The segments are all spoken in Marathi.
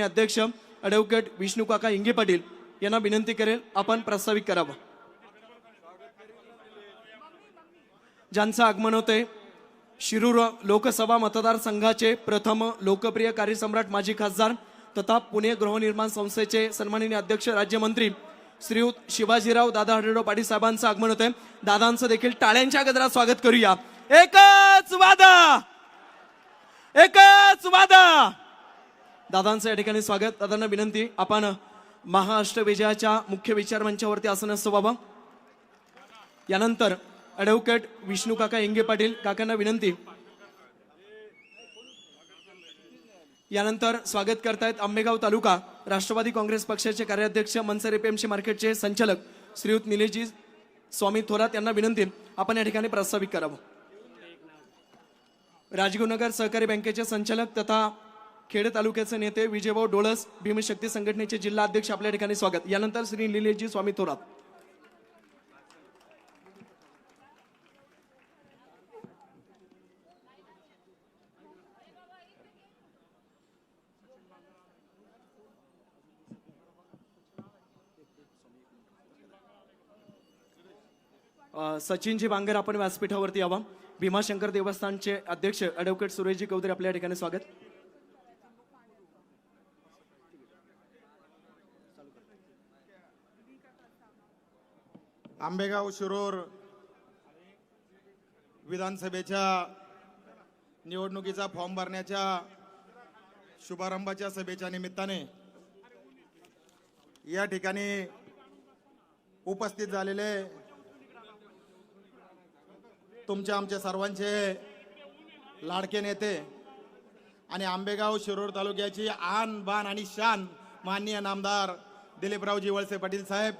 अध्यक्ष ॲडव्होकेट विष्णू काका इंगे पाटील यांना विनंती करेल आपण प्रास्ताविक करावं। ज्यांचं आगमन होते शिरूर लोकसभा मतदारसंघाचे प्रथम लोकप्रिय कार्यसम्राट माजी खासदार तथा पुणे गृहनिर्माण संस्थेचे सन्माननीय अध्यक्ष राज्यमंत्री श्रीयुत शिवाजीराव दादा आढळराव पाटील साहेबांचं आगमन होते। दादांचं देखील टाळ्यांच्या गजरात स्वागत करूया। एकच वादा, एकच वादा। दादांचं या ठिकाणी स्वागत। दादांना विनंती आपण महाअष्टविजयाच्या मुख्य विचार मंचावरती आसनस्थ व्हावं। यानंतर ॲडव्होकेट विष्णू काका इंगे पाटील काकांना विनंती। यानंतर स्वागत करतायत आंबेगाव तालुका राष्ट्रवादी काँग्रेस पक्षाचे कार्याध्यक्ष मनसर एपीएमसी मार्केटचे संचालक श्रीयुत निलेशजी स्वामी थोरात यांना विनंती आपण या ठिकाणी प्रास्ताविक करावं। राजगुरुनगर सहकारी बँकेचे संचालक तथा खेड तालुक्याचे नेते विजयभाऊ डोळस भीमशक्ती संघटनेचे जिल्हा अध्यक्ष आपल्या ठिकाणी स्वागत। यानंतर श्री निलेशजी स्वामी थोरात। सचिनजी बांगर आपण व्यासपीठावरती यावा। भीमाशंकर देवस्थानचे अध्यक्ष ॲडव्होकेट सुरेशजी कौदरे आपल्या ठिकाणी स्वागत। आंबेगाव शिरूर विधानसभेच्या निवडणुकीचा फॉर्म भरण्याच्या शुभारंभाच्या सभेच्या निमित्ताने या ठिकाणी उपस्थित झालेले तुमच्या आमच्या सर्वांचे लाडके नेते आणि आंबेगाव शिरूर तालुक्याची आन बान आणि शान माननीय नामदार दिलीपरावजी वळसे पाटील साहेब,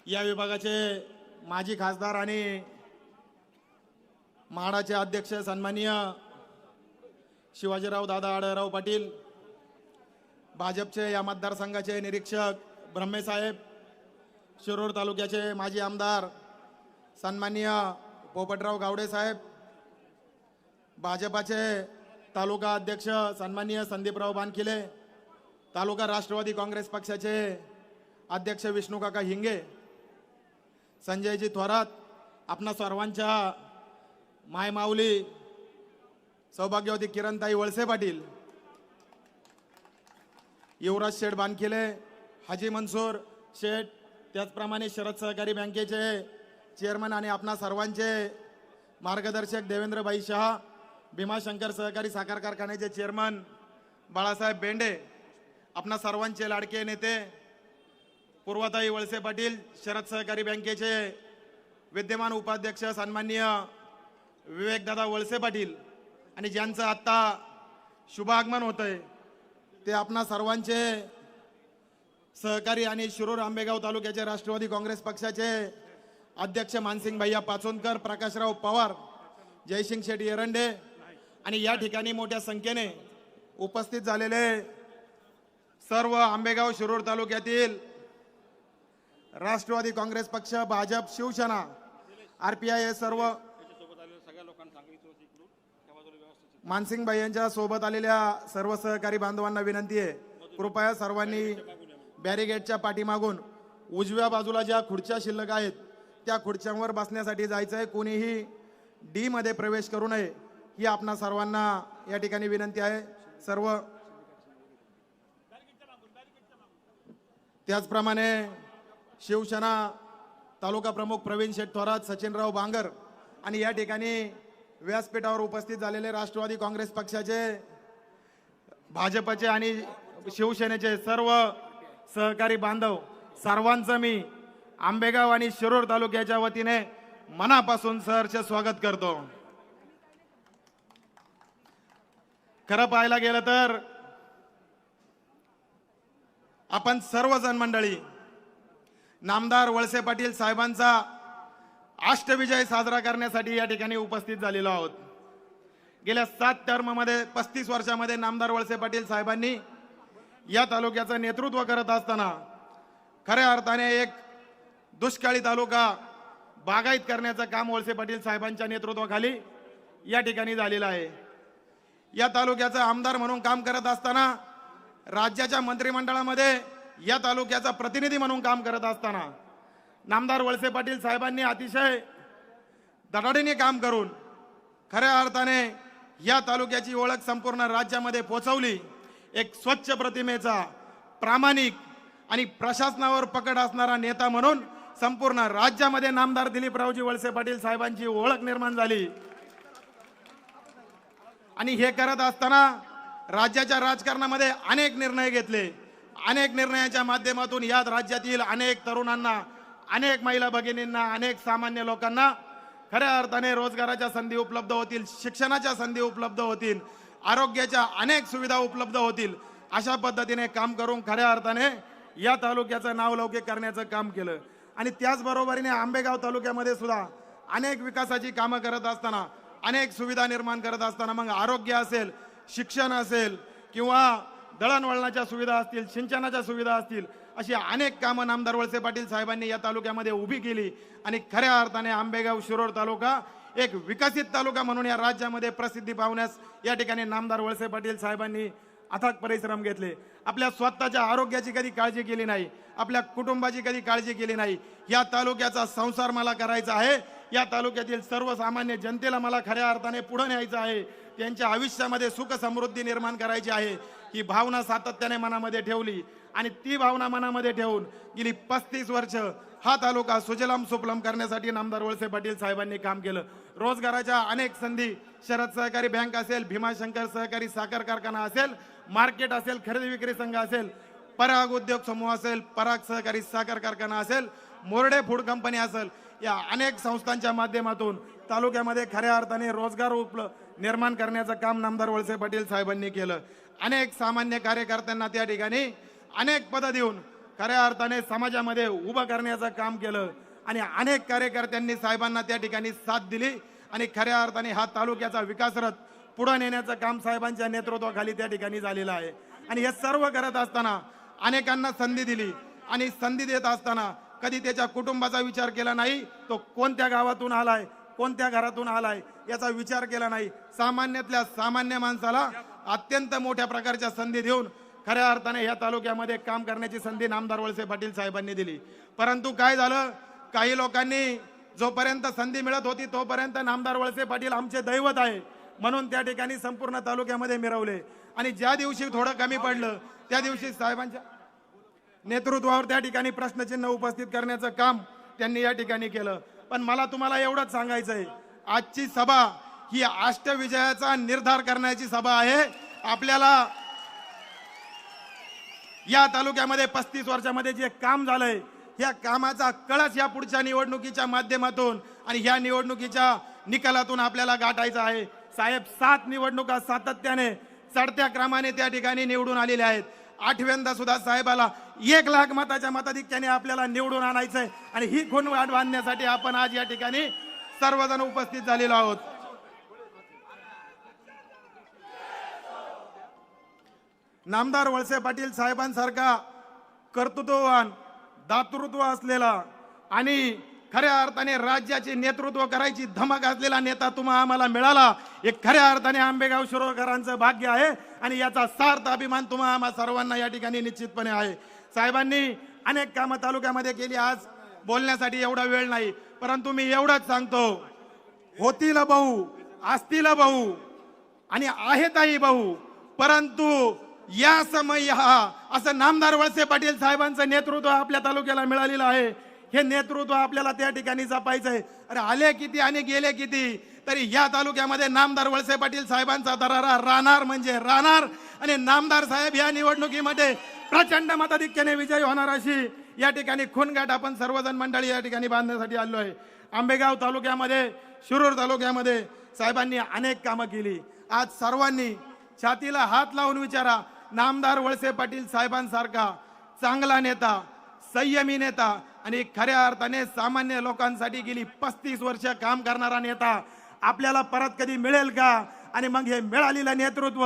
या विभागाचे माजी खासदार आणि म्हाडाचे अध्यक्ष सन्माननीय शिवाजीराव दादा आढळराव पाटील, भाजपचे या मतदारसंघाचे निरीक्षक ब्रह्मे साहेब, शिरूर तालुक्याचे माजी आमदार सन्माननीय पोपटराव गावडे साहेब, भाजपाचे तालुका अध्यक्ष सन्माननीय संदीपराव बानखिले, तालुका राष्ट्रवादी काँग्रेस पक्षाचे अध्यक्ष विष्णू काका हिंगे, संजयजी थोरात, आपणा सर्वांच्या मायमाऊली सौभाग्यवती किरणताई वळसे पाटील, युवराज शेठ बानखिले, हाजी मनसूर शेठ, त्याचप्रमाणे शरद सहकारी बँकेचे चेअरमन आणि आपणा सर्वांचे मार्गदर्शक देवेंद्रभाई शहा, भीमाशंकर सहकारी साखर कारखान्याचे चेअरमन बाळासाहेब बेंडे, आपणा सर्वांचे लाडके नेते पूर्वाताई वळसे पाटील, शरद सहकारी बँकेचे विद्यमान उपाध्यक्ष सन्माननीय विवेकदादा वळसे पाटील आणि ज्यांचं आत्ता शुभागमन होतंय ते आपणा सर्वांचे सहकारी आणि शिरूर आंबेगाव तालुक्याचे राष्ट्रवादी काँग्रेस पक्षाचे अध्यक्ष मानसिंग भैया पाचोनकर, प्रकाशराव पवार, जयसिंग शेट्टी एरंडे आणि या ठिकाणी मोठ्या संख्येने उपस्थित झालेले सर्व आंबेगाव शिरूर तालुक्यातील राष्ट्रवादी काँग्रेस पक्ष, भाजप, शिवसेना, आरपीआय हे सर्व मानसिंग भाई यांच्या सोबत आलेल्या सर्व सहकारी बांधवांना विनंती आहे, कृपया सर्वांनी बॅरिगेटच्या पाठीमागून उजव्या बाजूला ज्या खुर्च्या शिल्लक आहेत त्या खुर्च्यांवर बसण्यासाठी जायचं आहे। कोणीही डी मध्ये प्रवेश करू नये ही आपणा सर्वांना या ठिकाणी विनंती आहे। सर्व त्याचप्रमाणे शिवसेना तालुका प्रमुख प्रवीण शेठ थोरात, सचिनराव बांगर आणि या ठिकाणी व्यासपीठावर उपस्थित झालेले राष्ट्रवादी काँग्रेस पक्षाचे, भाजपचे आणि शिवसेनेचे सर्व सहकारी बांधव सर्वांचं मी आंबेगाव आणि शिरूर तालुक्याच्या वतीने मनापासून सहर्ष स्वागत करतो। खरं पाहायला गेलं तर आपण सर्वजण मंडळी नामदार वळसे पाटील साहेबांचा अष्टविजय साजरा करण्यासाठी या ठिकाणी उपस्थित झालेलो आहोत। गेल्या 7 टर्ममध्ये 35 वर्षामध्ये नामदार वळसे पाटील साहेबांनी या तालुक्याचं नेतृत्व करत असताना खऱ्या अर्थाने एक दुष्काळी तालुका बागायत करण्याचं काम वळसे पाटील साहेबांच्या नेतृत्वाखाली या ठिकाणी झालेलं आहे। या तालुक्याचा आमदार म्हणून काम करत असताना, राज्याच्या मंत्रिमंडळामध्ये या तालुक्याचा प्रतिनिधी म्हणून काम करत असताना नामदार वळसे पाटील साहेबांनी अतिशय धडाडीने काम करून खऱ्या अर्थाने या तालुक्याची ओळख संपूर्ण राज्यामध्ये पोहोचवली. एक स्वच्छ प्रतिमेचा, प्रामाणिक आणि प्रशासनावर पकड असणारा नेता म्हणून संपूर्ण राज्यामध्ये नामदार दिलीपरावजी वळसे पाटील साहेबांची ओळख निर्माण झाली. आणि हे करत असताना राज्याच्या राजकारणामध्ये अनेक निर्णय घेतले. अनेक निर्णयाच्या माध्यमातून या राज्यातील अनेक तरुणांना, अनेक महिला भगिनींना, अनेक सामान्य लोकांना खऱ्या अर्थाने रोजगाराच्या संधी उपलब्ध होतील, शिक्षणाच्या संधी उपलब्ध होतील, आरोग्याच्या अनेक सुविधा उपलब्ध होतील, अशा पद्धतीने काम करून खऱ्या अर्थाने या तालुक्याचं नावलौकिक करण्याचं काम केलं. आणि त्याचबरोबरीने आंबेगाव तालुक्यामध्ये सुद्धा अनेक विकासाची कामं करत असताना, अनेक सुविधा निर्माण करत असताना, मग आरोग्य असेल, शिक्षण असेल किंवा दळणवळणाच्या सुविधा असतील, सिंचनाच्या सुविधा असतील, अशी अनेक कामं नामदार वळसे पाटील साहेबांनी या तालुक्यामध्ये उभी केली. आणि खऱ्या अर्थाने आंबेगाव शिरोळ तालुका एक विकसित तालुका म्हणून या राज्यामध्ये प्रसिद्धी पावण्यास या ठिकाणी नामदार वळसे पाटील साहेबांनी अथक परिश्रम घेतले. आपल्या स्वतःच्या आरोग्याची कधी काळजी केली नाही, आपल्या कुटुंबाची कधी काळजी केली नाही. या तालुक्याचा संसार मला करायचा आहे, या तालुक्यातील सर्वसामान्य जनतेला मला खऱ्या अर्थाने पुढे न्यायचं आहे, त्यांच्या आयुष्यामध्ये सुख समृद्धी निर्माण करायची आहे, ही भावना सातत्याने मनामध्ये ठेवली. आणि ती भावना मनामध्ये ठेवून गेली 35 वर्ष हा तालुका सुजलाम सुफलाम करण्यासाठी नामदार वळसे पाटील साहेबांनी काम केलं. रोजगाराच्या अनेक संधी, शरद सहकारी बँक असेल, भीमाशंकर सहकारी साखर कारखाना असेल, मार्केट असेल, खरेदी विक्री संघ असेल, पराग उद्योग समूह असेल, पराग सहकारी साखर कारखाना असेल, मोरडे फूड कंपनी असेल, या अनेक संस्थांच्या माध्यमातून तालुक्यामध्ये खऱ्या अर्थाने रोजगार निर्माण करण्याचं काम नामदार वळसे पाटील साहेबांनी केलं. अनेक सामान्य कार्यकर्त्यांना त्या ठिकाणी अनेक पदं देऊन खऱ्या अर्थाने समाजामध्ये उभं करण्याचं काम केलं. आणि अनेक कार्यकर्त्यांनी साहेबांना त्या ठिकाणी साथ दिली. आणि खऱ्या अर्थाने हा तालुक्याचा विकास रथ पुढे नेण्याचं काम साहेबांच्या नेतृत्वाखाली त्या ठिकाणी झालेलं आहे. आणि हे सर्व करत असताना अनेकांना संधी दिली. आणि संधी देत असताना कधी त्याच्या कुटुंबाचा विचार केला नाही, तो कोणत्या गावातून आलाय, कोणत्या घरातून आलाय याचा विचार केला नाही. सामान्यातल्या सामान्य माणसाला अत्यंत मोठ्या प्रकारच्या संधी देऊन खऱ्या अर्थाने या तालुक्यामध्ये काम करण्याची संधी नामदार वळसे पाटील साहेबांनी दिली. परंतु काय झालं, काही लोकांनी जोपर्यंत संधी मिळत होती तोपर्यंत नामदार वळसे पाटील आमचे दैवत आहे म्हणून त्या ठिकाणी संपूर्ण तालुक्यामध्ये मिरवले. आणि ज्या दिवशी थोडं कमी पडलं त्या दिवशी साहेबांच्या नेतृत्वावर त्या ठिकाणी प्रश्नचिन्ह उपस्थित करण्याचं काम त्यांनी या ठिकाणी केलं. पण मला तुम्हाला एवढंच सांगायचंय, आजची सभा ही अष्टविजयाचा निर्धार करण्याची सभा आहे. आपल्याला या तालुक्यामध्ये 35 वर्षामध्ये जे काम झालंय, या कामाचा कळस या पुढच्या निवडणुकीच्या माध्यमातून आणि ह्या निवडणुकीच्या निकालातून आपल्याला गाठायचा आहे. साहेब 7 निवडणुका सातत्याने चढत्या क्रमाने त्या ठिकाणी निवडून आलेल्या आहेत. 8व्यांदा सुद्धा साहेबाला 1 लाख मताच्या मताधिक्याने आपल्याला निवडून आणायचंय. आणि ही खूण वाट बांधण्यासाठी आपण आज या ठिकाणी सर्वजण उपस्थित झालेलो आहोत. नामदार वळसे पाटील साहेबांसारखा कर्तृत्ववान, दातृत्व असलेला आणि खऱ्या अर्थाने राज्याचे नेतृत्व करायची धमक असलेला नेता तुम्हाला आम्हाला मिळाला, एक खऱ्या अर्थाने आंबेगाव शिरोळकरांचं भाग्य आहे. आणि याचा सार्थ अभिमान तुम्हाला आम्हा सर्वांना या ठिकाणी निश्चितपणे आहे. साहेबांनी अनेक कामं तालुक्यामध्ये केली. आज बोलण्यासाठी एवढा वेळ नाही, परंतु मी एवढंच सांगतो, होतील भाऊ, असतील भाऊ आणि आहेतही भाऊ, परंतु या समय असं नामदार वळसे पाटील साहेबांचं नेतृत्व आपल्या तालुक्याला मिळालेलं आहे. हे नेतृत्व आपल्याला त्या ठिकाणी जपायचंय. अरे आले किती आणि गेले किती तरी या तालुक्यामध्ये नामदार वळसे पाटील साहेबांचा दरारा राहणार म्हणजे राहणार. आणि नामदार साहेब या निवडणुकीमध्ये प्रचंड मताधिक्याने विजयी होणार अशी या ठिकाणी खूणगाठ आपण सर्वजण मंडळी या ठिकाणी बांधण्यासाठी आलो आहे. आंबेगाव तालुक्यामध्ये, शिरूर तालुक्यामध्ये साहेबांनी अनेक कामं केली. आज सर्वांनी छातीला हात लावून विचारा, नामदार वळसे पाटील साहेबांसारखा चांगला नेता, संयमी नेता आणि खऱ्या अर्थाने सामान्य लोकांसाठी गेली 35 वर्ष काम करणारा नेता आपल्याला परत कधी मिळेल का? आणि मग हे मिळालेलं नेतृत्व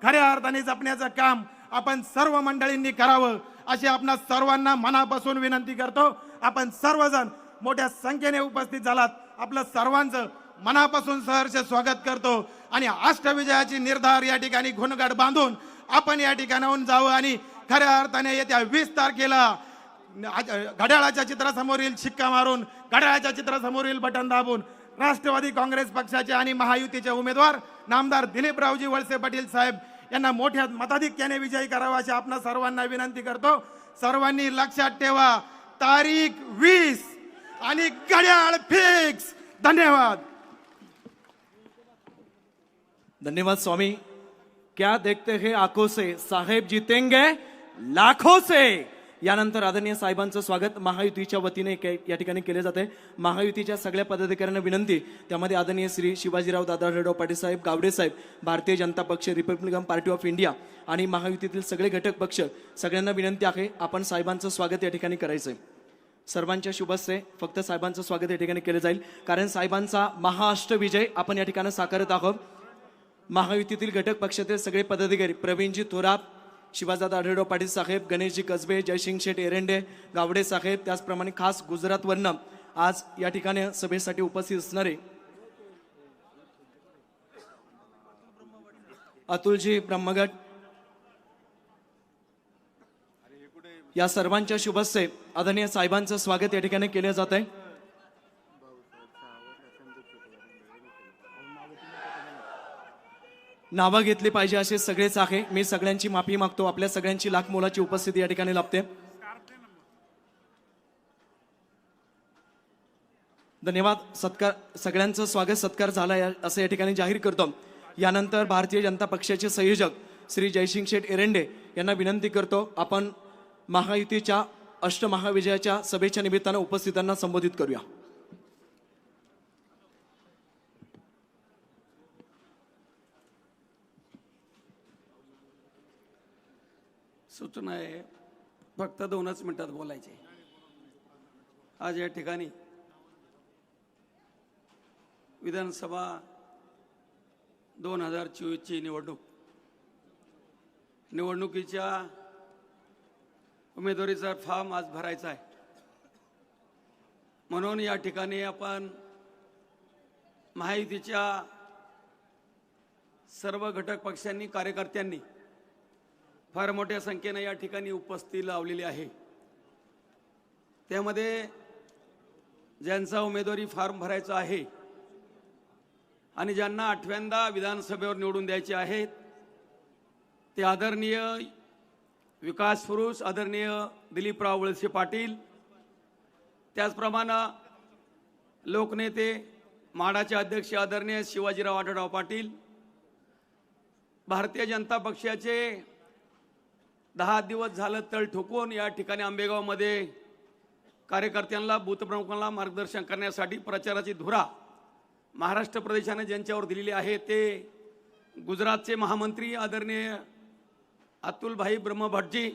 खऱ्या अर्थाने जपण्याचं काम आपण सर्व मंडळींनी करावं अशी आपणा सर्वांना मनापासून विनंती करतो. आपण सर्वजण मोठ्या संख्येने उपस्थित झालात. आपलं सर्वांचं मनापासून सहर्ष स्वागत करतो आणि अष्टविजयाची निर्धार या ठिकाणी घुणगड बांधून आपण या ठिकाणाहून जावं आणि खऱ्या अर्थाने येत्या 20 तारखेला घड्याळाच्या चित्रासमोरील शिक्का मारून घड्याळाच्या चित्रासमोरील बटन दाबून राष्ट्रवादी काँग्रेस पक्षाचे आणि महायुतीचे उमेदवार नामदार दिलीपरावजी वळसे पाटील साहेब यांना मोठ्या मताधिक्याने विजयी करावा अशी आपणा सर्वांना विनंती करतो. सर्वांनी लक्षात ठेवा, तारीख 20 आणि घड्याळ फिक्स. धन्यवाद. धन्यवाद स्वामी. क्या देखते हैं आंखों से, साहेब जीतेंगे लाखों से. यानंतर आदरणीय साहेबांचं स्वागत महायुतीच्या वतीने या ठिकाणी केले जाते. महायुतीच्या सगळ्या पदाधिकाऱ्यांना विनंती, त्यामध्ये आदरणीय श्री शिवाजीराव दादाराव पाटील साहेब, गावडे साहेब, भारतीय जनता पक्ष, रिपब्लिकन पार्टी ऑफ इंडिया आणि महायुतीतील सगळे घटक पक्ष सगळ्यांना विनंती आहे आपण साहेबांचं स्वागत या ठिकाणी करायचंय. सर्वांच्या शुभस्ते फक्त साहेबांचं स्वागत या ठिकाणी केले जाईल, कारण साहेबांचा महाअष्टविजय आपण या ठिकाणी साकारत आहोत. महायुतीतील घटक पक्षातील सगळे पदाधिकारी प्रवीणजी थोरात, शिवाजीदादा आढळराव पाटील साहेब, गणेशजी कसबे, जयसिंग शेठ एरंडे, गावडे साहेब, त्याचप्रमाणे खास गुजरातवरनं आज या ठिकाणी सभेसाठी उपस्थित असणारे अतुलजी ब्रह्मगट, या सर्वांच्या शुभस्ते आदरणीय साहेबांचं स्वागत या ठिकाणी केले जात आहे. नावं घेतली पाहिजे असे सगळेच आहे. मी सगळ्यांची माफी मागतो. आपल्या सगळ्यांची लाख मोलाची उपस्थिती या ठिकाणी लाभते. धन्यवाद. सत्कार सगळ्यांचं स्वागत सत्कार झाला असं या ठिकाणी जाहीर करतो. यानंतर भारतीय जनता पक्षाचे संयोजक श्री जयसिंग शेठ एरंडे यांना विनंती करतो आपण महायुतीच्या अष्टमहाविजयाच्या सभेच्या निमित्तानं उपस्थितांना संबोधित करूया. सूचना आहे, फक्त 2च मिनिटात बोलायचे. आज या ठिकाणी विधानसभा 2024ची निवडणुकीच्या उमेदवारीचा फॉर्म आज भरायचा आहे. म्हणून या ठिकाणी आपण महायुतीच्या सर्व घटक पक्षांनी, कार्यकर्त्यांनी फार मोठ्या संख्येने या ठिकाणी उपस्थिती लावलेली आहे. त्यामध्ये ज्यांचा उमेदवारी फॉर्म भरायचा आहे आणि ज्यांना 8व्यांदा विधानसभेवर निवडून द्यायचे आहेत ते आदरणीय विकास पुरुष आदरणीय दिलीपराव वळसे पाटील, त्याचप्रमाणे लोकनेते माडाचे अध्यक्ष आदरणीय शिवाजीराव आढळराव पाटील, भारतीय जनता पक्षाचे 10 दिवस झालं तळ ठोकून या ठिकाणी आंबेगावमध्ये कार्यकर्त्यांना, बूथ प्रमुखांना मार्गदर्शन करण्यासाठी प्रचाराची धुरा महाराष्ट्र प्रदेशाने ज्यांच्यावर दिलेली आहे ते गुजरातचे महामंत्री आदरणीय अतुलभाई ब्रह्मभट्टजी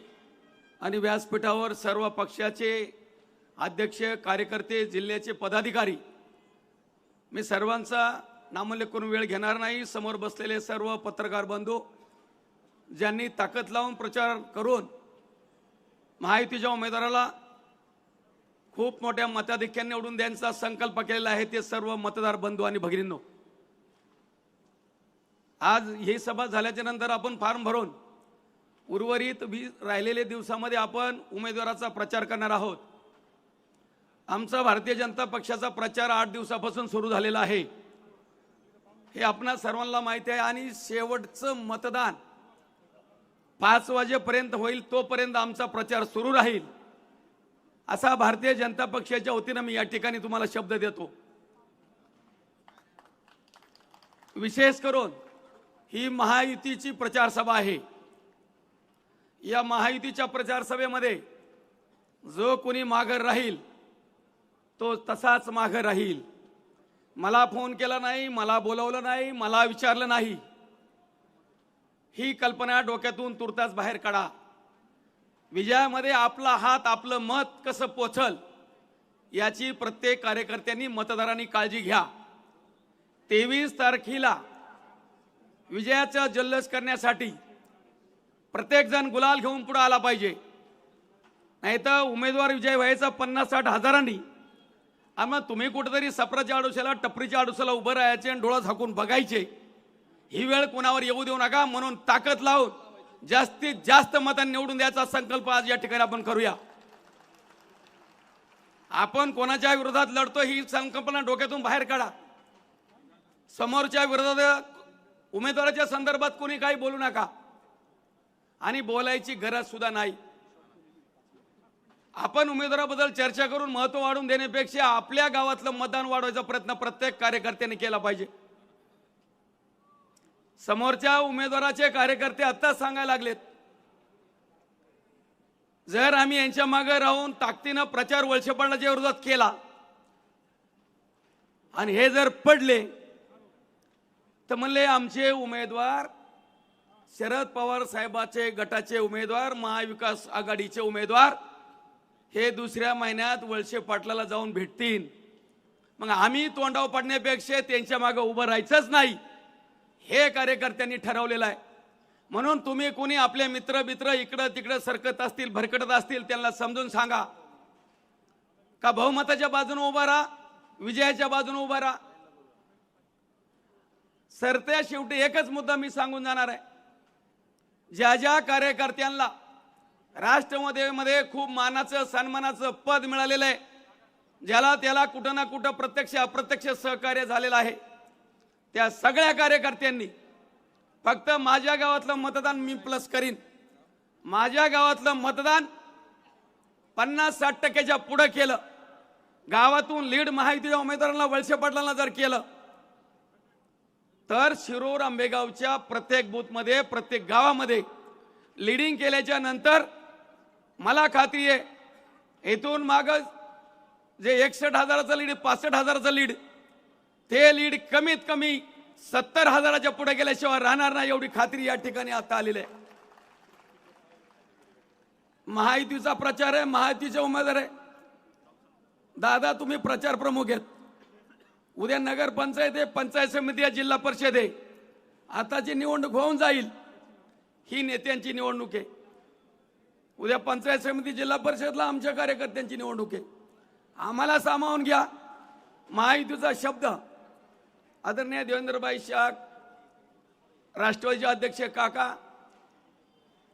आणि व्यासपीठावर सर्व पक्षाचे अध्यक्ष, कार्यकर्ते, जिल्ह्याचे पदाधिकारी. मी सर्वांचा नामोल्लेख करून वेळ घेणार नाही. समोर बसलेले सर्व पत्रकार बंधू ज्यांनी ताकद लावून प्रचार करून महायुतीच्या उमेदवाराला खूप मोठ्या मताधिक्याने निवडून द्यायचा संकल्प केलेला आहे ते सर्व मतदार बंधू आणि भगिनींनो, आज ही सभा झाल्याच्या नंतर आपण फॉर्म भरून उर्वरित राहिलेल्या दिवसामध्ये आपण उमेदवाराचा प्रचार करणार आहोत. आमचा भारतीय जनता पक्षाचा प्रचार 8 दिवसापासून सुरू झालेला आहे, हे आपणा सर्वांना माहिती आहे. आणि शेवटचं मतदान 5 वाजेपर्यंत होईल, तोपर्यंत आमचा प्रचार सुरू राहील असा भारतीय जनता पक्षाच्या वतीनं मी या ठिकाणी तुम्हाला शब्द देतो. विशेष करून ही महायुतीची प्रचार सभा आहे. या महायुतीच्या प्रचार सभेमध्ये जो कोणी माघार राहील तो तसाच माघार राहील. मला फोन केला नाही, मला बोलवलं नाही, मला विचारलं नाही, ही कल्पना डोक्यातून तुर्तास बाहेर काढा. विजयामध्ये आपला हात, आपलं मत कसं पोचल याची प्रत्येक कार्यकर्त्यांनी, मतदारांनी काळजी घ्या. 23 तारखेला विजयाचा जल्लोष करण्यासाठी प्रत्येक जण गुलाल घेऊन पुढे आला पाहिजे. नाहीतर उमेदवार विजय व्हायचा 50-60 हजारांनी आणि मग तुम्ही कुठेतरी सपराच्या आडोशाला टपरीच्या आडोशाला उभं राहायचे आणि डोळा झाकून बघायचे. ही वेळ कोणावर येऊ देऊ नका. म्हणून ताकद लावून जास्तीत जास्त मतांनी निवडून द्यायचा संकल्प आज या ठिकाणी आपण करूया. आपण कोणाच्या विरोधात लढतो ही संकल्पना डोक्यातून बाहेर काढा. समोरच्या विरोधात उमेदवाराच्या संदर्भात कोणी काही बोलू नका आणि बोलायची गरज सुद्धा नाही. आपण उमेदवाराबद्दल चर्चा करून महत्व वाढवून देण्यापेक्षा आपल्या गावातलं मतदान वाढवायचा प्रयत्न प्रत्येक कार्यकर्त्यांनी केला पाहिजे. समोरच्या उमेदवाराचे कार्यकर्ते आता सांगायला लागलेत, जर आम्ही यांच्या मागे राहून ताकदीनं प्रचार वळसे पाटलाच्या विरोधात केला आणि हे जर पडले तर म्हणले आमचे उमेदवार शरद पवार साहेबाचे गटाचे उमेदवार महाविकास आघाडीचे उमेदवार हे दुसऱ्या महिन्यात वळसे पाटलाला जाऊन भेटतील. मग आम्ही तोंडाव पाडण्यापेक्षा त्यांच्या मागे उभं राहायचंच नाही हे कार्यकर्त्यांनी ठरवलेलं आहे. म्हणून तुम्ही कोणी आपले मित्र इकडं तिकडं सरकत असतील भरकटत असतील त्यांना समजून सांगा का बहुमताच्या बाजूने उभा राहा, विजयाच्या बाजूने उभा राहा. सरत्या शेवटी एकच मुद्दा मी सांगून जाणार आहे. ज्या ज्या कार्यकर्त्यांना राष्ट्रमध्ये खूप मानाचं सन्मानाचं पद मिळालेलं आहे, ज्याला त्याला कुठं ना कुठं प्रत्यक्ष अप्रत्यक्ष सहकार्य झालेलं आहे, त्या सगळ्या कार्यकर्त्यांनी फक्त माझ्या गावातलं मतदान मी प्लस करीन. माझ्या गावातलं मतदान 50-60% पुढे केलं, गावातून लीड महायुतीच्या उमेदवारांना वळसे पाटलांना जर केलं तर शिरूर आंबेगावच्या प्रत्येक बूथमध्ये प्रत्येक गावामध्ये लीडिंग केल्याच्या नंतर मला खात्री आहे इथून माग जे 61,000चं लीड 65,000चं लीड ते लीड कमीत कमी 70,000च्या पुढे गेल्याशिवाय राहणार नाही एवढी खात्री या ठिकाणी आता आलेली आहे. महायुतीचा प्रचार आहे, महायुतीचे उमेदवार आहे. दादा तुम्ही प्रचार प्रमुख आहेत. उद्या नगर पंचायत आहे, पंचायत समिती आहे, जिल्हा परिषद आहे. आताची निवडणूक होऊन जाईल, ही नेत्यांची निवडणूक आहे. उद्या पंचायत समिती जिल्हा परिषदला आमच्या कार्यकर्त्यांची निवडणूक आहे. आम्हाला सामावून घ्या. महायुतीचा शब्द आदरणीय देवेंद्रभाई शाह, राष्ट्रवादीचे अध्यक्ष काका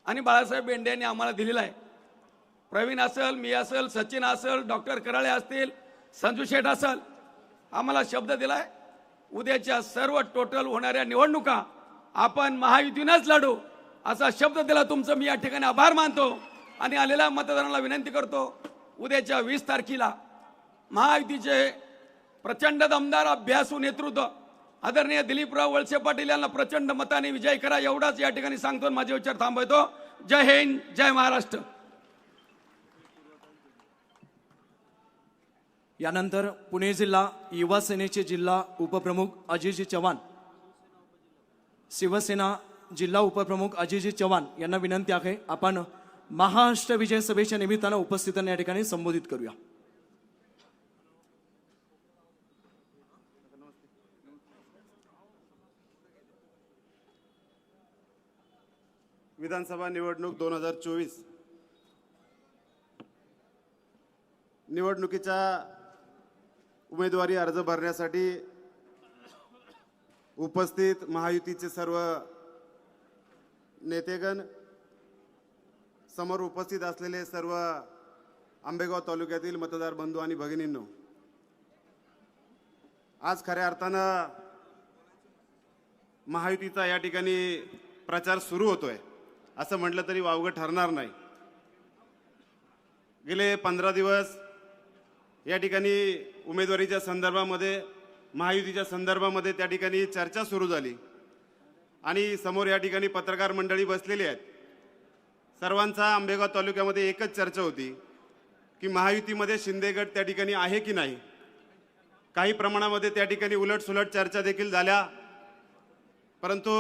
आणि बाळासाहेब बेंडे यांनी आम्हाला दिलेला आहे. प्रवीण असेल, मी असेल, सचिन असेल, डॉक्टर कराळे असतील, संजू शेठ असेल, आम्हाला शब्द दिलाय उद्याच्या सर्व टोटल होणाऱ्या निवडणुका आपण महायुतीनंच लढू असा शब्द दिला. तुमचं मी या ठिकाणी आभार मानतो आणि आलेल्या मतदारांना विनंती करतो, उद्याच्या 20 तारखेला महायुतीचे प्रचंड दमदार अभ्यासू नेतृत्व आदरणीय दिलीपराव वळसे पाटील यांना प्रचंड मताने विजय करा एवढाच या ठिकाणी सांगतो. माझे विचार थांबवतो. जय हिंद, जय महाराष्ट्र. यानंतर पुणे जिल्हा युवा सेनेचे जिल्हा उपप्रमुख अजयजी चव्हाण, शिवसेना जिल्हा उपप्रमुख अजयजी चव्हाण यांना विनंती आहे आपण महाराष्ट्र विजय सभेच्या निमित्तानं उपस्थितांना या ठिकाणी संबोधित करूया. विधानसभा निवडणूक 2024 निवडणुकीच्या उमेदवारी अर्ज भरण्यासाठी उपस्थित महायुतीचे सर्व नेतेगण, समोर उपस्थित असलेले सर्व आंबेगाव तालुक्यातील मतदार बंधू आणि भगिनींनो, आज खऱ्या अर्थानं महायुतीचा या ठिकाणी प्रचार सुरू होतोय असं म्हटलं तरी वावगं ठरणार नाही. गेले 15 दिवस या ठिकाणी उमेदवारीच्या संदर्भामध्ये महायुतीच्या संदर्भामध्ये त्या ठिकाणी चर्चा सुरू झाली आणि समोर या ठिकाणी पत्रकार मंडळी बसलेली आहेत. सर्वांचा आंबेगाव तालुक्यामध्ये एकच चर्चा होती की महायुतीमध्ये शिंदे गट त्या ठिकाणी आहे की नाही. काही प्रमाणामध्ये त्या ठिकाणी उलटसुलट चर्चा देखील झाल्या, परंतु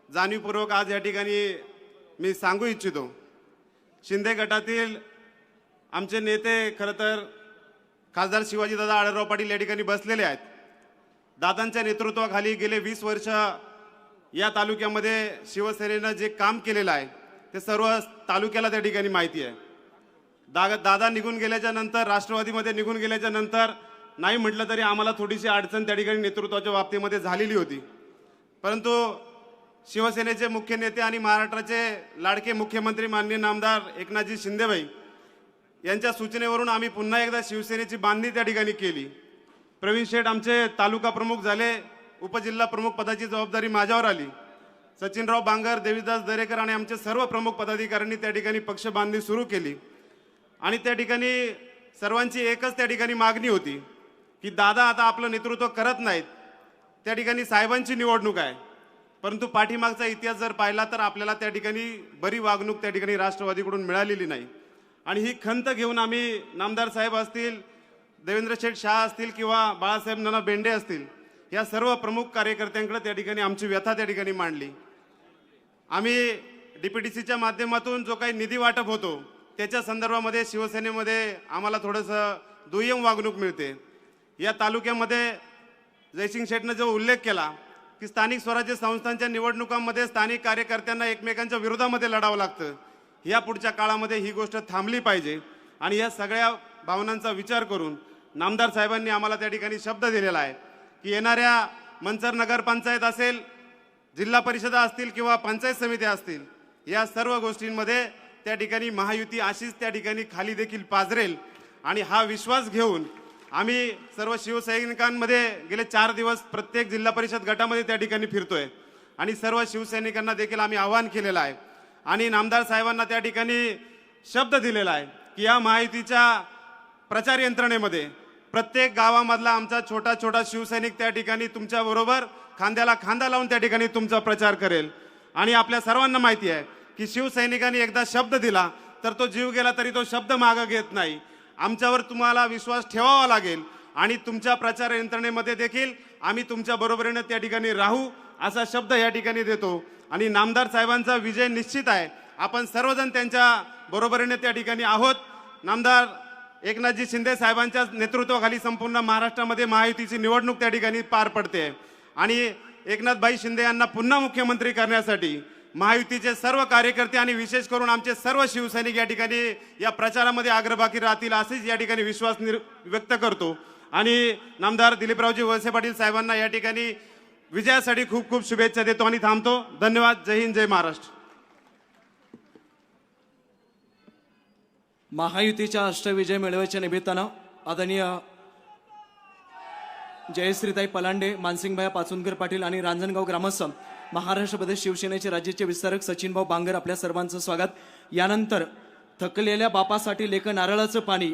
जाणीवपूर्वक आज या ठिकाणी मी सांगू इच्छितो, शिंदे गटातील आमचे नेते खरं तर खासदार शिवाजीदादा आढळराव पाटील या ठिकाणी बसलेले आहेत. दादांच्या नेतृत्वाखाली गेले 20 वर्ष या तालुक्यामध्ये शिवसेनेनं जे काम केलेलं आहे ते सर्व तालुक्याला त्या ठिकाणी माहिती आहे. दादा निघून गेल्याच्या नंतर, राष्ट्रवादीमध्ये निघून गेल्याच्या नंतर नाही म्हटलं तरी आम्हाला थोडीशी अडचण त्या ठिकाणी नेतृत्वाच्या बाबतीमध्ये झालेली होती. परंतु शिवसेनेचे मुख्य नेते आणि महाराष्ट्राचे लाडके मुख्यमंत्री माननीय नामदार एकनाथजी शिंदेभाई यांच्या सूचनेवरून आम्ही पुन्हा एकदा शिवसेनेची बांधणी त्या ठिकाणी केली. प्रवीण शेठ आमचे तालुका प्रमुख झाले, उपजिल्हा प्रमुख पदाची जबाबदारी माझ्यावर आली. सचिनराव बांगर, देवीदास दरेकर आणि आमचे सर्व प्रमुख पदाधिकाऱ्यांनी त्या ठिकाणी पक्ष बांधणी सुरू केली. आणि त्या ठिकाणी सर्वांची एकच त्या ठिकाणी मागणी होती की दादा आता आपलं नेतृत्व करत नाहीत, त्या ठिकाणी साहेबांची निवडणूक आहे. परंतु पाठीमागचा इतिहास जर पाहिला तर आपल्याला त्या ठिकाणी बरी वागणूक त्या ठिकाणी राष्ट्रवादीकडून मिळालेली नाही. आणि ही खंत घेऊन आम्ही नामदार साहेब असतील, देवेंद्र शेठ शाह असतील किंवा बाळासाहेब नाना बेंडे असतील, या सर्व प्रमुख कार्यकर्त्यांकडे त्या ठिकाणी आमची व्यथा त्या ठिकाणी मांडली. आम्ही डीपीडीसीच्या माध्यमातून जो काही निधी वाटप होतो त्याच्या संदर्भामध्ये शिवसेनेमध्ये आम्हाला थोडंसं दुय्यम वागणूक मिळते. या तालुक्यामध्ये जयसिंग शेठनं जो उल्लेख केला की स्थानिक स्वराज्य संस्थांच्या निवडणुकांमध्ये स्थानिक कार्यकर्त्यांना एकमेकांच्या विरोधामध्ये लढावं लागतं, या पुढच्या काळामध्ये ही गोष्ट थांबली पाहिजे. आणि या सगळ्या भावनांचा विचार करून नामदार साहेबांनी आम्हाला त्या ठिकाणी शब्द दिलेला आहे की येणाऱ्या मंचर नगरपंचायत असेल, जिल्हा परिषदा असतील किंवा पंचायत समित्या असतील, या सर्व गोष्टींमध्ये त्या ठिकाणी महायुती अशीच त्या ठिकाणी खाली देखील पाजरेल. आणि हा विश्वास घेऊन आम्ही सर्व शिवसैनिकांमध्ये गेले 4 दिवस प्रत्येक जिल्हा परिषद गटामध्ये त्या ठिकाणी फिरतोय आणि सर्व शिवसैनिकांना देखील आम्ही आवाहन केलेलं आहे. आणि नामदार साहेबांना त्या ठिकाणी शब्द दिलेला आहे की या महायुतीच्या प्रचार यंत्रणेमध्ये प्रत्येक गावामधला आमचा छोटा छोटा शिवसैनिक त्या ठिकाणी तुमच्याबरोबर खांद्याला खांदा लावून त्या ठिकाणी तुमचा प्रचार करेल. आणि आपल्या सर्वांना माहिती आहे की शिवसैनिकांनी एकदा शब्द दिला तर तो जीव गेला तरी तो शब्द मागे घेत नाही. आमच्यावर तुम्हाला विश्वास ठेवावा लागेल आणि तुमच्या प्रचार यंत्रणेमध्ये देखील आम्ही तुमच्या बरोबरीने त्या ठिकाणी राहू असा शब्द या ठिकाणी देतो. आणि नामदार साहेबांचा विजय निश्चित आहे. आपण सर्वजण त्यांच्या बरोबरीने त्या ठिकाणी आहोत. नामदार एकनाथजी शिंदे साहेबांच्या नेतृत्वाखाली संपूर्ण महाराष्ट्रामध्ये महायुतीची निवडणूक त्या ठिकाणी पार पडते. आणि एकनाथभाई शिंदे यांना पुन्हा मुख्यमंत्री करण्यासाठी महायुतीचे सर्व कार्यकर्ते आणि विशेष करून आमचे सर्व शिवसैनिक या ठिकाणी या प्रचारामध्ये अग्रभागी राहतील असेच या ठिकाणी विश्वास व्यक्त करतो. आणि नामदार दिलीपरावजी वळसे पाटील साहेबांना या ठिकाणी विजयासाठी खूप खूप शुभेच्छा देतो आणि थांबतो. धन्यवाद. जय हिंद, जय महाराष्ट्र. महायुतीच्या अष्टविजय मेळाव्याच्या निमित्तानं आदरणीय जयश्रीताई पलांडे, मानसिंगभाई पाचुनकर पाटील आणि रांजणगाव ग्रामस्थ महाराष्ट्र प्रदेश शिवसेनेचे राज्याचे विस्तारक सचिनभाऊ बांगर आपल्या सर्वांचं स्वागत. यानंतर थकलेल्या बापासाठी लेक नारळाचं पाणी,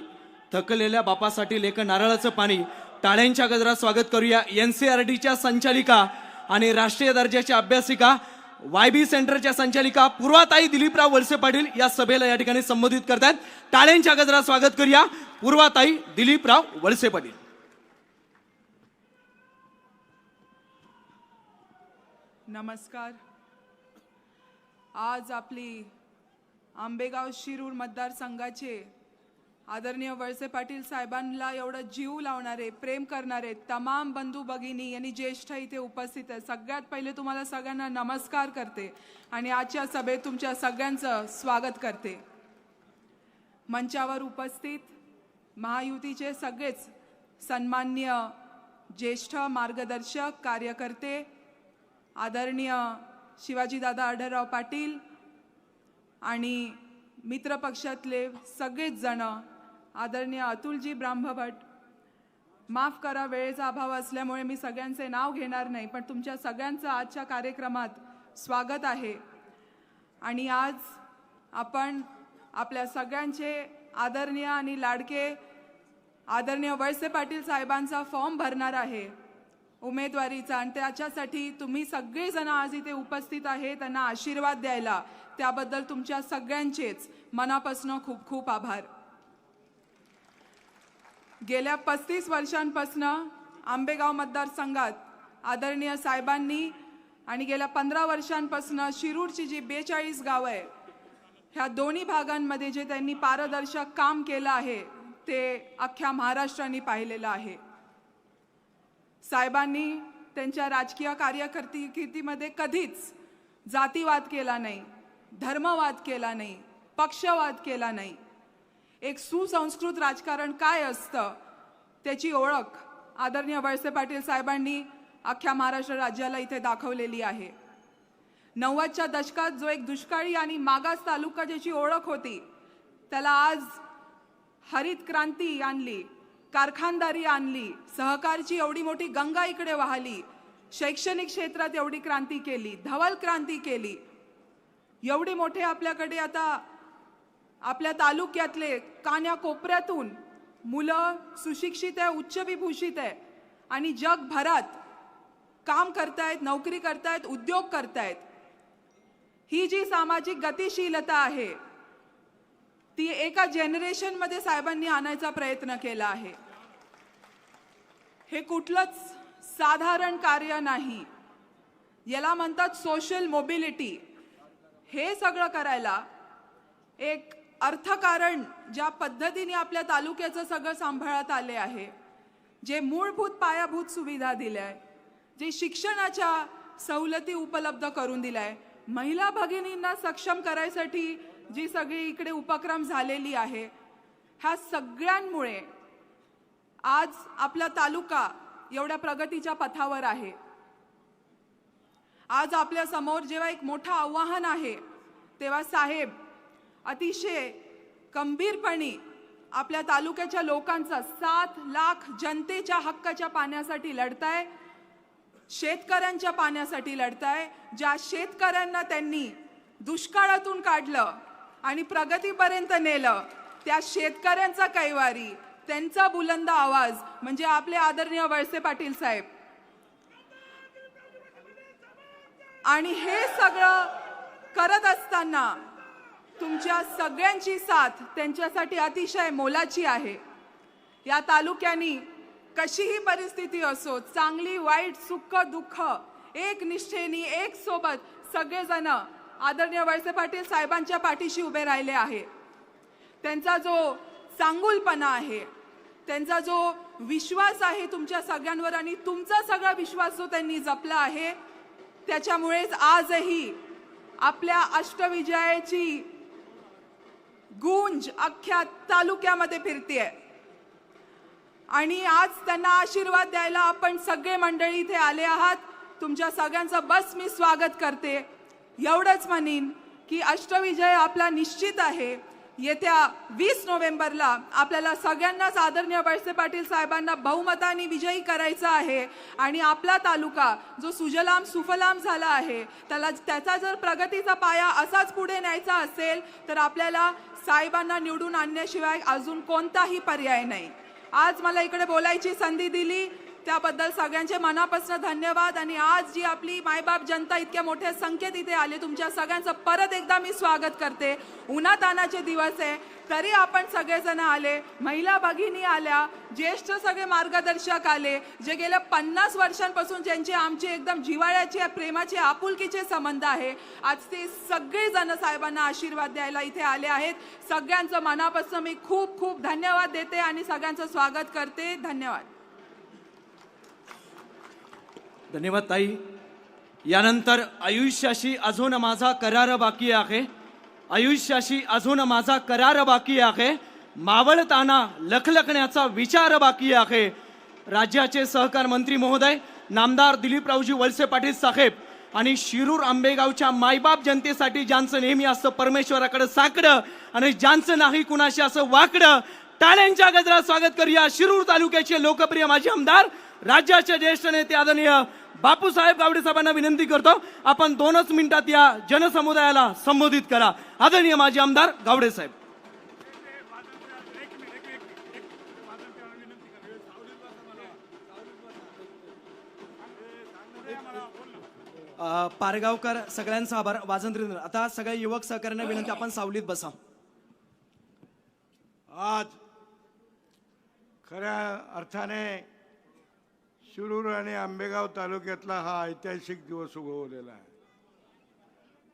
थकलेल्या बापासाठी लेक नारळाचं पाणी टाळ्यांच्या गजरात स्वागत करूया. NCERTच्या संचालिका आणि राष्ट्रीय दर्जाच्या अभ्यासिका YB सेंटरच्या संचालिका पूर्वाताई दिलीपराव वळसे पाटील या सभेला या ठिकाणी संबोधित करतात. टाळ्यांच्या गजरात स्वागत करूया पूर्वाताई दिलीपराव वळसे पाटील. नमस्कार. आज आपली आंबेगाव शिरूर मतदारसंघाचे आदरणीय वळसे पाटील साहेबांना एवढं जीव लावणारे, प्रेम करणारे तमाम बंधू भगिनी आणि ज्येष्ठ इथे उपस्थित आहेत. सगळ्यात पहिले तुम्हाला सगळ्यांना नमस्कार करते आणि आजच्या सभेत तुमच्या सगळ्यांचं स्वागत करते. मंचावर उपस्थित महायुतीचे सगळेच सन्माननीय ज्येष्ठ मार्गदर्शक कार्यकर्ते, आदरणीय शिवाजीदादा आढळराव पाटील आणि मित्र पक्षातले सगळेच जण, आदरणीय अतुलजी ब्राह्मभट, माफ करा वेळेचा अभाव असल्यामुळे मी सगळ्यांचे नाव घेणार नाही, पण तुमच्या सगळ्यांचं आजच्या कार्यक्रमात स्वागत आहे. आणि आज आपण आपल्या सगळ्यांचे आदरणीय आणि लाडके आदरणीय वळसे पाटील साहेबांचा फॉर्म भरणार आहे उमेदवारीचा. आणि त्याच्यासाठी तुम्ही सगळेजण आज इथे उपस्थित आहे त्यांना आशीर्वाद द्यायला, त्याबद्दल तुमच्या सगळ्यांचेच मनापासून खूप खूप आभार. गेल्या 35 वर्षांपासून आंबेगाव मतदारसंघात आदरणीय साहेबांनी आणि गेल्या 15 वर्षांपासून शिरूरची जी 42 गावं आहे ह्या दोन्ही भागांमध्ये जे त्यांनी पारदर्शक काम केलं आहे ते अख्ख्या महाराष्ट्राने पाहिलेलं आहे. साहेबांनी त्यांच्या राजकीय कारकिर्दीमध्ये कधीच जातीवाद केला नाही, धर्मवाद केला नाही, पक्षवाद केला नाही. एक सुसंस्कृत राजकारण काय असतं त्याची ओळख आदरणीय वळसे पाटील साहेबांनी अख्ख्या महाराष्ट्र राज्याला इथे दाखवलेली आहे. 90च्या दशकात जो एक दुष्काळी आणि मागास तालुका ज्याची ओळख होती, त्याला आज हरित क्रांती आणली, कारखानदारी आणली, सहकारची एवढी मोठी गंगा इकडे वाहली, शैक्षणिक क्षेत्रात एवढी क्रांती केली, धवल क्रांती केली. एवढे मोठे आपल्याकडे आता आपल्या तालुक्यातले कान्याकोपऱ्यातून मुलं सुशिक्षित आहे, उच्च विभूषित आहे आणि जगभरात काम करतायत, नोकरी करतायत, उद्योग करतायत. ही जी सामाजिक गतिशीलता आहे ती एका जनरेशन मध्ये साहेबांनी आणायचा प्रयत्न केला आहे. हे कुठलंच साधारण कार्य नाही, याला म्हणतात सोशल मोबिलिटी. हे सगळं करायला एक अर्थकारण ज्या पद्धतीने आपल्या तालुक्याचं सगळं सांभाळत आले आहे, जे मूलभूत पायाभूत सुविधा दिल्या, जे शिक्षणाच्या सवलती उपलब्ध करून दिलाय, महिला भगिनींना सक्षम करायसाठी जी सगळी इकडे उपक्रम झालेली आहे, ह्या सगळ्यांमुळे आज आपला तालुका एवढ्या प्रगतीच्या पथावर आहे. आज आपल्या समोर जेव्हा एक मोठं आव्हान आहे, तेव्हा साहेब अतिशय गंभीरपणे आपल्या तालुक्याच्या लोकांचा 7 लाख जनतेच्या हक्काच्या पाण्यासाठी लढताय, शेतकऱ्यांच्या पाण्यासाठी लढताय. ज्या शेतकऱ्यांना त्यांनी दुष्काळातून काढलं आणि प्रगतीपर्यंत नेलं, त्या शेतकऱ्यांचा कैवारी, त्यांचा बुलंद आवाज म्हणजे आपले आदरणीय वळसे पाटील साहेब. आणि हे सगळं करत असताना तुमच्या सगळ्यांची साथ त्यांच्यासाठी अतिशय मोलाची आहे. या तालुक्यानी कशीही परिस्थिती असो, चांगली वाईट सुख दुःख, एक निष्ठेनी एक सोबत सगळेजण आदरणीय वळसे पाटील साहेबांच्या पाठीशी उभे राहिले आहे. त्यांचा जो चांगुलपणा आहे, त्यांचा जो विश्वास आहे तुमच्या सगळ्यांवर आणि तुमचा सगळा विश्वास जो त्यांनी जपला आहे, त्याच्यामुळेच आजही आपल्या अष्टविजयाची गूंज अख्ख्या तालुक्यामध्ये फिरतेय. आणि आज त्यांना आशीर्वाद द्यायला आपण सगळे मंडळी इथे आले आहात. तुमच्या सगळ्यांचं बस मी स्वागत करते. एवढंच म्हणीन की अष्टविजय आपला निश्चित आहे. येत्या 20 नोव्हेंबरला आपल्याला सगळ्यांनाच आदरणीय वळसे पाटील साहेबांना बहुमताने विजयी करायचा आहे. आणि आपला तालुका जो सुजलाम सुफलाम झाला आहे, त्याचा जर प्रगतीचा पाया असाच पुढे न्यायचा असेल तर आपल्याला साहेबांना निवडून आणण्याशिवाय अजून कोणताही पर्याय नाही. आज मला इकडे बोलायची संधी दिली त्याबद्दल सगळ्यांचे मनापासून धन्यवाद. आणि आज जी आपली मायबाप जनता इतक्या मोठ्या संख्येत इथे आले, तुमच्या सगळ्यांचं परत एकदा मी स्वागत करते. उन्हातानाचे दिवस आहे तरी आपण सगळेजण आले, महिला भगिनी आल्या, ज्येष्ठ सगळे मार्गदर्शक आले, जे गेल्या 50 वर्षांपासून ज्यांचे आमचे एकदम जिव्हाळ्याचे प्रेमाचे आपुलकीचे संबंध आहे, आज ते सगळेजण साहेबांना आशीर्वाद द्यायला इथे आले आहेत. सगळ्यांचं मनापासून मी खूप खूप धन्यवाद देते आणि सगळ्यांचं स्वागत करते. धन्यवाद. धन्यवाद ताई. यानंतर आयुष्याशी अजून माझा करार बाकी आहे, आयुष्याशी अजून माझा करार बाकी आहे, मावळताना लखलखण्याचा विचार बाकी आहे. राज्याचे सहकार मंत्री महोदय नामदार दिलीपरावजी वळसे पाटील साहेब आणि शिरूर आंबेगावच्या मायबाप जनतेसाठी ज्यांचं नेहमी असं परमेश्वराकडे साकडं आणि ज्यांचं नाही कुणाशी असं वाकडं, टाळ्यांच्या गजरात स्वागत करूया शिरूर तालुक्याचे लोकप्रिय माजी आमदार, राज्याचे ज्येष्ठ नेते आदरणीय बापूसाहेब गावडे साहेबांना विनंती करतो आपण 2च मिनिटात या जनसमुदायाला संबोधित करा. आदरणीय माजी आमदार गावडे साहेब. पारगावकर सगळ्यांचा आभार. वाजंत्री आता सगळ्या युवक सहकार्यांना विनंती आपण सावलीत बसा. आज खऱ्या अर्थाने शिरूर आणि आंबेगाव तालुक्यातला हा ऐतिहासिक दिवस उगवलेला आहे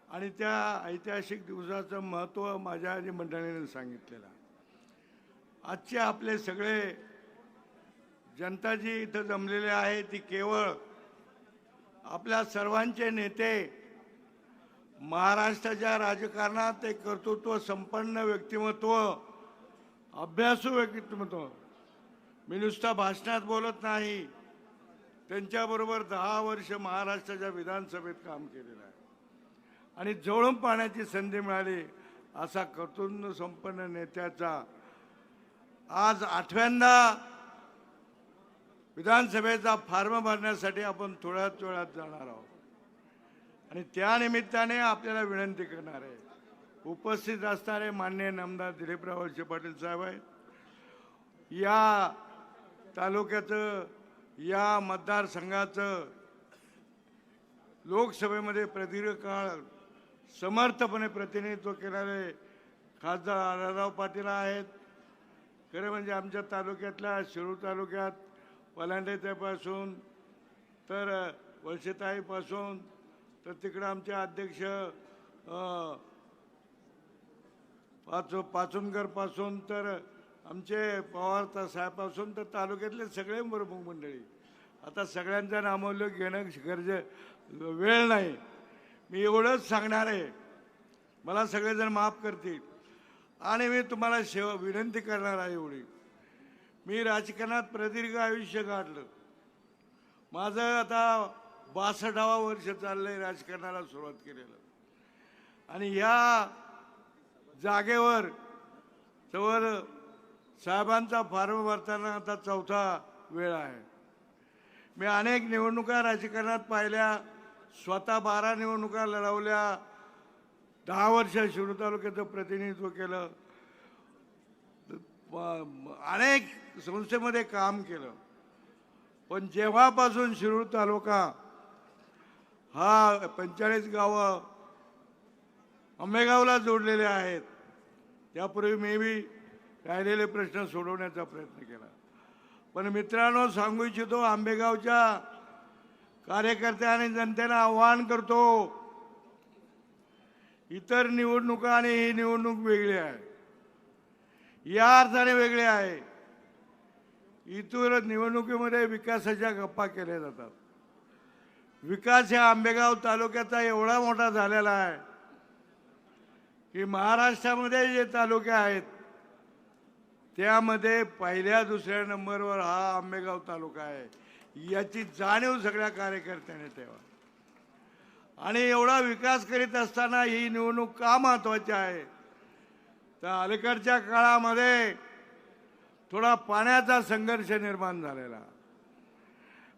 आणि त्या ऐतिहासिक दिवसाचं महत्त्व माझ्या आधी मंडळीने सांगितलेलं. आजचे आपले सगळे जनता जी इथं जमलेले आहे ती केवळ आपल्या सर्वांचे नेते, महाराष्ट्राच्या राजकारणात एक कर्तृत्व संपन्न व्यक्तिमत्व, अभ्यासू व्यक्तिमत्व मी नुसता भाषणात बोलत नाही, त्यांच्याबरोबर 10 वर्ष महाराष्ट्राच्या विधानसभेत काम केलेलं आहे आणि जवळून पाहण्याची संधी मिळाली असा कर्तृत्व संपन्न नेत्याचा आज 8व्यांदा विधानसभेचा फॉर्म भरण्यासाठी आपण थोड्याच वेळात जाणार आहोत आणि त्या निमित्ताने आपल्याला विनंती करणार आहे, उपस्थित असणारे माननीय नामदार दिलीपराव वळसे पाटील साहेब आहेत, या तालुक्याचं या मतदारसंघाचं लोकसभेमध्ये प्रदीर्घ काळ समर्थपणे प्रतिनिधित्व केणारे खासदार आढळराव पाटील आहेत. खरं म्हणजे आमच्या तालुक्यातल्या शिरूर तालुक्यात पलांडेताईपासून तर वळसेताईपासून तर तिकडं आमचे अध्यक्ष पाचुनकरपासून तर आमचे पवार साहेबपासून तर तालुक्यातले सगळे प्रमुख मंडळी. आता सगळ्यांचा नामोल्लेख घेणं वेळ नाही, मी एवढंच सांगणार आहे, मला सगळेजण माफ करतील आणि मी तुम्हाला विनंती करणार आहे एवढी, मी राजकारणात प्रदीर्घ आयुष्य काढलं, माझं आता 62वा वर्ष चाललंय राजकारणाला सुरुवात केलेलं आणि या जागेवर जवळ साहेबांचा फॉर्म भरताना आता 4था वेळ आहे. मी अनेक निवडणुका राजकारणात पाहिल्या, स्वतः 12 निवडणुका लढवल्या, 10 वर्ष शिरूर तालुक्याचं प्रतिनिधित्व केलं, अनेक संस्थेमध्ये काम केलं. पण जेव्हापासून शिरूर तालुका हा 45 गावं आंबेगावला जोडलेले आहेत, त्यापूर्वी मी बी राहिलेले प्रश्न सोडवण्याचा प्रयत्न केला. पण मित्रांनो, सांगू इच्छितो, आंबेगावच्या कार्यकर्त्या आणि जनतेला आवाहन करतो, इतर निवडणुका आणि ही निवडणूक वेगळी आहे, या अर्थाने वेगळी आहे. इतर निवडणुकीमध्ये विकासाच्या गप्पा केल्या जातात. विकास या आंबेगाव तालुक्याचा एवढा मोठा झालेला आहे की महाराष्ट्रामध्ये जे तालुके आहेत त्यामध्ये पहिल्या दुसऱ्या नंबरवर हा आंबेगाव तालुका आहे, याची जाणीव सगळ्या कार्यकर्त्यांनी ठेवा. आणि एवढा विकास करीत असताना ही निवडणूक का महत्वाची आहे, तर अलीकडच्या काळामध्ये थोडा पाण्याचा संघर्ष निर्माण झालेला.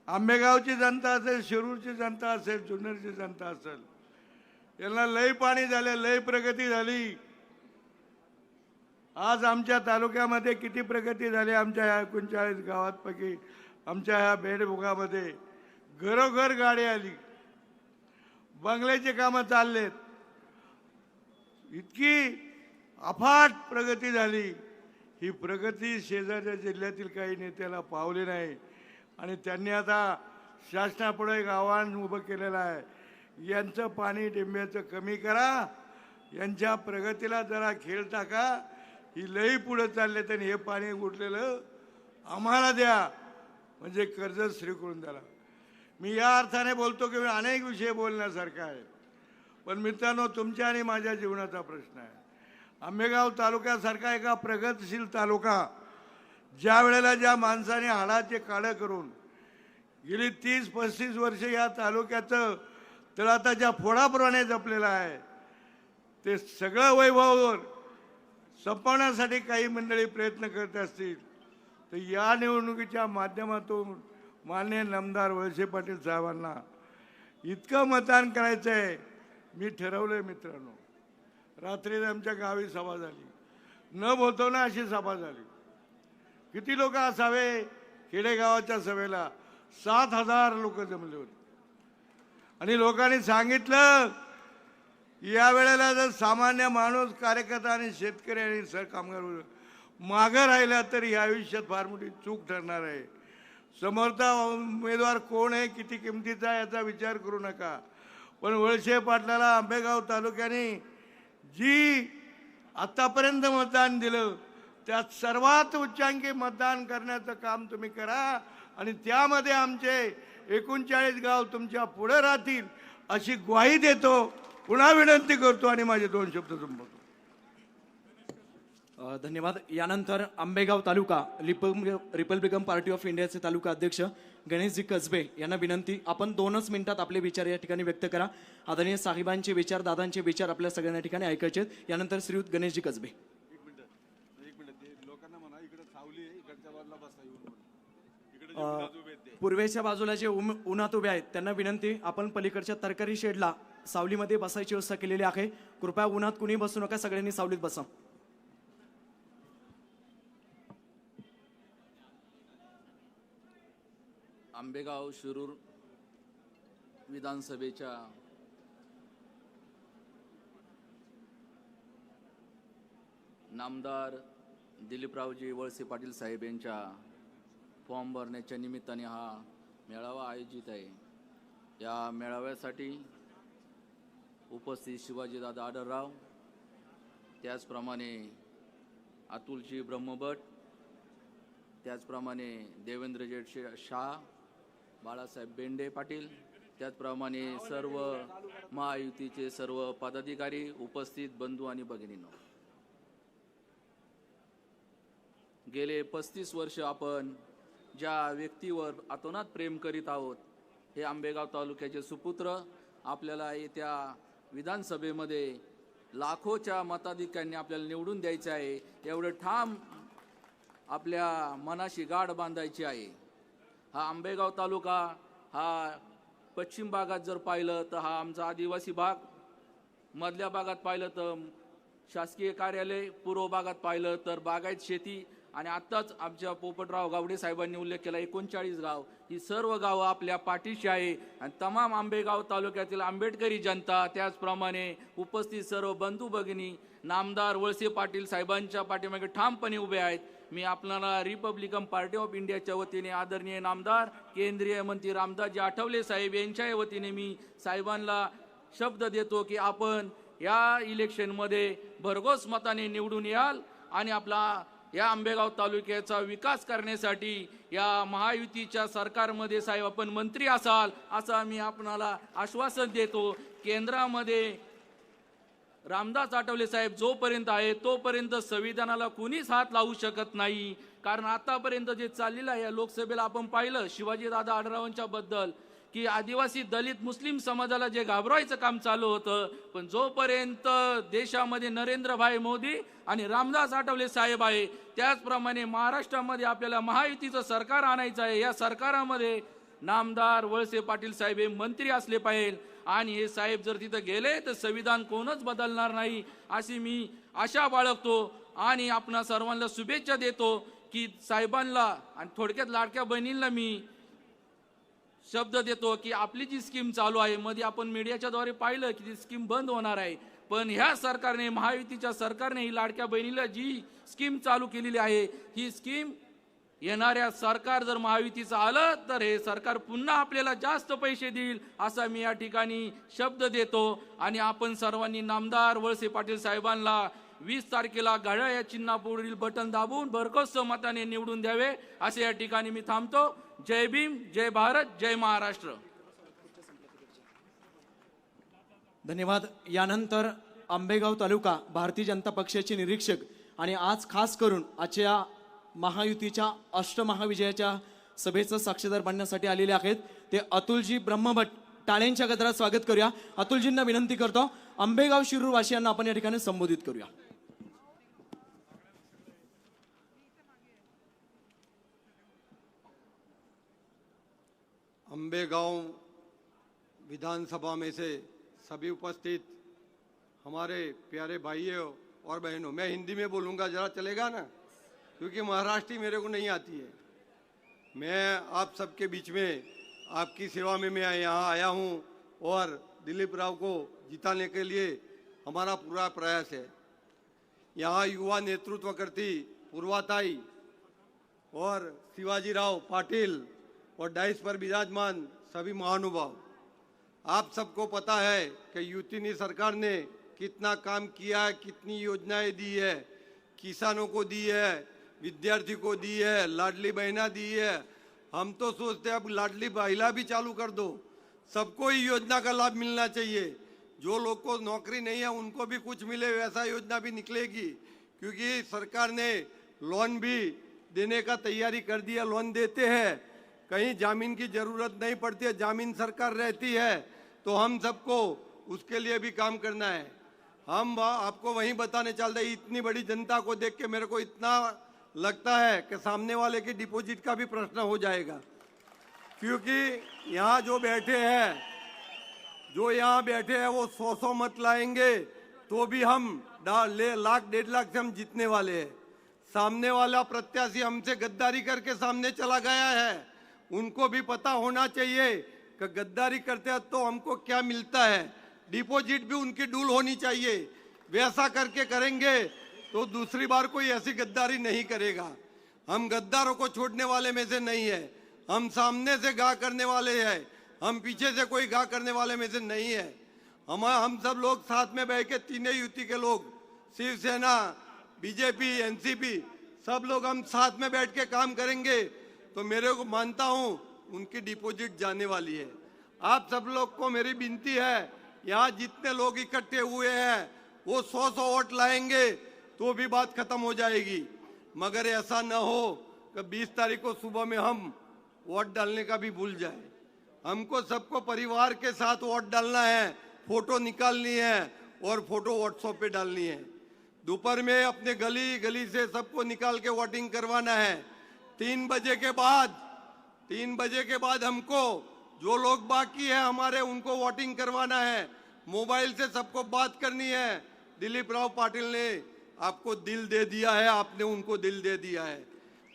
आंबेगावची जनता असेल, शिरूरची जनता असेल, जुन्नरची जनता असेल, यांना लय पाणी झाले, लय प्रगती झाली. आज आमच्या तालुक्यामध्ये किती प्रगती झाली, आमच्या ह्या 39 गावांपैकी आमच्या ह्या बेडभोगामध्ये घरोघर गाडी आली, बंगल्याचे कामं चाललेत, इतकी अफाट प्रगती झाली. ही प्रगती शेजारच्या जिल्ह्यातील काही नेत्याला पावली नाही आणि त्यांनी आता शासनापुढे एक आव्हान उभं केलेलं आहे, यांचं पाणी डिंब्याचं कमी करा, यांच्या प्रगतीला जरा खेळ टाका, ही लई पुढे चालले तर हे पाणी उठलेलं आम्हाला द्या, म्हणजे कर्जश्री करून द्याला. मी या अर्थाने बोलतो की अनेक विषय बोलण्यासारखा आहे, पण मित्रांनो, तुमच्या आणि माझ्या जीवनाचा प्रश्न आहे. आंबेगाव तालुक्यासारखा एका प्रगतशील तालुका, ज्या वेळेला ज्या माणसाने हाडाचे काळं करून गेली 30-35 वर्ष या तालुक्याचं तळाताच्या फोडाप्रमाणे जपलेलं आहे, ते सगळं वैभव संपवण्यासाठी काही मंडळी प्रयत्न करत असतील तर या निवडणुकीच्या माध्यमातून माननीय नामदार वळसे पाटील साहेबांना इतकं मतदान करायचं आहे. मी ठरवलंय मित्रांनो, रात्री आमच्या गावी सभा झाली, न बोलताना अशी सभा झाली. किती लोक असावे, खेडेगावाच्या सभेला 7,000 लोक जमले होते आणि लोकांनी सांगितलं या वेळेला जर सामान्य माणूस, कार्यकर्ता आणि शेतकरी आणि कामगार मागं राहिला तर या आयुष्यात फार मोठी चूक ठरणार आहे. समोरचा उमेदवार कोण आहे, किती किमतीचा आहे याचा विचार करू नका, पण वळसे पाटलाला आंबेगाव तालुक्याने जी आतापर्यंत मतदान दिलं त्यात सर्वात उच्चांकी मतदान करण्याचं काम तुम्ही करा आणि त्यामध्ये आमचे 39 गाव तुमच्या पुढे राहतील अशी ग्वाही देतो. पुन्हा विनंती करतो आणि माझे 2 शब्द संपवतो. धन्यवाद. यानंतर आंबेगाव तालुका रिपब्लिकन पार्टी ऑफ इंडियाचे तालुका अध्यक्ष गणेशजी कसबे यांना विनंती, आपण 2च मिनिटात आपले विचार या ठिकाणी व्यक्त करा. आदरणीय साहेबांचे विचार, दादांचे विचार आपल्या सगळ्यांना ठिकाणी ऐकायचे आहेत. यानंतर श्रीयुत गणेशजी कसबे. पूर्वेच्या बाजूला जे उन्हात उभे आहेत त्यांना विनंती, आपण पलीकडच्या तरकारी शेडला सावलीमध्ये बसायची व्यवस्था केलेली आहे. कृपया उन्हात कुणी बसू नका, सगळ्यांनी सावलीत बसा. आंबेगाव शिरूर विधानसभेच्या नामदार दिलीपरावजी वळसे पाटील साहेब यांच्या फॉर्म भरण्याच्या निमित्ताने हा मेळावा आयोजित आहे. या मेळाव्यासाठी उपस्थित शिवाजीदादा आढळराव, त्याचप्रमाणे अतुलजी ब्रह्मभट, त्याचप्रमाणे देवेंद्र जेठ शाह, बाळासाहेब बेंडे पाटील, त्याचप्रमाणे सर्व महायुतीचे सर्व पदाधिकारी, उपस्थित बंधू आणि भगिनींनो, गेले 35 वर्ष आपण ज्या व्यक्तीवर अतोनात प्रेम करीत आहोत, हे आंबेगाव तालुक्याचे सुपुत्र आपल्याला येत्या विधानसभेमध्ये लाखोच्या मताधिक्यांनी आपल्याला निवडून द्यायचे आहे. एवढं ठाम आपल्या मनाशी गाठ बांधायची आहे. हा आंबेगाव तालुका हा पश्चिम भागात जर पाहिलं तर हा आमचा आदिवासी भाग, मधल्या भागात पाहिलं तर शासकीय कार्यालय, पूर्व भागात पाहिलं तर बागायत शेती, आणि आत्ताच आमच्या पोपटराव गावडे साहेबांनी उल्लेख केला 39 गाव. ही सर्व गावं आपल्या पाठीशी आहे. आणि तमाम आंबेगाव तालुक्यातील आंबेडकरी जनता, त्याचप्रमाणे उपस्थित सर्व बंधू भगिनी नामदार वळसे पाटील साहेबांच्या पाठीमागे ठामपणे उभे आहेत. मी आपल्याला रिपब्लिकन पार्टी ऑफ इंडियाच्या वतीने आदरणीय नामदार केंद्रीय मंत्री रामदासजी आठवले साहेब यांच्या वतीने मी साहेबांना शब्द देतो की आपण या इलेक्शनमध्ये भरघोस मताने निवडून याल आणि आपला या आंबेगाव तालुक्याचा विकास करण्यासाठी या महायुतीच्या सरकारमध्ये साहेब आपण मंत्री असाल असं आम्ही आपणाला आश्वासन देतो. केंद्रामध्ये रामदास आठवले साहेब जोपर्यंत आहे तोपर्यंत संविधानाला कुणीच हात लावू शकत नाही. कारण आतापर्यंत जे चाललेलं आहे, या लोकसभेला आपण पाहिलं शिवाजीदादा आढळरावांच्या बद्दल की आदिवासी दलित मुस्लिम समाजाला जे घाबरवायचं काम चालू होतं, पण जोपर्यंत देशामध्ये नरेंद्रभाई मोदी आणि रामदास आठवले साहेब आहे, त्याचप्रमाणे महाराष्ट्रामध्ये आपल्याला महायुतीचं सरकार आणायचं आहे. या सरकारामध्ये नामदार वळसे पाटील साहेब हे मंत्री असले पाहिजे आणि हे साहेब जर तिथं गेले तर संविधान कोणच बदलणार नाही अशी मी आशा बाळगतो. आणि आपणा सर्वांना शुभेच्छा देतो की साहेबांना आणि थोडक्यात लाडक्या बहिणींना मी शब्द देतो की आपली जी स्कीम चालू आहे, मध्ये आपण मीडियाच्या द्वारे पाहिलं की ती स्कीम बंद होणार आहे, पण ह्या सरकारने, महायुतीच्या सरकारने ही लाडक्या बहिणीला जी स्कीम चालू केलेली आहे, ही स्कीम येणाऱ्या सरकार जर महायुतीचं आलं तर हे सरकार पुन्हा आपल्याला जास्त पैसे देईल असा मी या ठिकाणी शब्द देतो. आणि आपण सर्वांनी नामदार वळसे पाटील साहेबांना 20 तारखेला घड्याळ या चिन्हापुढील बटन दाबून भरघोस मताने निवडून द्यावे असे या ठिकाणी मी थांबतो. जय भीम, जय भारत, जय महाराष्ट्र. धन्यवाद. यानंतर आंबेगाव तालुका भारतीय जनता पक्षाचे निरीक्षक आणि आज खास करून आजच्या महायुतीच्या अष्टमहाविजयाच्या सभेचं साक्षीदार बनण्यासाठी आलेले आहेत ते अतुलजी ब्रह्मभट. टाळ्यांच्या गजरात स्वागत करूया. अतुलजींना विनंती करतो, आंबेगाव शिरूर वासियांना आपण या ठिकाणी संबोधित करूया. अंबेगांव विधानसभा में से सभी उपस्थित हमारे प्यारे भाइयों और बहनों, मैं हिंदी में बोलूँगा, जरा चलेगा ना, क्योंकि महाराष्ट्री मेरे को नहीं आती है. मैं आप सबके बीच में आपकी सेवा में मैं यहाँ आया हूँ और दिलीप राव को जिताने के लिए हमारा पूरा प्रयास है. यहाँ युवा नेतृत्व करती पूर्वाताई और शिवाजीराव पाटिल और डाइस पर विराजमान सभी महानुभाव, आप सबको पता है कि यूतीनी सरकार ने कितना काम किया है, कितनी योजनाएं दी है, किसानों को दी है, विद्यार्थी को दी है, लाडली बहना दी है. हम तो सोचते हैं अब लाडली महिला भी चालू कर दो, सबको ही योजना का लाभ मिलना चाहिए. जो लोग को नौकरी नहीं है उनको भी कुछ मिले, वैसा योजना भी निकलेगी. क्योंकि सरकार ने लोन भी देने का तैयारी कर दिया, लोन देते हैं, कहीं जामीन की जरूरत नहीं पड़ती है, जामीन सरकार रहती है। तो हम सबको उसके लिए भी काम करना है। हम आपको वहीं बताने चलते, इतनी बड़ी जनता को देख के मेरे को इतना लगता है कि सामने वाले की डिपॉजिट का भी प्रश्न हो जाएगा, क्योंकि यहाँ जो बैठे हैं वो 100 मत लाएंगे तो भी हम लाख 1.5 लाख से हम जीतने वाले हैं। सामने वाला प्रत्याशी हमसे गद्दारी करके सामने चला गया है, उनको भी पता होना चाहिए कि गद्दारी करते हैं तो हमको क्या मिलता है। डिपॉजिट भी उनकी डूल होनी चाहिए, वैसा करके करेंगे तो दूसरी बार कोई ऐसी गद्दारी नहीं करेगा। हम गद्दारों को छोड़ने वाले में से नहीं है, हम सामने से गा करने वाले हैं, हम पीछे से कोई गा करने वाले में से नहीं है। हम सब लोग साथ में बैठ के तीनों युति के लोग, शिवसेना, बीजेपी, एनसीपी, सब लोग हम साथ में बैठ के काम करेंगे तो मेरे को मानता हूं उनकी डिपॉजिट जाने वाली है। आप सब लोग को मेरी विनती है, यहाँ जितने लोग इकट्ठे हुए हैं वो 100 वोट लाएंगे तो भी बात खत्म हो जाएगी, मगर ऐसा न हो कि 20 तारीख को सुबह में हम वोट डालने का भी भूल जाए। हमको सबको परिवार के साथ वोट डालना है, फोटो निकालनी है और फोटो व्हाट्सएप पे डालनी है। दोपहर में अपने गली गली से सबको निकाल के वोटिंग करवाना है। 3 बजे के बाद हमको जो लोग बाकी है हमारे, उनको वोटिंग करवाना है। मोबाइल से सबको बात करनी है। दिलीप राव पाटिल ने आपको दिल दे दिया है, आपने उनको दिल दे दिया है।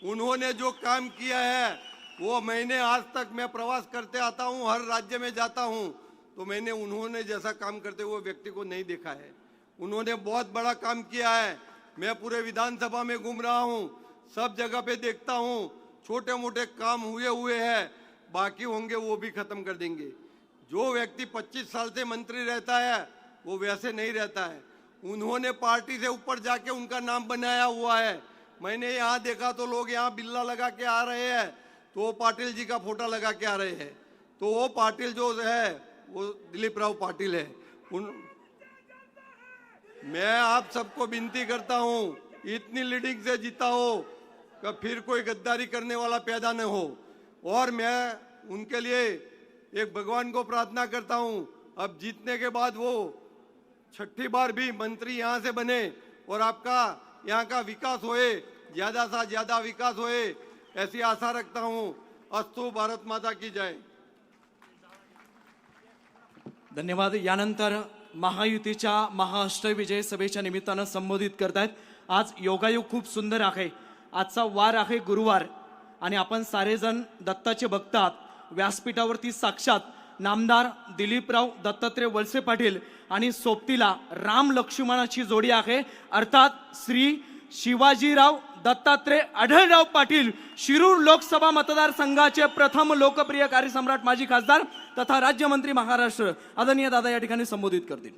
उन्होंने जो काम किया है वो मैंने आज तक, मैं प्रवास करते आता हूँ, हर राज्य में जाता हूँ, तो मैंने उन्होंने जैसा काम करते हुए व्यक्ति को नहीं देखा है। उन्होंने बहुत बड़ा काम किया है। मैं पूरे विधानसभा में घूम रहा हूँ, सब जगह पे देखता हूँ, छोटे मोटे काम हुए हैं, बाकी होंगे वो भी खत्म कर देंगे। जो व्यक्ति 25 साल से मंत्री रहता है वो वैसे नहीं रहता है। उन्होंने पार्टी से ऊपर जाके उनका नाम बनाया हुआ है। मैंने यहाँ देखा तो लोग यहाँ बिल्ला लगा के आ रहे हैं, तो वो पाटिल जी का फोटो लगा के आ रहे हैं। तो वो पाटिल जो है वो दिलीप राव पाटिल है। मैं आप सबको विनती करता हूँ, इतनी लीडिंग से जीता हो कि फिर कोई गद्दारी करने वाला पैदा न हो। और मैं उनके लिए एक भगवान को प्रार्थना करता हूँ, अब जीतने के बाद वो 6ठी बार भी मंत्री यहाँ से बने और आपका यहाँ का विकास होए, ज्यादा से ज्यादा विकास होए, ऐसी आशा रखता हूँ। अस्तु, भारत माता की जय। धन्यवाद। यानंतर महायुतीच्या महाअष्टविजय सभेच्या निमित्तानं संबोधित करतायत। आज योगायोग खूप सुंदर आहे, आजचा वार आहे गुरुवार आणि आपण सारेजण दत्ताचे भक्त आहात। व्यासपीठावरती साक्षात नामदार दिलीपराव दत्तात्रय वळसे पाटील आणि सोबतीला राम लक्ष्मणाची जोडी आहे, अर्थात श्री शिवाजीराव दत्तात्रय आढळराव पाटील, शिरूर लोकसभा मतदारसंघाचे प्रथम लोकप्रिय कार्यसम्राट माजी खासदार तथा राज्यमंत्री महाराष्ट्र आदरणीय दादा या ठिकाणी संबोधित करतील।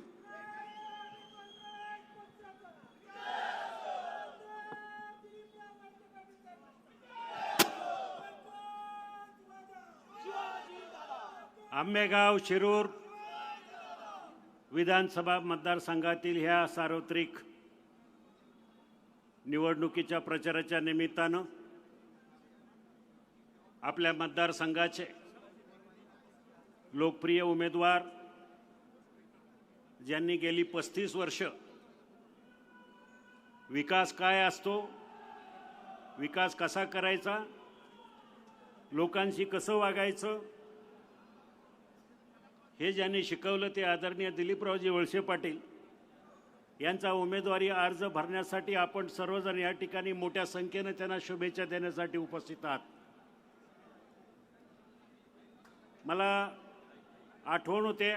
आंबेगाव शिरूर विधानसभा मतदारसंघातील ह्या सार्वत्रिक निवडणुकीच्या प्रचाराच्या निमित्तानं आपल्या मतदारसंघाचे लोकप्रिय उमेदवार ज्यांनी गेली 35 वर्ष विकास काय असतो, विकास कसा करायचा, लोकांशी कसं वागायचं हे ज्यांनी शिकवलं ते आदरणीय दिलीपरावजी वळसे पाटील यांचा उमेदवारी अर्ज भरण्यासाठी आपण सर्वजण या ठिकाणी मोठ्या संख्येने त्यांना शुभेच्छा देण्यासाठी उपस्थित आहात। मला आठवण होते,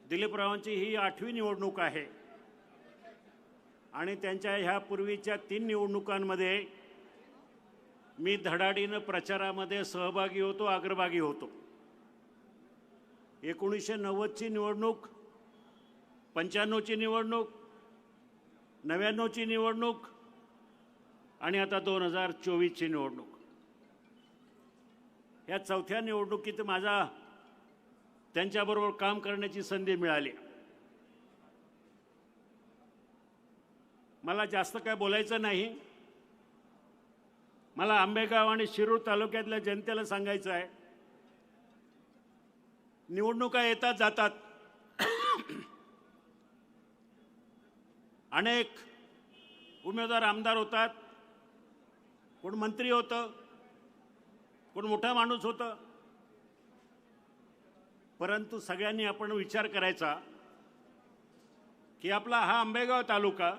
दिलीपरावांची ही 8वी निवडणूक आहे आणि त्यांच्या ह्या पूर्वीच्या 3 निवडणुकांमध्ये मी धडाडीनं प्रचारामध्ये सहभागी होतो, अग्रभागी होतो। 1990ची निवडणूक, 95ची निवडणूक, 99ची निवडणूक आणि आता 2024ची निवडणूक, या 4थ्या निवडणुकीत माझा त्यांच्याबरोबर काम करण्याची संधी मिळाली। मला जास्त काय बोलायचं नाही. मला आंबेगाव आणि शिरूर तालुक्यातल्या जनतेला सांगायचं आहे, निवडणुका येतात जातात. अनेक उमेदवार आमदार होतात, कोण मंत्री होतं, कोण मोठा माणूस होतं. परंतु सगळ्यांनी आपण विचार करायचा की आपला हा आंबेगाव तालुका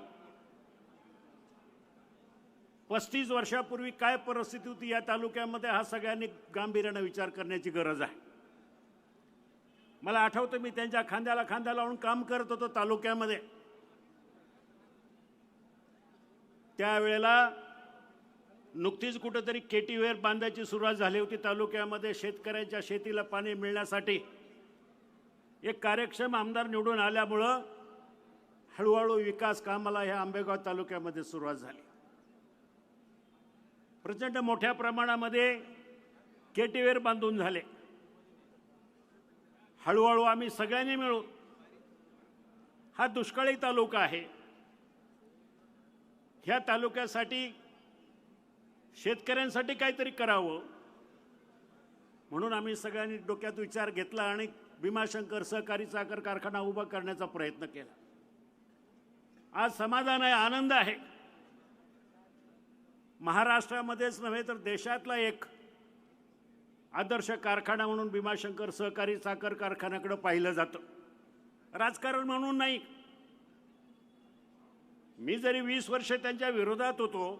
35 वर्षापूर्वी काय परिस्थिती होती या तालुक्यामध्ये, हा सगळ्यांनी गांभीर्याने विचार करण्याची गरज आहे. मला आठवतं, मी त्यांच्या खांद्याला खांदा लावून काम करत होतो तालुक्यामध्ये. त्यावेळेला नुकतीच कुठेतरी केटीवेर बांधायची सुरुवात झाली होती तालुक्यामध्ये. शेतकऱ्यांच्या शेतीला पाणी मिळण्यासाठी एक कार्यक्षम आमदार निवडून आल्यामुळं हळूहळू विकास कामाला ह्या आंबेगाव तालुक्यामध्ये सुरुवात झाली. प्रचंड मोठ्या प्रमाणामध्ये केटीवेर बांधून झाले. हळूहळू आम्ही सगळ्यांनी मिळून, हा दुष्काळी तालुका आहे, ह्या तालुक्यासाठी शेतकऱ्यांसाठी काहीतरी करावं म्हणून आम्ही सगळ्यांनी डोक्यात विचार घेतला आणि भीमाशंकर सहकारी साखर कारखाना उभा करण्याचा प्रयत्न केला. आज समाधान आहे, आनंद आहे. महाराष्ट्रामध्येच नव्हे तर देशातला एक आदर्श कारखाना म्हणून भीमाशंकर सहकारी साखर कारखान्याकडे पाहिलं जातं. राजकारण म्हणून नाही. मी जरी 20 वर्ष त्यांच्या विरोधात होतो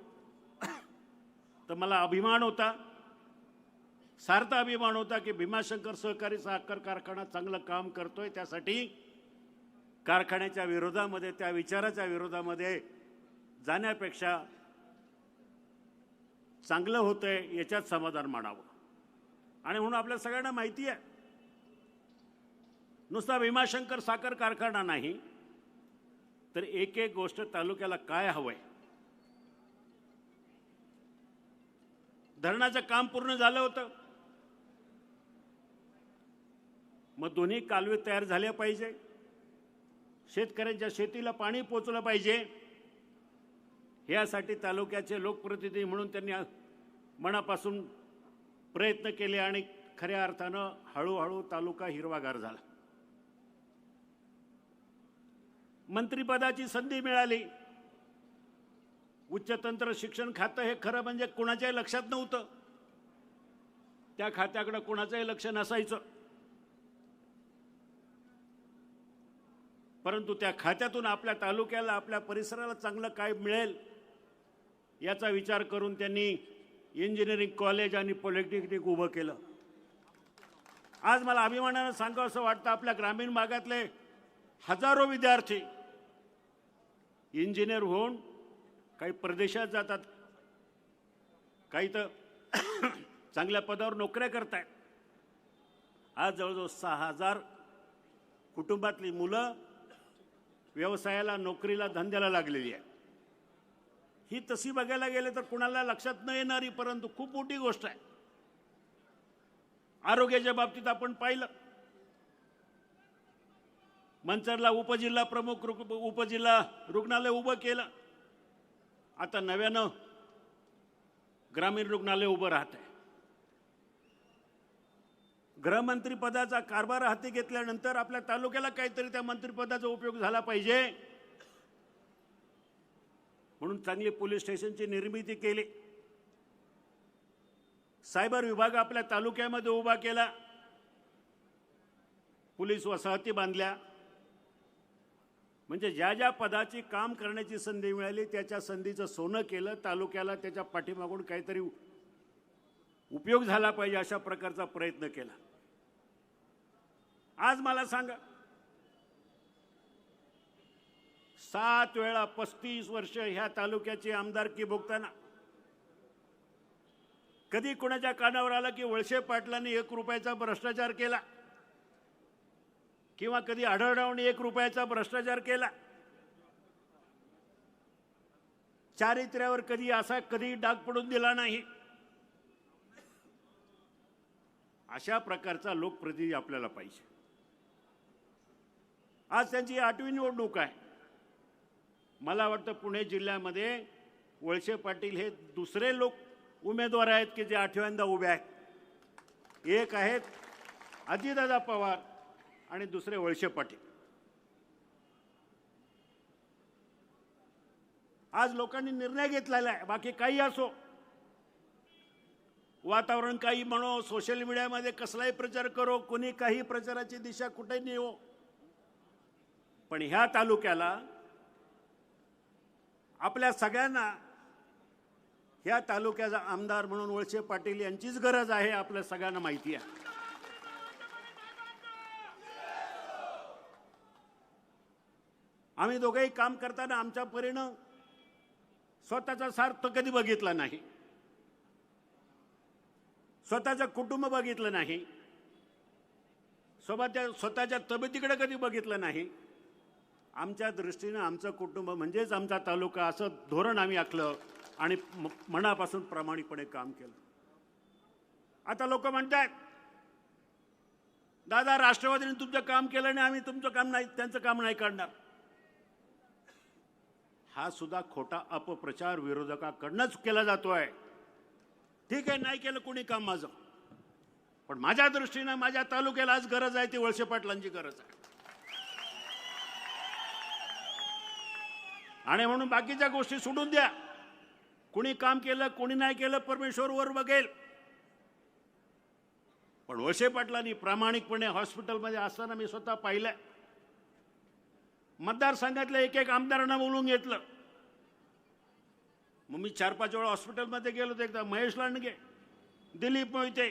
तर मला अभिमान होता, सार्थ अभिमान होता की भीमाशंकर सहकारी साखर कारखाना चांगलं काम करतोय. त्यासाठी कारखान्याच्या विरोधामध्ये, त्या विचाराच्या विरोधामध्ये जाण्यापेक्षा चांगलं होतंय याच्यात समाधान मानावं. आणि म्हणून आपल्या सगळ्यांना माहिती आहे, नुसता भीमाशंकर साखर कारखाना नाही तर एक एक गोष्ट तालुक्याला काय हवंय. धरणाचं काम पूर्ण झालं होतं, मग दोन्ही कालवे तयार झाले पाहिजे, शेतकऱ्यांच्या शेतीला पाणी पोचलं पाहिजे. यासाठी तालुक्याचे लोकप्रतिनिधी म्हणून त्यांनी मनापासून प्रयत्न केले आणि खऱ्या अर्थानं हळूहळू तालुका हिरवागार झाला. मंत्रिपदाची संधी मिळाली. उच्च तंत्र शिक्षण खातं हे खरं म्हणजे कोणाच्याही लक्षात नव्हतं. त्या खात्याकडे कोणाचंही लक्ष नसायचं. परंतु त्या खात्यातून आपल्या तालुक्याला, आपल्या परिसराला चांगलं काय मिळेल याचा विचार करून त्यांनी इंजिनिअरिंग कॉलेज आणि पॉलिटेक्निक उभं केलं. आज मला अभिमानानं सांगावं असं वाटतं, आपल्या ग्रामीण भागातले हजारो विद्यार्थी इंजिनियर होऊन काही परदेशात जातात, काही तर चांगल्या पदावर नोकऱ्या करतायत. आज जवळजवळ 6,000 कुटुंबातली मुलं व्यवसायाला, नोकरीला, धंद्याला लागलेली आहे. ही तशी बघायला गेले तर कुणाला लक्षात न येणारी परंतु खूप मोठी गोष्ट आहे. आरोग्याच्या बाबतीत आपण पाहिलं, मंचरला उपजिल्हा प्रमुख उपजिल्हा रुग्णालय उभं केलं. आता नव्यानं ग्रामीण रुग्णालय उभं राहत आहे. गृहमंत्रीपदाचा कारभार हाती घेतल्यानंतर आपल्या तालुक्याला काहीतरी त्या मंत्रिपदाचा उपयोग झाला पाहिजे म्हणून चांगली पोलीस स्टेशनची निर्मिती केली. सायबर विभाग आपल्या तालुक्यामध्ये उभा केला. पोलीस वसाहती बांधल्या. म्हणजे ज्या ज्या पदाची काम करण्याची संधी मिळाली त्याच्या संधीचं सोनं केलं. तालुक्याला त्याच्या पाठीमागून काहीतरी उपयोग झाला पाहिजे अशा प्रकारचा प्रयत्न केला. आज मला सांगा, 7 वेळा 35 वर्ष ह्या तालुक्याची आमदारकी भोगताना कधी कोणाच्या कानावर आलं की वळसे पाटलांनी 1 रुपयाचा भ्रष्टाचार केला किंवा कधी आढळरावने 1 रुपयाचा भ्रष्टाचार केला? चारित्र्यावर कधी डाग पडून दिला नाही. अशा प्रकारचा लोकप्रतिनिधी आपल्याला पाहिजे. आज त्यांची 8वी निवडणूक आहे. मला वाटतं पुणे जिल्ह्यामध्ये वळसे पाटील हे दुसरे लोक उमेदवार आहेत की जे 8व्यांदा उभे आहेत. एक आहेत अजितदादा पवार आणि दुसरे वळसे पाटील. आज लोकांनी निर्णय घेतलेला आहे. बाकी काही असो, वातावरण काही म्हणो, सोशल मीडियामध्ये कसलाही प्रचार करो, कोणी काही प्रचाराची दिशा कुठे नेओ, पण ह्या तालुक्याला आपल्या सगळ्यांना ह्या तालुक्याचा आमदार म्हणून वळसे पाटील यांचीच गरज आहे. आपल्या सगळ्यांना माहिती आहे. आम्ही दोघेही काम करताना आमच्या परीनं स्वतःचा स्वार्थ कधी बघितला नाही, स्वतःचं कुटुंब बघितलं नाही, स्वतःच्या तब्येतीकडे कधी बघितलं नाही. आमच्या दृष्टीनं आमचं कुटुंब म्हणजेच आमचा तालुका असं धोरण आम्ही आखलं आणि मनापासून प्रामाणिकपणे काम केलं. आता लोक म्हणतात दादा राष्ट्रवादीने तुमचं काम केलं नाही, आम्ही तुमचं काम नाही, त्यांचं काम नाही करणार. हा सुद्धा खोटा अपप्रचार विरोधकाकडनंच केला जातोय. ठीक आहे, नाही केलं कोणी काम माझं, पण माझ्या दृष्टीनं माझ्या तालुक्याला आज गरज आहे ती वळसे पाटलांची गरज आहे. आणि म्हणून बाकीच्या गोष्टी सोडून द्या. कोणी काम केलं कोणी नाही केलं परमेश्वर वर बघेल. पण वळसे पाटलांनी प्रामाणिकपणे हॉस्पिटलमध्ये असताना मी स्वतः पाहिलंय. मतदारसंघातल्या एक एक आमदारांना बोलून घेतलं. मग मी 4-5 वेळा हॉस्पिटलमध्ये गेलो होतो. एकदा महेश लांडगे, दिलीप मोहिते,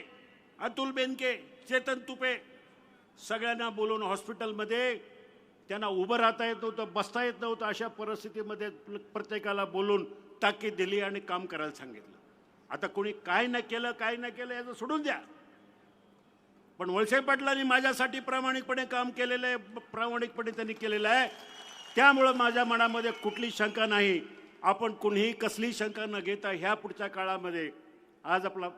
अतुल बेनके, चेतन तुपे सगळ्यांना बोलून हॉस्पिटलमध्ये त्यांना उभं राहता येत नव्हतं, बसता येत नव्हतं. अशा परिस्थितीमध्ये प्रत्येकाला बोलून ताकीद दिली आणि काम करायला सांगितलं. आता कोणी काय न केलं काय न केलं याचं सोडून द्या, पण वळसे पाटलांनी माझ्यासाठी प्रामाणिकपणे काम केलेलं आहे, प्रामाणिकपणे त्यांनी केलेलं आहे. त्यामुळं माझ्या मनामध्ये कुठली शंका नाही. आपण कुणीही कसली शंका न घेता ह्या पुढच्या काळामध्ये, आज आपला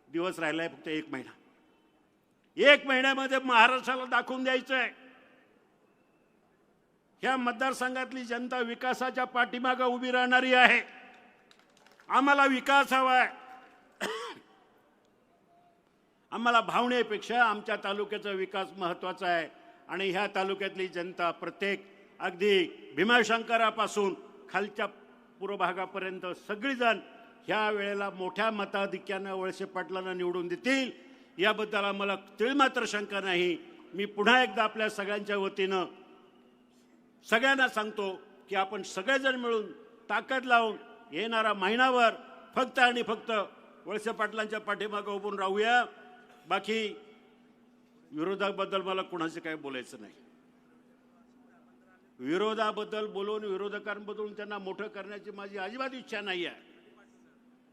दिवस राहिला आहे फक्त 1 महिना, 1 महिन्यामध्ये महाराष्ट्राला दाखवून द्यायचं आहे ह्या मतदारसंघातली जनता विकासाच्या पाठीमागे उभी राहणारी आहे. आम्हाला विकास हवा आहे. आम्हाला भावनेपेक्षा आमच्या तालुक्याचा विकास महत्त्वाचा आहे. आणि ह्या तालुक्यातली जनता प्रत्येक अगदी भीमाशंकरापासून खालच्या पूर्व भागापर्यंत सगळीजण ह्या वेळेला मोठ्या मताधिक्यानं वळसे पाटलांना निवडून देतील याबद्दल आम्हाला तिळमात्र शंका नाही. मी पुन्हा एकदा आपल्या सगळ्यांच्या वतीनं सगळ्यांना सांगतो की आपण सगळेजण मिळून ताकद लावून येणारा महिनाभर फक्त आणि फक्त वळसे पाटलांच्या पाठीमागे उभून राहूया. बाकी विरोधाबद्दल मला कुणाचं काही बोलायचं नाही. विरोधाबद्दल बोलून विरोधकांबद्दल त्यांना मोठं करण्याची माझी अजिबात इच्छा नाही आहे.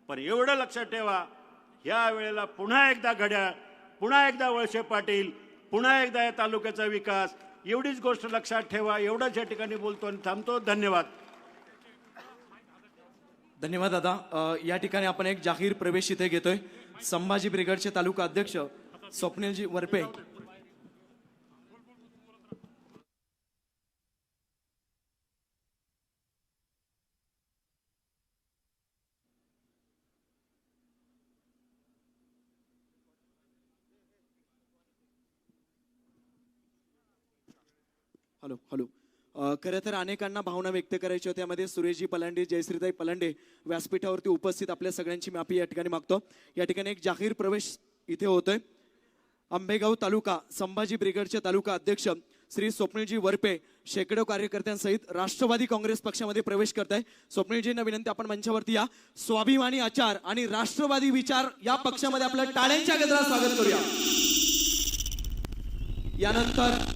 पण एवढं लक्षात ठेवा, ह्या वेळेला पुन्हा एकदा घड्याळ, पुन्हा एकदा वळसे पाटील, पुन्हा एकदा या तालुक्याचा विकास, एवढीच गोष्ट लक्षात ठेवा. एवढंच या ठिकाणी बोलतो आणि थांबतो. धन्यवाद. धन्यवाद दादा. या ठिकाणी आपण एक जाहीर प्रवेश इथे घेतोय. संभाजी ब्रिगेडचे तालुका अध्यक्ष स्वप्नीलजी वरपे. Hello hello. खरं तर अनेकांना भावना व्यक्त करायची होती. त्यामध्ये सुरेशजी पलांडे, जयश्रीताई पलांडे व्यासपीठावरती उपस्थित आपल्या सगळ्यांची माफी या ठिकाणी मागतो. या ठिकाणी एक जाहीर प्रवेश इथे होतोय. आंबेगाव तालुका संभाजी ब्रिगेडचे तालुका अध्यक्ष श्री स्वप्नीलजी वरपे शेकडो कार्यकर्त्यांसहित राष्ट्रवादी काँग्रेस पक्षामध्ये प्रवेश करत आहे. स्वप्नीलजींना विनंती, आपण मंचावरती या. स्वाभिमानी आचार आणि राष्ट्रवादी विचार या पक्षामध्ये आपलं टाळ्यांच्या गजरात स्वागत करूया. यानंतर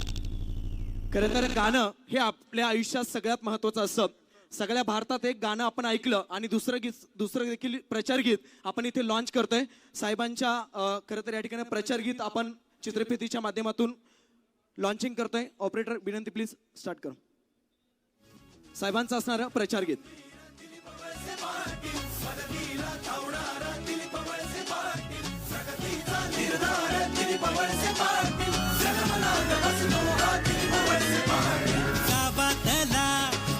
खरं तर गाणं हे आपल्या आयुष्यात सगळ्यात महत्वाचं असतं. सगळ्या भारतात एक गाणं आपण ऐकलं आणि दुसरं देखील प्रचार गीत आपण इथे लॉन्च करतोय. साहेबांच्या खरं तर या ठिकाणी प्रचार गीत आपण चित्रफितीच्या माध्यमातून लॉन्चिंग करतोय. ऑपरेटर विनंती, प्लीज स्टार्ट कर. साहेबांचं असणारं प्रचार गीत. गावातला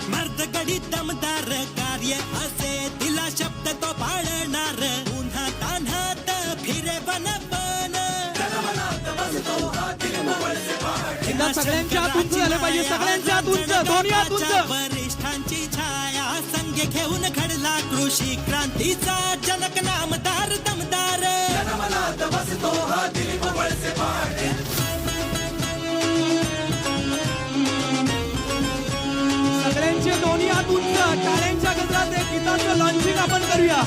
मर्द गडी दमदार कार्य असे दिला शब्द तो पाळणार पुन्हा तान्हात फिरे वन पण सगळ्यांच्या हात उंच झाले पाहिजे, सगळ्यांच्या हात उंच, दोन्ही हात उंच. वरिष्ठांची छाया संघ घेऊन घडला कृषी क्रांतीचा जनक नामदार दमदार सगळ्यांचे दोन्ही हात उंच, टाळ्यांच्या गजरात एक गीताचं लॉन्चिंग आपण करूया.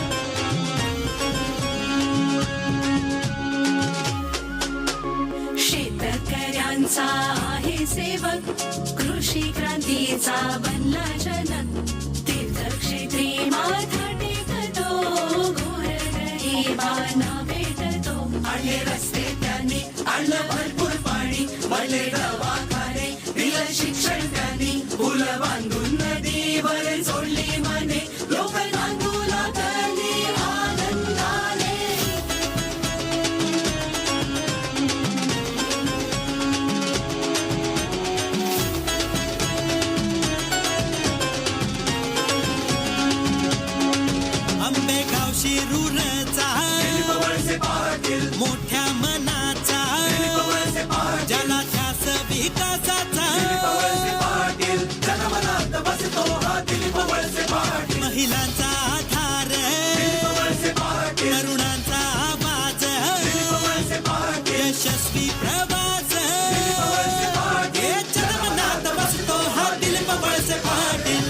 शेतकऱ्यांचा आहे सेवक कृषी क्रांतीचा बनला जनक तीर्थक्षेत्री माथा टेकतो घोर गरिबांना भेटतो आणले रस्ते त्यांनी आणलं भरपूर पाणी भरले दवाखाने दिलं शिक्षण त्यांनी फुलं बांधून नदीवर सोडली मने लोक नांदू लागले आनंदाने. आंबेगाव शिरूरचा मोठ्या मनाचा ज्याला ध्यास विकासाचा महिलांचा आधार तरुणांचा आवाज यशस्वी प्रवास हे जनमनात बसतो हा दिलीप वळसे पाटील.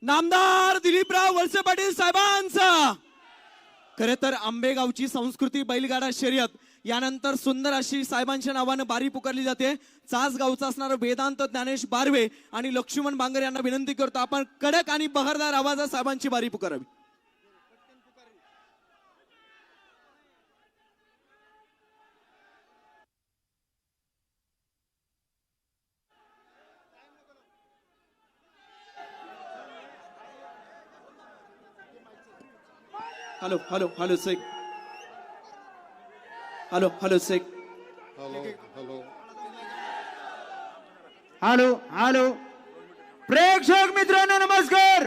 नामदार दिलीपराव वळसे पाटील साहेबांचा. खरे तर आंबेगावची संस्कृती बैलगाडा शर्यत यानंतर सुंदर अशी साहेबांच्या नावानं बारी पुकारली जाते. चासगावचा असणारा वेदांत ज्ञानेश बारवे आणि लक्ष्मण बांगर यांना विनंती करतो आपण कडक आणि बहरदार आवाजात साहेबांची बारी पुकारावी. हॅलो हॅलो हॅलो सेक, हॅलो हॅलो सेक, हॅलो हॅलो प्रेक्षक मित्रांनो नमस्कार.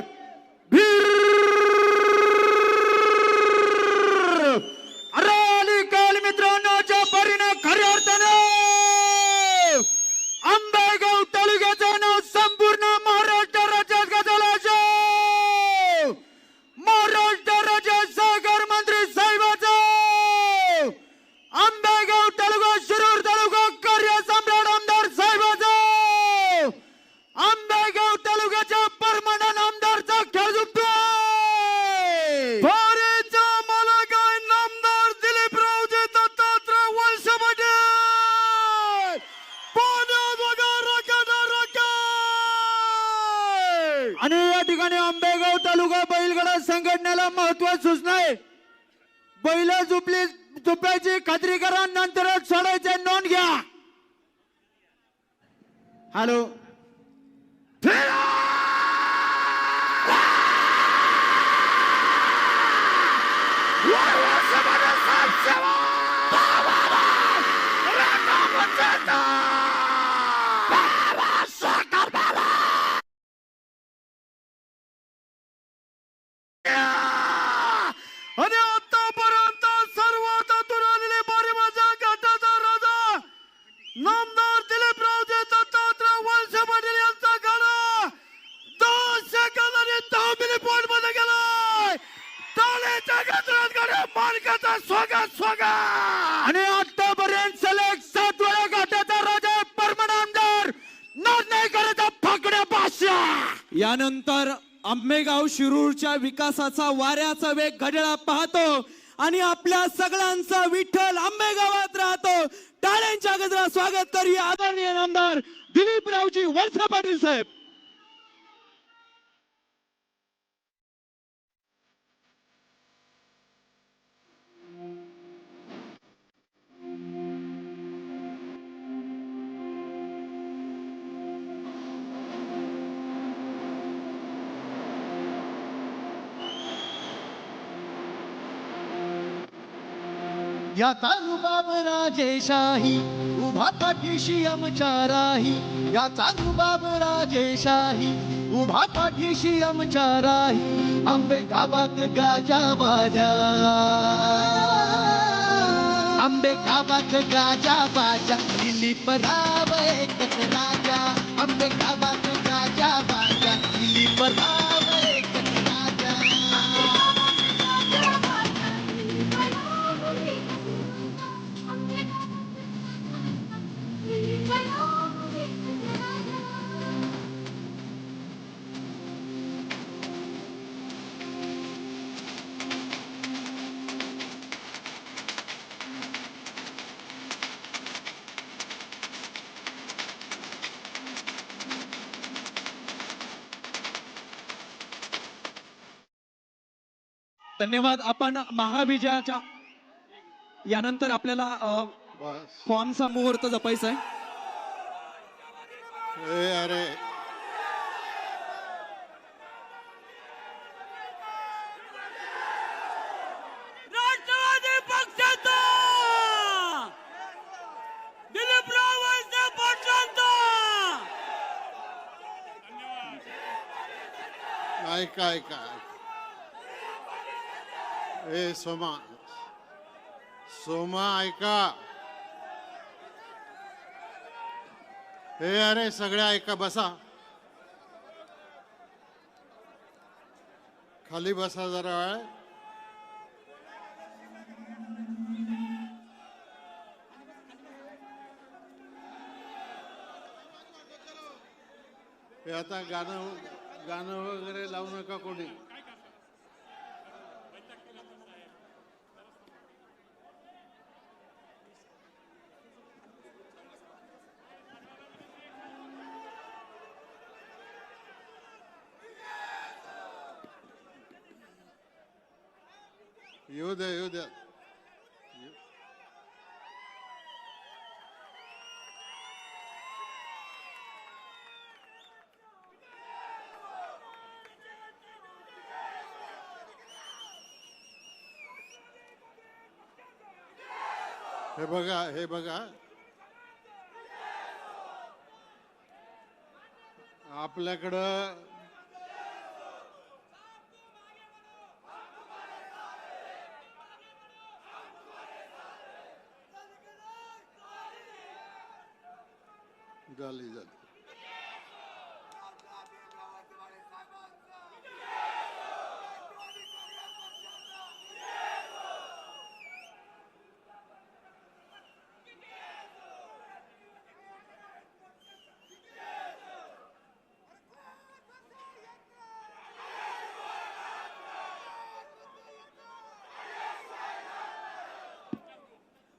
अरे काल मित्रांनो परीने खऱ्या अर्थानं आंबेगाव तालुक्याचं नाव संपूर्ण महाराष्ट्र राज्यात गाजवलं आहे. महाराष्ट्र राज्य सहकार मंत्री साहेबाचं आंबेगाव तालुका शिरूर तालुका कार्य सम्राट आमदार साहेबाचं आंबेगाव तालुक्याच्या परमानंट आमदारचा खेळ झुकतोय. भारीचा मालक आहे नामदार दिलीपरावजी दत्तात्रय वळसे पाटील. पाण्यात बघा रॉकेट रॉकेट. आणि या ठिकाणी आंबेगाव तालुका बैलगाडा संघटनेला महत्वाची सूचना आहे. बैल झोपायची खात्री करा, नंतरच सोडायचे नोंद घ्या. हॅलो आणि आतापर्यंत सर्वात आतून आलेले बारीबाजा गटाचा राजा नामदार दिलीपरावजी दत्तात्रय वळसे पाटील यांचा गाडा 10 सेकंद आणि 10 मिली पॉइंट मध्ये गेलाय. टाळ्याच्या गजरात गाड्या मालकाचा स्वागत स्वागत. आणि आतापर्यंत सलग 7 वेळा गटाचा राजा परमनंट आमदार निर्णय करायचा फाकड्या पाशा. यानंतर आंबेगाव शिरूरच्या विकासाचा वाऱ्याचा वेग घड्याळा पाहतो आणि आपल्या सगळ्यांचा विठ्ठल आंबेगावात राहतो. टाळ्यांच्या गजरात स्वागत करूया आदरणीय नामदार दिलीपरावजी वळसे पाटील साहेब. याचा रुबाब राजेशाही उभा पाठीशी आमच्या राही, याचा रुबाब राजेशाही उभा पाठीशी आमच्या राही. आंबे गावात गाजा बाजा, आंबे गावात गाजा बाजा, दिलीप राव एकच राजा. आंबे गावात गाजा बाजा, दिलीप राव एकच राजा. धन्यवाद. आपण महाविजयाच्या यानंतर आपल्याला फॉर्मचा मुहूर्त जपायचा आहे. अरे राष्ट्रवादी पक्षाचा दिलीपराव वळसे पाटलांचा. ऐका ऐका, ए सोमा सोमा ऐका. हे अरे सगळे ऐका, बसा खाली, बसा जरा वेळ. हे आता गाणं गाणं वगैरे लावू नका कोणी. येऊ द्या येऊ द्या. हे बघा हे बघा, आपल्याकडं झाली झाली.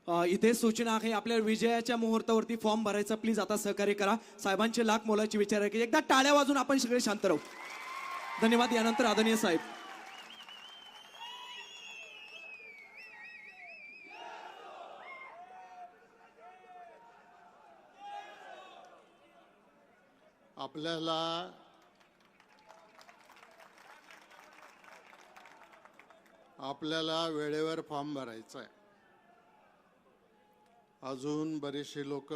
इथे सूचना आहे, आपल्या विजयाच्या मुहूर्तावरती फॉर्म भरायचा. प्लीज आता सहकार्य करा. साहेबांचे लाख मोलाची विचार आहे की एकदा टाळ्या वाजून आपण सगळे शांत राहू. धन्यवाद. यानंतर आदरणीय साहेब. आपल्याला वेळेवर फॉर्म भरायचा आहे. अजून बरेचसे लोक,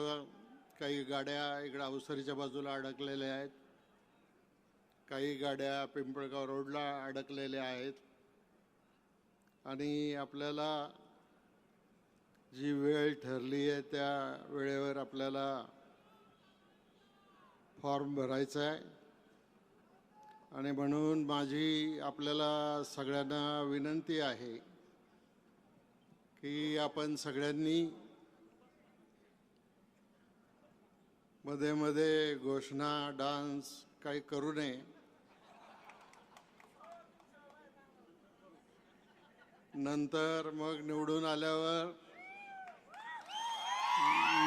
काही गाड्या इकडे अवसरीच्या बाजूला अडकलेल्या आहेत, काही गाड्या पिंपळगाव रोडला अडकलेल्या आहेत. आणि आपल्याला जी वेळ ठरली आहे त्या वेळेवर आपल्याला फॉर्म भरायचा आहे. आणि म्हणून माझी आपल्याला सगळ्यांना विनंती आहे की आपण सगळ्यांनी मध्ये मध्ये घोषणा, डान्स काही करू नये. नंतर मग निवडून आल्यावर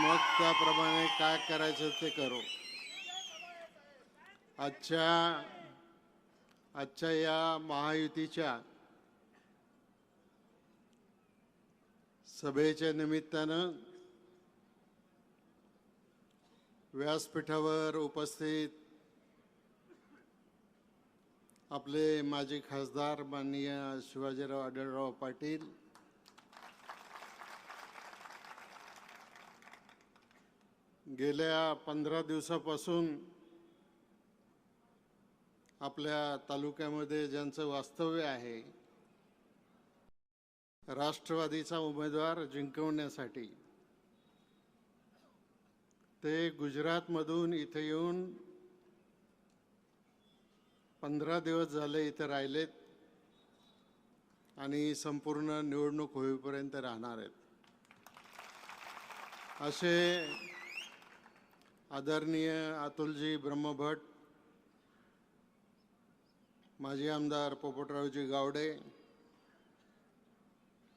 मग त्याप्रमाणे काय करायचं ते करू. आजच्या या महायुतीच्या सभेच्या निमित्तानं व्यासपीठावर उपस्थित आपले माजी खासदार माननीय शिवाजीराव आढळराव पाटील, गेल्या 15 दिवसापासून आपल्या तालुक्यामध्ये ज्यांचं वास्तव्य आहे, राष्ट्रवादीचा उमेदवार जिंकवण्यासाठी ते गुजरातमधून इथे येऊन 15 दिवस झाले इथे राहिलेत आणि संपूर्ण निवडणूक होईपर्यंत राहणार आहेत. असे आदरणीय अतुलजी ब्रह्मभट, माजी आमदार पोपटरावजी गावडे,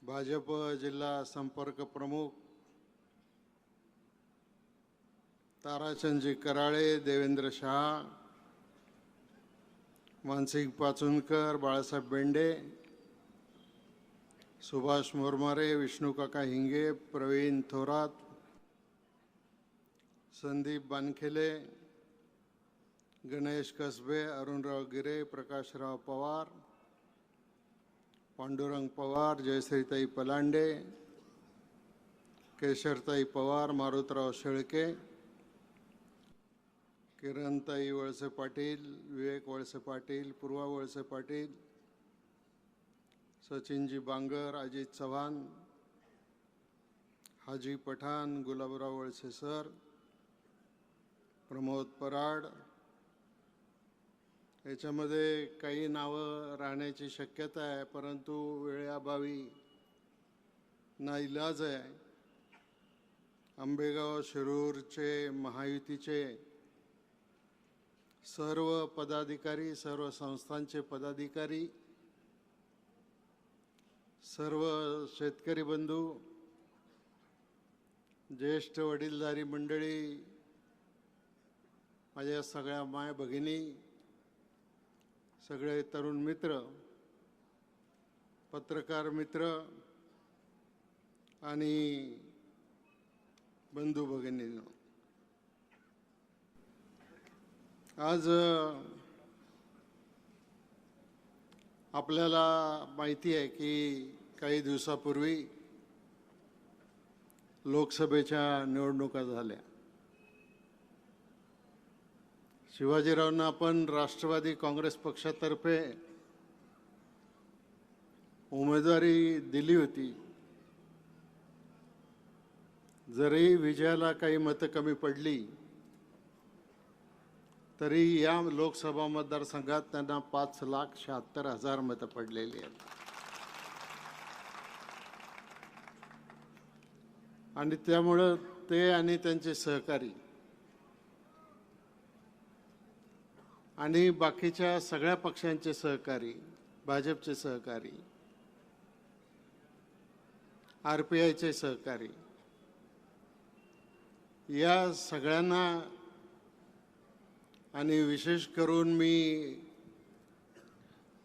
भाजप जिल्हा संपर्क प्रमुख ताराचंदजी कराळे, देवेंद्र शहा, मानसिंग पाचुनकर, बाळासाहेब बेंडे, सुभाष मोरमारे, विष्णुकाका हिंगे, प्रवीण थोरात, संदीप बानखेले, गणेश कसबे, अरुणराव गिरे, प्रकाशराव पवार, पांडुरंग पवार, जयश्रीताई पलांडे, केशरताई पवार, मारुतराव शेळके, किरणताई वळसे पाटील, विवेक वळसे पाटील, पूर्वा वळसे पाटील, सचिनजी बांगर, अजित चव्हाण, हाजी पठाण, गुलाबराव वळसे सर, प्रमोद पराड. याच्यामध्ये काही नावं राहण्याची शक्यता आहे, परंतु वेळेअभावी नाईलाज आहे. आंबेगाव शिरूरचे महायुतीचे सर्व पदाधिकारी, सर्व संस्थांचे पदाधिकारी, सर्व शेतकरी बंधू, ज्येष्ठ वडीलधारी मंडळी, माझ्या सगळ्या माय भगिनी, सगळे तरुण मित्र, पत्रकार मित्र आणि बंधू भगिनींनो, आज आपल्याला माहिती आहे की काही दिवसापूर्वी लोकसभेच्या निवडणुका झाल्या. शिवाजीरावांना आपण राष्ट्रवादी काँग्रेस पक्षातर्फे उमेदवारी दिली होती. जरी विजयाला काही मतं कमी पडली तरी या लोकसभा मतदारसंघात त्यांना 5,76,000 मतं पडलेली आहेत. आणि त्यामुळं ते आणि त्यांचे सहकारी आणि बाकीच्या सगळ्या पक्षांचे सहकारी, भाजपचे सहकारी, RPIचे सहकारी, या सगळ्यांना आणि विशेष करून मी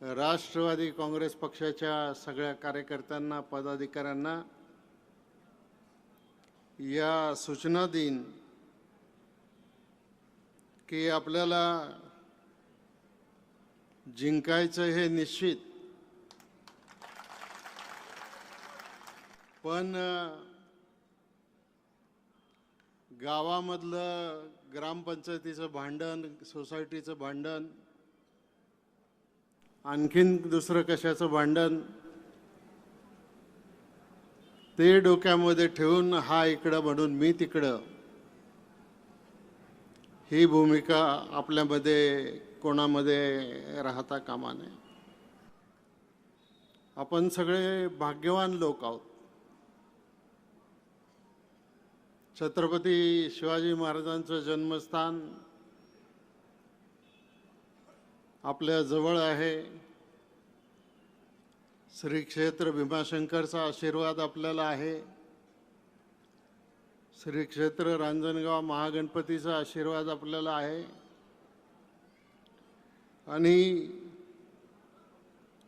राष्ट्रवादी काँग्रेस पक्षाच्या सगळ्या कार्यकर्त्यांना, पदाधिकाऱ्यांना या सूचना देईन की आपल्याला जिंकायचं हे निश्चित, पण गावामधलं ग्रामपंचायतीचं भांडण, सोसायटीचं भांडण, आणखीन दुसरं कशाचं भांडण, ते डोक्यामध्ये ठेवून हा इकडं म्हणून मी तिकडं, ही भूमिका आपल्यामध्ये कोणामध्ये राहता कामा नये. आपण सगळे भाग्यवान लोक आहोत. छत्रपती शिवाजी महाराजांचं जन्मस्थान आपल्या जवळ आहे. श्री क्षेत्र भीमाशंकरचा आशीर्वाद आपल्याला आहे. श्री क्षेत्र रांजणगाव महागणपतीचा आशीर्वाद आपल्याला आहे. आणि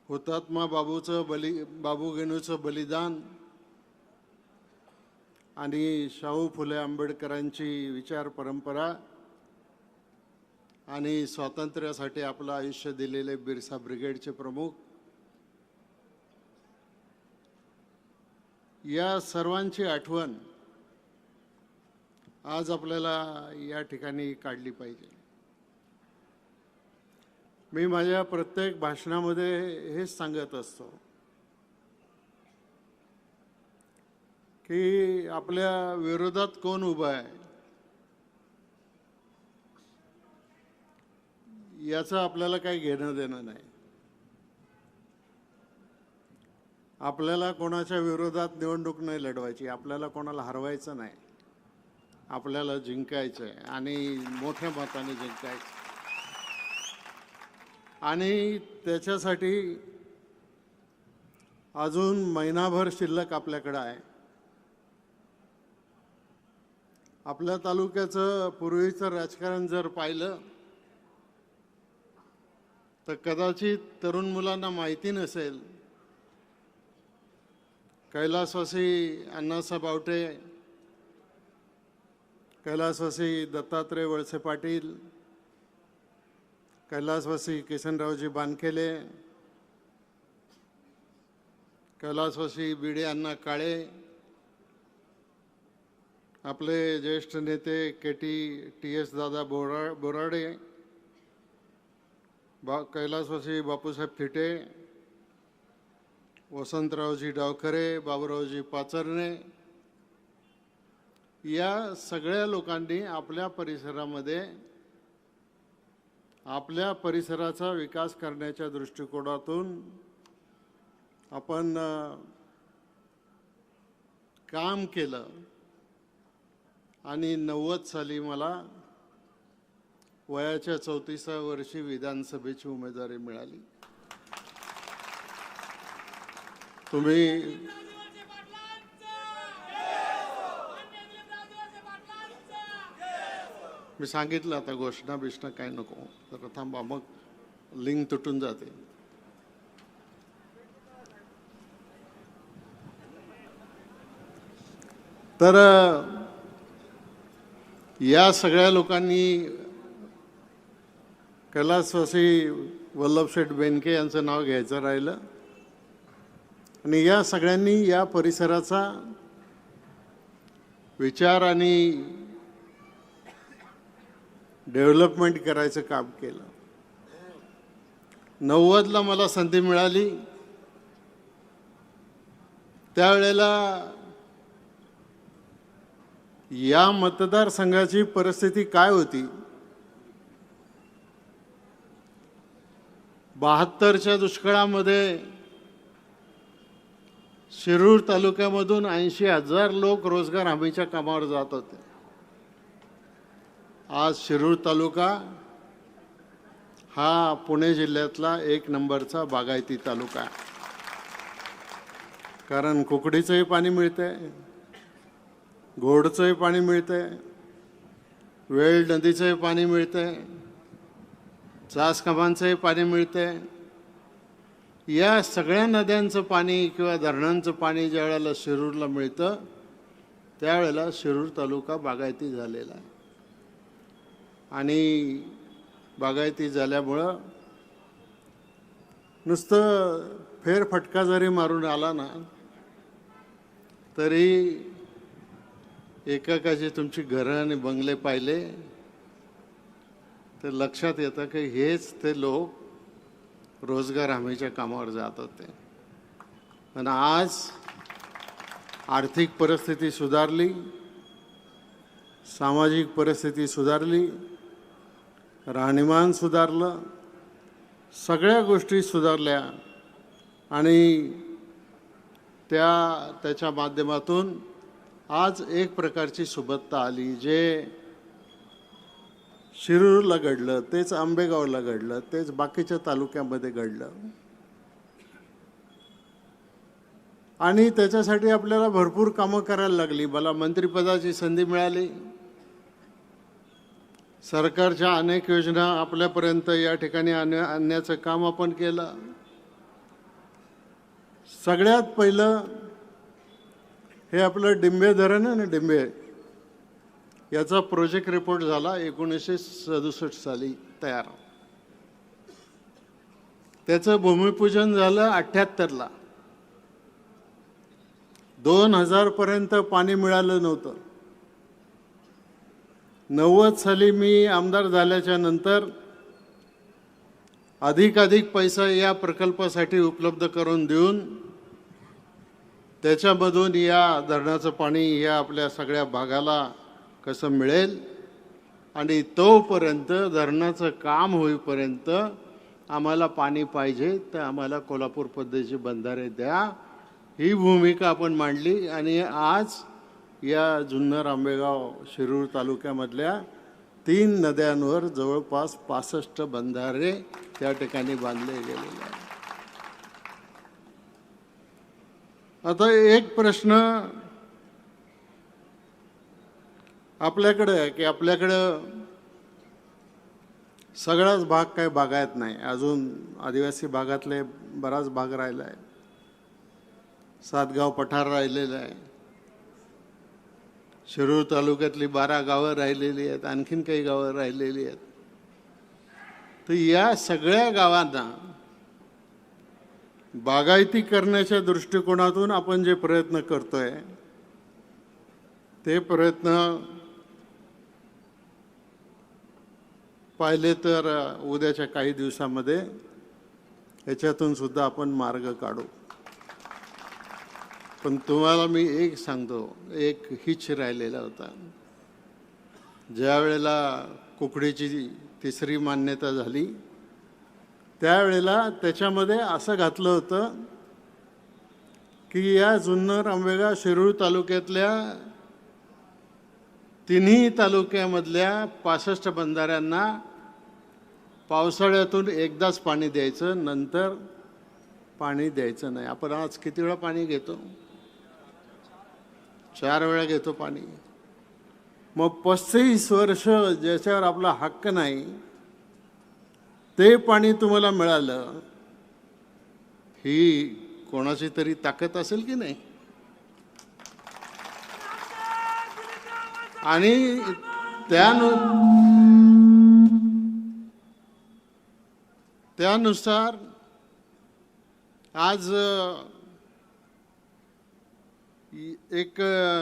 हुतात्मा बाबू गेनूचं बलिदान आणि शाहू फुले आंबेडकरांची विचार परंपरा आणि स्वातंत्र्यासाठी आपलं आयुष्य दिलेले बिरसा ब्रिगेडचे प्रमुख, या सर्वांची आठवण आज आपल्याला या ठिकाणी काढली पाहिजे. मी माझ्या प्रत्येक भाषणामध्ये हेच सांगत असतो की आपल्या विरोधात कोण उभा आहे याचं आपल्याला काही घेणं देणं नाही. आपल्याला कोणाच्या विरोधात निवडणूक नाही लढवायची, आपल्याला कोणाला हरवायचं नाही, आपल्याला जिंकायचं आहे आणि मोठ्या मताने जिंकायचं. आणि त्याच्यासाठी अजून महिनाभर शिल्लक आपल्याकडे आहे. आपल्या तालुक्याचं पूर्वीचं राजकारण जर पाहिलं तर कदाचित तरुण मुलांना माहिती नसेल, कैलासवासी अण्णासाहेब बावटे, कैलासवासी दत्तात्रय वळसे पाटील, कैलासवासी किसनरावजी बानखेले, कैलासवासी बीडे अण्णा काळे, आपले ज्येष्ठ नेते TS दादा बोराडे, कैलासवासी बापूसाहेब थिटे, वसंतरावजी डावखरे, बाबूरावजी पाचरणे, या सगळ्या लोकांनी आपल्या परिसरामध्ये आपल्या परिसराचा विकास करण्याच्या दृष्टिकोनातून आपण काम केलं. आणि 90 साली मला वयाच्या 34व्या वर्षी विधानसभेची उमेदवारी मिळाली. तुम्ही मी सांगितलं आता घोषणा बिषणा काय नको, तर थांबा, मग लिंक तुटून जाते. तर या सगळ्या लोकांनी कैलासवासी वल्लभशेठ बेनके यांचं नाव घ्यायचं राहिलं आणि या सगळ्यांनी या परिसराचा विचार आणि डेव्हलपमेंट करायचं काम केलं. 90ला मला संधी मिळाली. त्यावेळेला या मतदारसंघाची परिस्थिती काय होती? 72च्या दुष्काळामध्ये शिरूर तालुक्यामधून 80,000 लोक रोजगार हमीच्या कामावर जात होते. आज शिरूर तालुका हा पुणे जिल्ह्यातला 1 नंबरचा बागायती तालुका आहे. कारण कुकडीचंही पाणी मिळते, घोडचंही पाणी मिळते, वेळ नदीचंही पाणी मिळते, चासकामांचंही पाणी मिळते. या सगळ्या नद्यांचं पाणी किंवा धरणांचं पाणी ज्या वेळेला शिरूरला मिळतं त्यावेळेला शिरूर तालुका बागायती झालेला आहे. आणि बागायती झाल्यामुळं नुसतं फेरफटका जरी मारून आला ना तरी एकाची तुमची घरं आणि बंगले पाहिले तर लक्षात येतं की हेच ते लोक रोजगार हमीच्या कामावर जात होते. पण आज आर्थिक परिस्थिती सुधारली, सामाजिक परिस्थिती सुधारली, राहणीमान सुधारलं, सगळ्या गोष्टी सुधारल्या आणि त्याच्या माध्यमातून आज एक प्रकारची सुबत्ता आली. जे शिरूरला घडलं तेच आंबेगावला घडलं, तेच बाकीच्या तालुक्यामध्ये घडलं. आणि त्याच्यासाठी आपल्याला भरपूर कामं करायला लागली. मला मंत्रिपदाची संधी मिळाली. सरकारच्या अनेक योजना आपल्यापर्यंत या ठिकाणी आणण्याचं काम आपण केलं. सगळ्यात पहिलं हे आपलं डिंबे धरण आहे ना, डिंबे, याचा प्रोजेक्ट रिपोर्ट झाला 1967 साली तयार. त्याचं भूमिपूजन झालं 78ला. 2000 पर्यंत पाणी मिळालं नव्हतं. 90 साली मी आमदार झाल्याच्या नंतर अधिकाधिक पैसा या प्रकल्पासाठी उपलब्ध करून देऊन त्याच्यामधून या धरणाचं पाणी या आपल्या सगळ्या भागाला कसं मिळेल आणि तोपर्यंत धरणाचं काम होईपर्यंत आम्हाला पाणी पाहिजे तर आम्हाला कोल्हापूर पद्धतीचे बंधारे द्या, ही भूमिका आपण मांडली. आणि आज या जुन्नर, आंबेगाव, शिरूर तालुक्यामधल्या 3 नद्यांवर जवळपास 65 बंधारे त्या ठिकाणी बांधले गेलेले आहेत. आता एक प्रश्न आपल्याकडे आहे की आपल्याकडं सगळाच भाग काय बागायत नाही, अजून आदिवासी भागातले बराच भाग राहिला आहे. सातगाव पठार राहिलेलं आहे, शिरूर तालुक्यातली 12 गावं राहिलेली आहेत, आणखीन काही गावं राहिलेली आहेत. तर या सगळ्या गावांना बागायती करण्याच्या दृष्टिकोनातून आपण जे प्रयत्न करतोय ते प्रयत्न पाहिले तर उद्याच्या काही दिवसामध्ये याच्यातून सुद्धा आपण मार्ग काढू. पण तुम्हाला मी एक सांगतो, एक हिच राहिलेला होता. ज्या वेळेला कुकडीची 3री मान्यता झाली त्यावेळेला त्याच्यामध्ये असं घातलं होतं की या जुन्नर, आंबेगाव, शिरूर तालुक्यातल्या 3ही तालुक्यामधल्या 65 बंधाऱ्यांना पावसाळ्यातून एकदाच पाणी द्यायचं, नंतर पाणी द्यायचं नाही. आपण आज किती वेळा पाणी घेतो? 4 वेळा घेतो पाणी. मग 35 वर्ष ज्याच्यावर आपला हक्क नाही ते पाणी तुम्हाला मिळालं, ही कोणाची तरी ताकद असेल की नाही? आणि त्यानुसार आज एक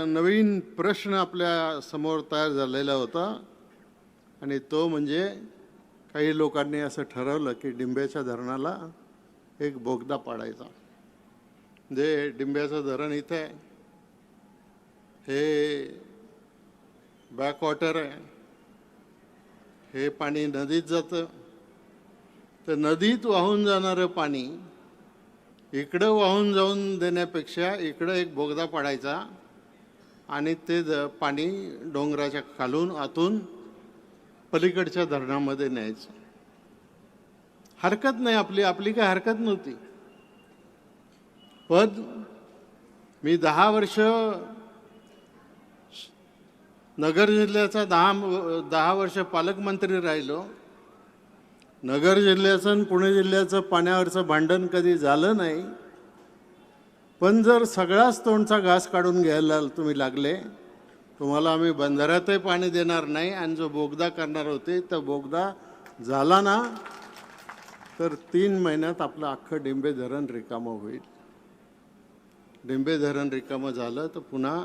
नवीन प्रश्न आपल्या समोर तयार झालेला होता आणि तो म्हणजे काही लोकांनी असं ठरवलं की डिंब्याच्या धरणाला एक बोगदा पाडायचा. जे डिंब्याचं धरण इथे आहे, हे बॅकवॉटर आहे, हे पाणी नदीत जातं. तर नदीत वाहून जाणारं पाणी इकडं वाहून जाऊन देण्यापेक्षा इकडं एक बोगदा पाडायचा आणि ते पाणी डोंगराच्या खालून आतून पलीकडच्या धरणामध्ये न्यायचं. हरकत नाही, आपली काय हरकत नव्हती. पण मी 10 वर्ष नगर जिल्ह्याचा 10 वर्ष पालकमंत्री राहिलो. नगर जिल्ह्याचं आणि पुणे जिल्ह्याचं पाण्यावरचं भांडण कधी झालं नाही. पण जर सगळाच तोंडचा घास काढून घ्यायला तुम्ही लागले, तुम्हाला आम्ही बंधाऱ्यातही पाणी देणार नाही आणि जो बोगदा करणार होते तर बोगदा झाला ना तर 3 महिन्यात आपलं अख्खं डिंबे धरण रिकामं होईल. डिंबे धरण रिकामं झालं तर पुन्हा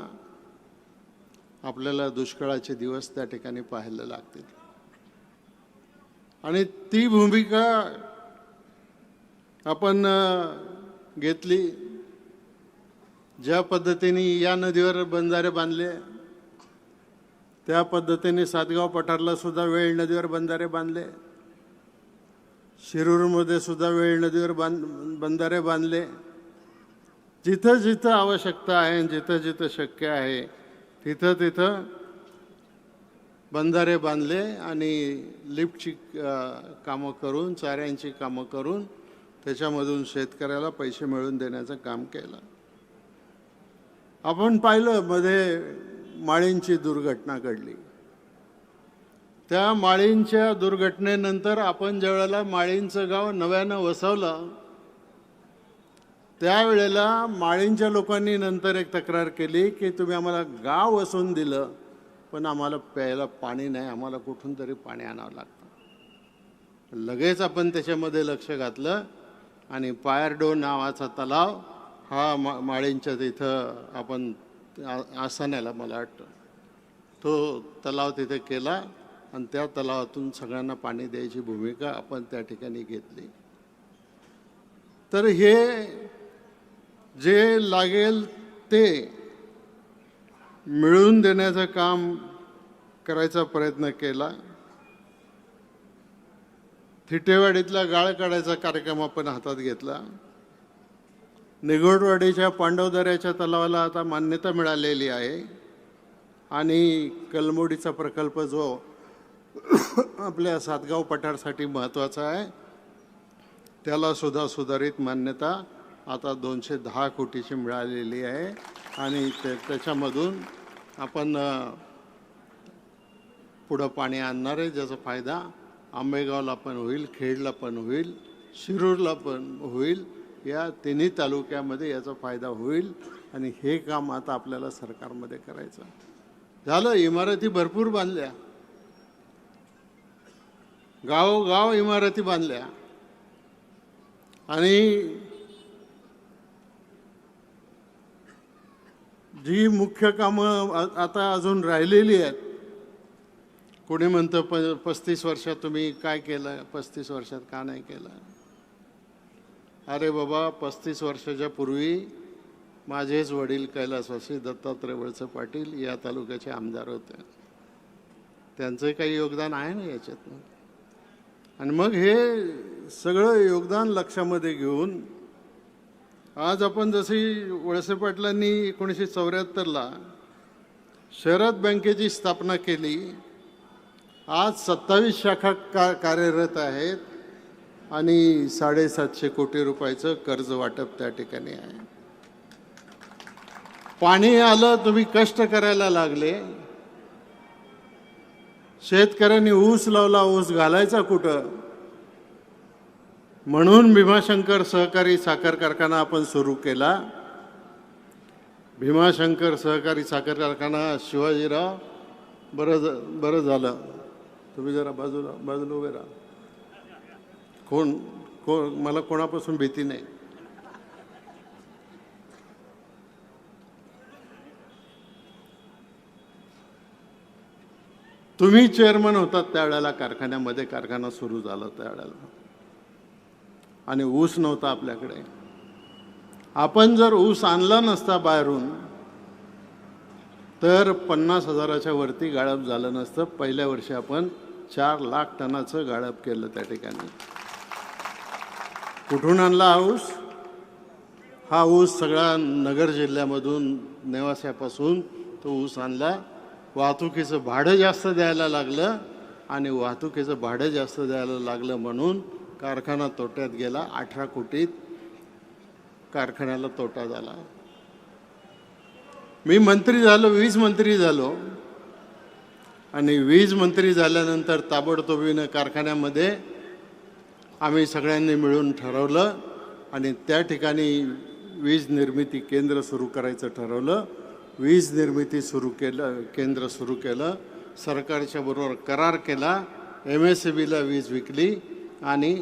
आपल्याला दुष्काळाचे दिवस त्या ठिकाणी पाहायला लागतील. आणि ती भूमिका आपण घेतली. ज्या पद्धतीने या नदीवर बंधारे बांधले त्या पद्धतीने सातगाव पठारला सुद्धा वेळ नदीवर बंधारे बांधले, शिरूरमध्ये सुद्धा वेळ नदीवर बंधारे बांधले. जिथं जिथं आवश्यकता आहे, जिथं जिथं शक्य आहे तिथं तिथं बंधारे बांधले आणि लिफ्टची कामं करून, चाऱ्यांची कामं करून त्याच्यामधून शेतकऱ्याला पैसे मिळवून देण्याचं काम केलं. आपण पाहिलं मध्ये माळींची दुर्घटना घडली. त्या माळींच्या दुर्घटनेनंतर आपण ज्या वेळेला माळींचं गाव नव्यानं वसवलं त्यावेळेला माळींच्या लोकांनी नंतर एक तक्रार केली की तुम्ही आम्हाला गाव वसवून दिलं पण आम्हाला प्यायला पाणी नाही, आम्हाला कुठून तरी पाणी आणावं लागतं. लगेच आपण त्याच्यामध्ये लक्ष घातलं आणि पायरडो नावाचा तलाव हा माळींच्या तिथं आपण आसाण्याला मला वाटतं तो तलाव तिथे केला आणि त्या तलावातून सगळ्यांना पाणी द्यायची भूमिका आपण त्या ठिकाणी घेतली. तर हे जे लागेल ते मिळवून देण्याचं काम करायचा प्रयत्न केला. थिटेवाडीतला गाळ काढायचा कार्यक्रम आपण हातात घेतला. निगोडवाडीच्या पांडवदऱ्याच्या तलावाला आता मान्यता मिळालेली आहे आणि कलमोडीचा प्रकल्प जो आपल्या सातगाव पठारसाठी महत्त्वाचा आहे त्याला सुद्धा सुधारित मान्यता आता 210 कोटीची मिळालेली आहे आणि त्याच्यामधून आपण पुढं पाणी आणणार आहे, ज्याचा फायदा आंबेगावला पण होईल, खेडला पण होईल, शिरूरला पण होईल. या तिन्ही तालुक्यामध्ये याचा फायदा होईल आणि हे काम आता आपल्याला सरकारमध्ये करायचं झालं. इमारती भरपूर बांधल्या, गावोगाव इमारती बांधल्या आणि जी मुख्य कामं आता अजून राहिलेली आहेत. कोणी म्हणतं 35 वर्षात तुम्ही काय केलं, 35 वर्षात का नाही केलं. अरे बाबा, 35 वर्षाच्या पूर्वी माझेच वडील कैलासवासी दत्तात्रय वळसे पाटील या तालुक्याचे आमदार होते. त्यांचं काही योगदान आहे ना याच्यात. आणि मग हे सगळं योगदान लक्षामध्ये घेऊन आज आपण जशी वळसे पाटलांनी 1974ला शहरात बँकेची स्थापना केली. आज 27 शाखा कार्यरत आहेत आणि 750 कोटी रुपयाचं कर्ज वाटप त्या ठिकाणी आहे. पाणी आलं, तुम्ही कष्ट करायला लागले. शेतकऱ्यांनी ऊस लावला, ऊस घालायचा कुठं, म्हणून भीमाशंकर सहकारी साखर कारखाना आपण सुरू केला. भीमाशंकर सहकारी साखर कारखाना शिवाजीराव बरं झालं. तुम्ही जरा बाजूला उभे राहा. कोण मला कोणापासून भीती नाही. तुम्ही चेअरमन होतात त्यावेळेला कारखान्यामध्ये, कारखाना सुरू झाला त्यावेळेला, आणि ऊस नव्हता आपल्याकडे. आपण जर ऊस आणला नसता बाहेरून तर 50,000च्या वरती गाळप झालं नसतं. पहिल्या वर्षी आपण 4 लाख टनाचं गाळप केलं त्या ठिकाणी. कुठून आणला हा ऊस? हा ऊस सगळा नगर जिल्ह्यामधून, नेवास्यापासून तो ऊस आणला. वाहतुकीचं भाडं जास्त द्यायला लागलं आणि वाहतुकीचं भाडं जास्त द्यायला लागलं म्हणून कारखाना तोट्यात गेला. 18 कोटीत कारखान्याला तोटा झाला. मी मंत्री झालो, वीज मंत्री झालो आणि वीज मंत्री झाल्यानंतर ताबडतोबीनं कारखान्यामध्ये आम्ही सगळ्यांनी मिळून ठरवलं आणि त्या ठिकाणी वीज निर्मिती केंद्र सुरू करायचं ठरवलं. वीज निर्मिती केंद्र सुरू केलं. सरकारच्या बरोबर करार केला. MSEBला वीज विकली आणि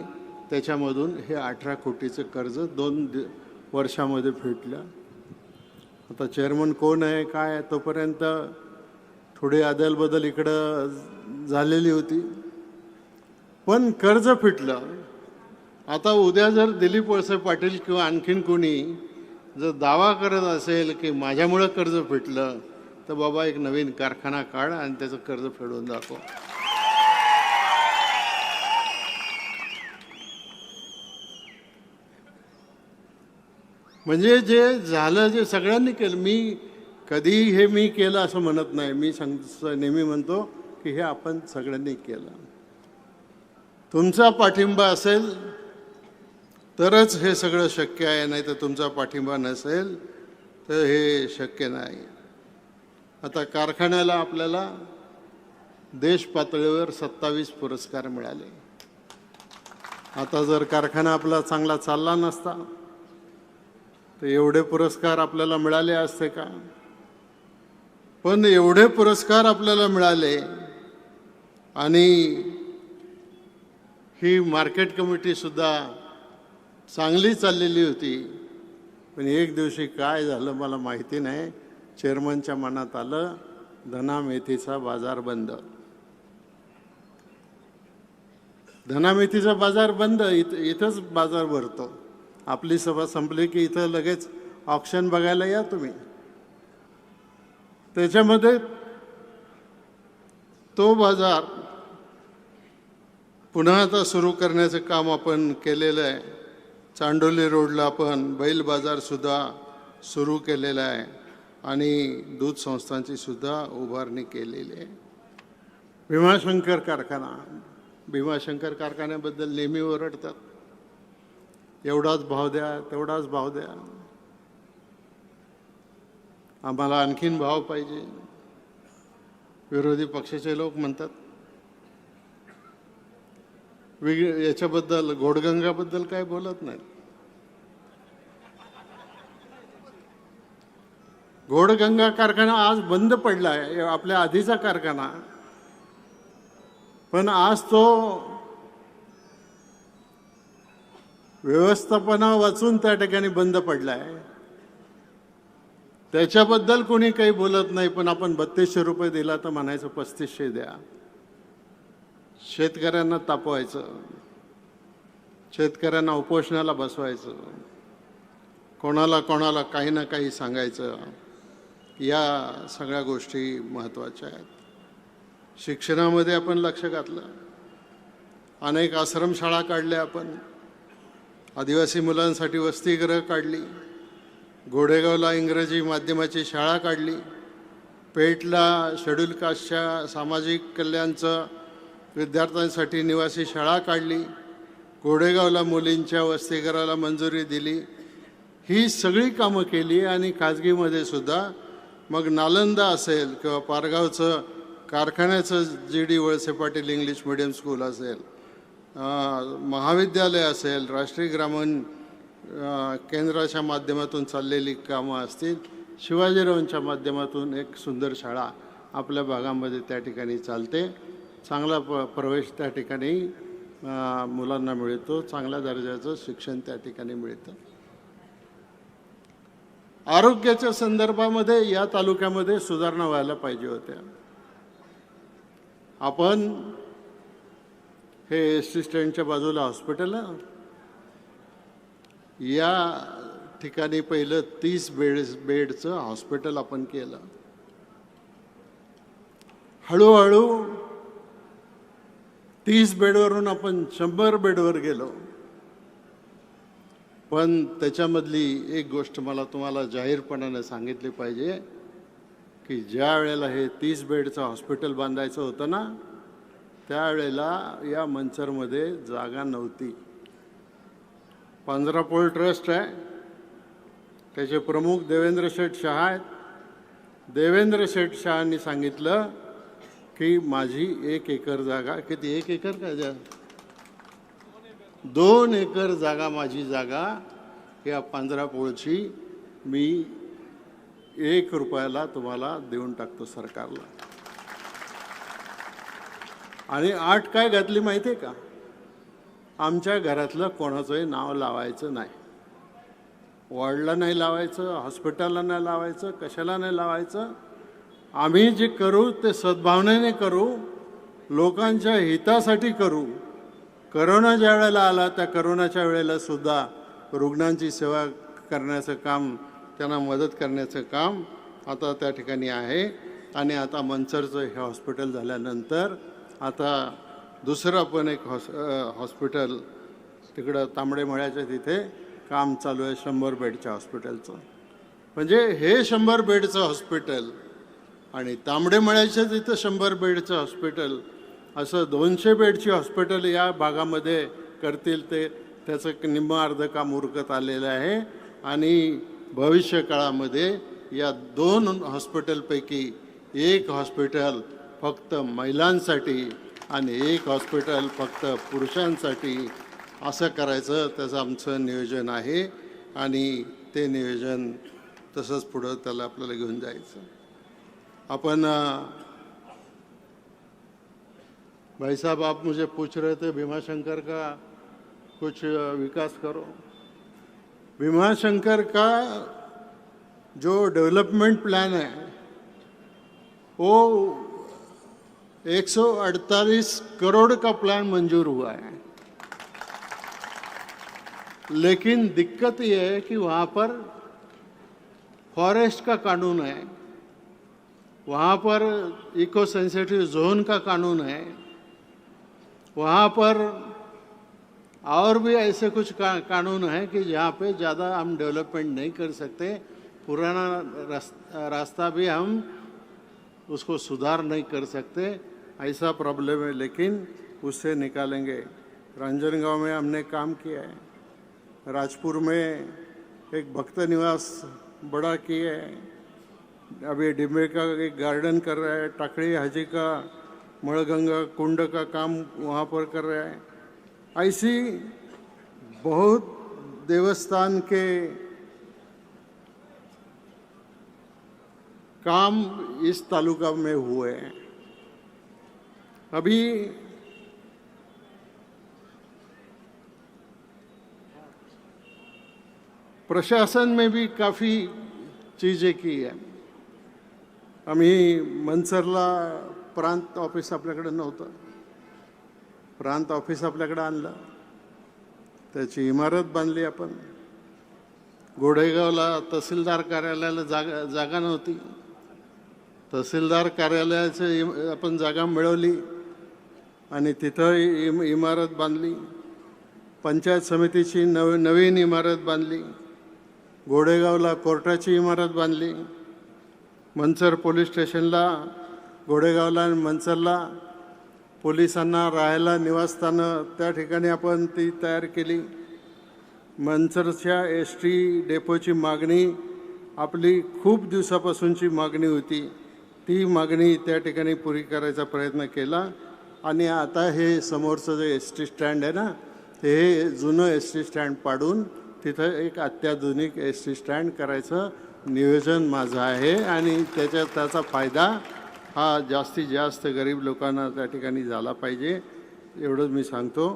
त्याच्यामधून हे 18 कोटीचं कर्ज 2 वर्षामध्ये फेडलं. आता चेअरमन कोण आहे काय आहे, तोपर्यंत थोडी अदलबदल इकडं झालेली होती, पण कर्ज फिटलं. आता उद्या जर दिलीप वळसे पाटील किंवा आणखीन कोणी जर दावा करत असेल की माझ्यामुळं कर्ज फिटलं, तर बाबा एक नवीन कारखाना काढ आणि त्याचं कर्ज फेडून दाखव. म्हणजे जे झालं, जे सगळ्यांनी केलं. मी कधी हे मी केलं असं म्हणत नाही. मी नेहमी म्हणतो की हे आपण सगळ्यांनी केलं. तुमचा पाठिंबा असेल तरच हे सगळं शक्य आहे, नाही तर तुमचा पाठिंबा नसेल तर हे शक्य नाही. आता कारखान्याला आपल्याला देश पातळीवर 27 पुरस्कार मिळाले. आता जर कारखाना आपला चांगला चालला नसता तर एवढे पुरस्कार आपल्याला मिळाले असते का? पण एवढे पुरस्कार आपल्याला मिळाले आणि ही मार्केट कमिटी सुद्धा चांगली चाललेली होती. पण एक दिवशी काय झालं मला माहिती नाही. चेअरमनच्या मनात आलं धना मेथीचा बाजार बंद. धना मेथीचा बाजार बंद. इथंच बाजार भरतो. आपली सभा संपली की इथं लगेच ऑक्शन बघायला या तुम्ही. त्याच्यामध्ये तो बाजार पुन्हा आता सुरू करण्याचं काम आपण केलेलं आहे. चांडोली रोडला आपण बैल बाजार सुद्धा सुरू केलेला आहे आणि दूध संस्थांची सुद्धा उभारणी केलेली आहे. भीमाशंकर कारखान्याबद्दल नेहमी ओरडतात, एवढाच भाव द्या, तेवढाच भाव द्या, आम्हाला आणखीन भाव पाहिजे. विरोधी पक्षाचे लोक म्हणतात. याच्याबद्दल घोडगंगाबद्दल काय बोलत नाही. घोडगंगा कारखाना आज बंद पडला आहे, आपल्या आधीचा कारखाना, पण आज तो व्यवस्थापना वाचून त्या ठिकाणी बंद पडला आहे. त्याच्याबद्दल कोणी काही बोलत नाही, पण आपण 3200 रुपये दिला तर म्हणायचं 3500 द्या. शेतकऱ्यांना तापवायचं, शेतकऱ्यांना उपोषणाला बसवायचं, कोणाला काही ना काही सांगायचं. या सगळ्या गोष्टी महत्त्वाच्या आहेत. शिक्षणामध्ये आपण लक्ष घातलं, अनेक आश्रमशाळा काढल्या आपण, आदिवासी मुलांसाठी वसतिगृह काढली, घोडेगावला इंग्रजी माध्यमाची शाळा काढली, पेठला शेड्यूल कास्टच्या सामाजिक कल्याणचं विद्यार्थ्यांसाठी निवासी शाळा काढली, घोडेगावला मुलींच्या वसतिगृहाला मंजुरी दिली. ही सगळी कामं केली आणि खाजगीमध्ये सुद्धा मग नालंदा असेल किंवा पारगावचं कारखान्याचं GD Walse Patil English medium school असेल, महाविद्यालय असेल, राष्ट्रीय ग्रामीण केंद्राच्या माध्यमातून चाललेली कामं असतील, शिवाजीरावांच्या माध्यमातून एक सुंदर शाळा आपल्या भागामध्ये त्या ठिकाणी चालते. चांगला प्रवेश त्या ठिकाणी मुलांना मिळतो, चांगल्या दर्जाचं शिक्षण त्या ठिकाणी मिळतं. आरोग्याच्या संदर्भामध्ये या तालुक्यामध्ये सुधारणा व्हायला पाहिजे होत्या. आपण हे एसटी स्टँडच्या बाजूला हॉस्पिटल आहे, या ठिकाणी पहिलं 30 बेडचं हॉस्पिटल आपण केलं. हळूहळू 30 बेडवरून आपण 100 बेडवर गेलो. पण त्याच्यामधली एक गोष्ट मला तुम्हाला जाहीरपणाने सांगितली पाहिजे की ज्या वेळेला हे 30 बेडचं हॉस्पिटल बांधायचं होतं ना, त्यावेळेला या मंचरमध्ये जागा नव्हती. 15 पोल ट्रस्ट आहे, त्याचे प्रमुख देवेंद्र शेठ शहा आहेत. देवेंद्र शेठ शहांनी सांगितलं की माझी 1 एकर जागा, किती 1 एकर काय 2 एकर जागा, माझी जागा या 15 पोळची मी 1 रुपयाला तुम्हाला देऊन टाकतो सरकारला. आणि 8 काय घातली माहिती आहे का? आमच्या घरातलं कोणाचंही नाव लावायचं नाही, वॉर्डला नाही लावायचं, हॉस्पिटलला नाही लावायचं, कशाला नाही लावायचं. आम्ही जे करू ते सद्भावनेने करू, लोकांच्या हितासाठी करू. करोना ज्या वेळेला आला त्या करोनाच्या वेळेला सुद्धा रुग्णांची सेवा करण्याचं काम, त्यांना मदत करण्याचं काम आता त्या ठिकाणी आहे. आणि आता मंचरचं हे हॉस्पिटल झाल्यानंतर आता दुसरं पण एक हॉस्पिटल तिकडं तांबडे मळ्याच्या तिथे काम चालू आहे 100 बेडच्या हॉस्पिटलचं. म्हणजे हे 100 बेडचं हॉस्पिटल आणि तांबडे मळ्याच्या तिथं 100 बेडचं हॉस्पिटल, असं 200 बेडची हॉस्पिटल या भागामध्ये करतील. ते त्याचं निम्म अर्ध काम उरकत आलेलं आहे. आणि भविष्य काळामध्ये या 2 हॉस्पिटलपैकी 1 हॉस्पिटल फक्त महिलांसाठी आणि 1 हॉस्पिटल फक्त पुरुषांसाठी असं करायचं, त्याचं आमचं नियोजन आहे. आणि ते नियोजन तसंच पुढं त्याला आपल्याला घेऊन जायचं. अपन भाई साहब, आप मुझे पूछ रहे थे भीमाशंकर का कुछ विकास करो. भीमाशंकर का जो डेवलपमेंट प्लान है वो 148 करोड़ का प्लान मंजूर हुआ है, लेकिन दिक्कत यह है कि वहाँ पर फॉरेस्ट का कानून है, वहाँ पर इको सेंसिटिव जोन का कानून है, वहाँ पर और भी ऐसे कुछ कानून है कि जहाँ पे ज़्यादा हम डेवलपमेंट नहीं कर सकते। पुराना रास्ता भी हम उसको सुधार नहीं कर सकते, ऐसा प्रॉब्लम है, लेकिन उससे निकालेंगे। रांजनगांव में हमने काम किया है, राजपुर में एक भक्त निवास बड़ा किया है, अभी डिम्बे का एक गार्डन कर रहा है, टाकड़ी हाजी का मणगंगा कुंड का काम वहाँ पर कर रहा है। ऐसी बहुत देवस्थान के काम इस तालुका में हुए हैं। अभी प्रशासन में भी काफ़ी चीज़ें की है। आम्ही मनसरला प्रांत ऑफिस आपल्याकडे नव्हतं, प्रांत ऑफिस आपल्याकडे आणलं, त्याची इमारत बांधली आपण। गोडेगावला तहसीलदार कार्यालयाला जागा नव्हती, तहसीलदार कार्यालयाची आपण जागा मिळवली आणि तिथं इमारत बांधली। पंचायत समितीची नवीन इमारत बांधली, गोडेगावला कोर्टाची इमारत बांधली, मनसर पोलीस स्टेशनला गोडेगावला आणि मनसरला पोलिसांना राहायला निवासस्थानं त्या ठिकाणी आपण ती तयार केली। मनसरच्या ST डेपोची मागणी आपली खूप दिवसापासूनची मागणी होती, ती मागणी त्या ठिकाणी पुरी करायचा प्रयत्न केला। आणि आता हे समोरचं जे ST स्टँड आहे ना, ते जुनं ST स्टँड पाडून तिथं एक अत्याधुनिक ST स्टँड करायचं नियोजन माझं आहे आणि त्याचा फायदा हा जास्तीत जास्त गरीब लोकांना त्या ठिकाणी झाला पाहिजे, एवढंच मी सांगतो।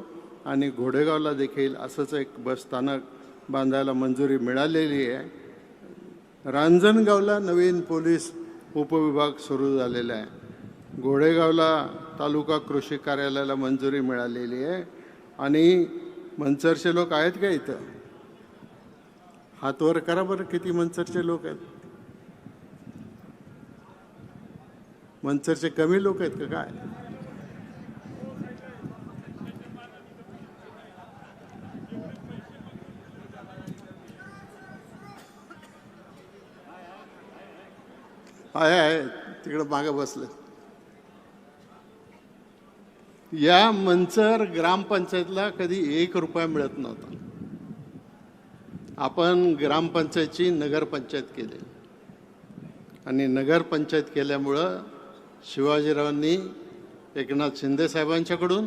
आणि घोडेगावला देखील असंच एक बस स्थानक बांधायला मंजुरी मिळालेली आहे। रांजणगावला नवीन पोलीस उपविभाग सुरू झालेला आहे, घोडेगावला तालुका कृषी कार्यालयाला मंजुरी मिळालेली आहे। आणि मनसरचे लोक आहेत का इथं? हातवर करा बरं, किती मनसरचे लोक आहेत? मनसरचे कमी लोक आहेत का काय? आहे तिकडं मागे बसले। या मनसर ग्रामपंचायतला कधी 1 रुपया मिळत नव्हता। आपण ग्रामपंचायतची नगरपंचायत केली आणि नगरपंचायत केल्यामुळं शिवाजीरावांनी एकनाथ शिंदे साहेबांच्याकडून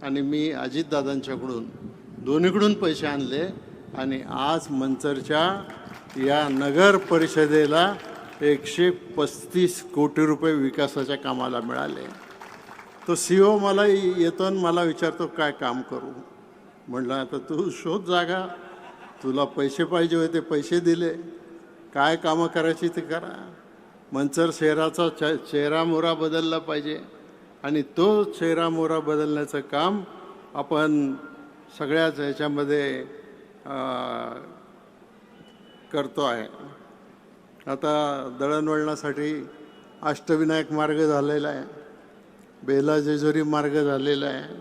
आणि मी अजितदादांच्याकडून दोन्हीकडून पैसे आणले आणि आज मनसरच्या या नगर परिषदेला 135 कोटी रुपये विकासाच्या कामाला मिळाले। तो CO मला येतो आणि मला विचारतो काय काम करू, म्हटलं आता तू शोध जागा, तुला पैसे पाहिजे होते पैसे दिले, काय कामं करायची ते करा। मनसर शहराचा चेहरामोहरा बदलला पाहिजे आणि तो चेहरामोहरा बदलण्याचं काम आपण सगळ्याच ह्याच्यामध्ये करतो आहे। आता दळणवळणासाठी अष्टविनायक मार्ग झालेला आहे, बेला जेजुरी मार्ग झालेला आहे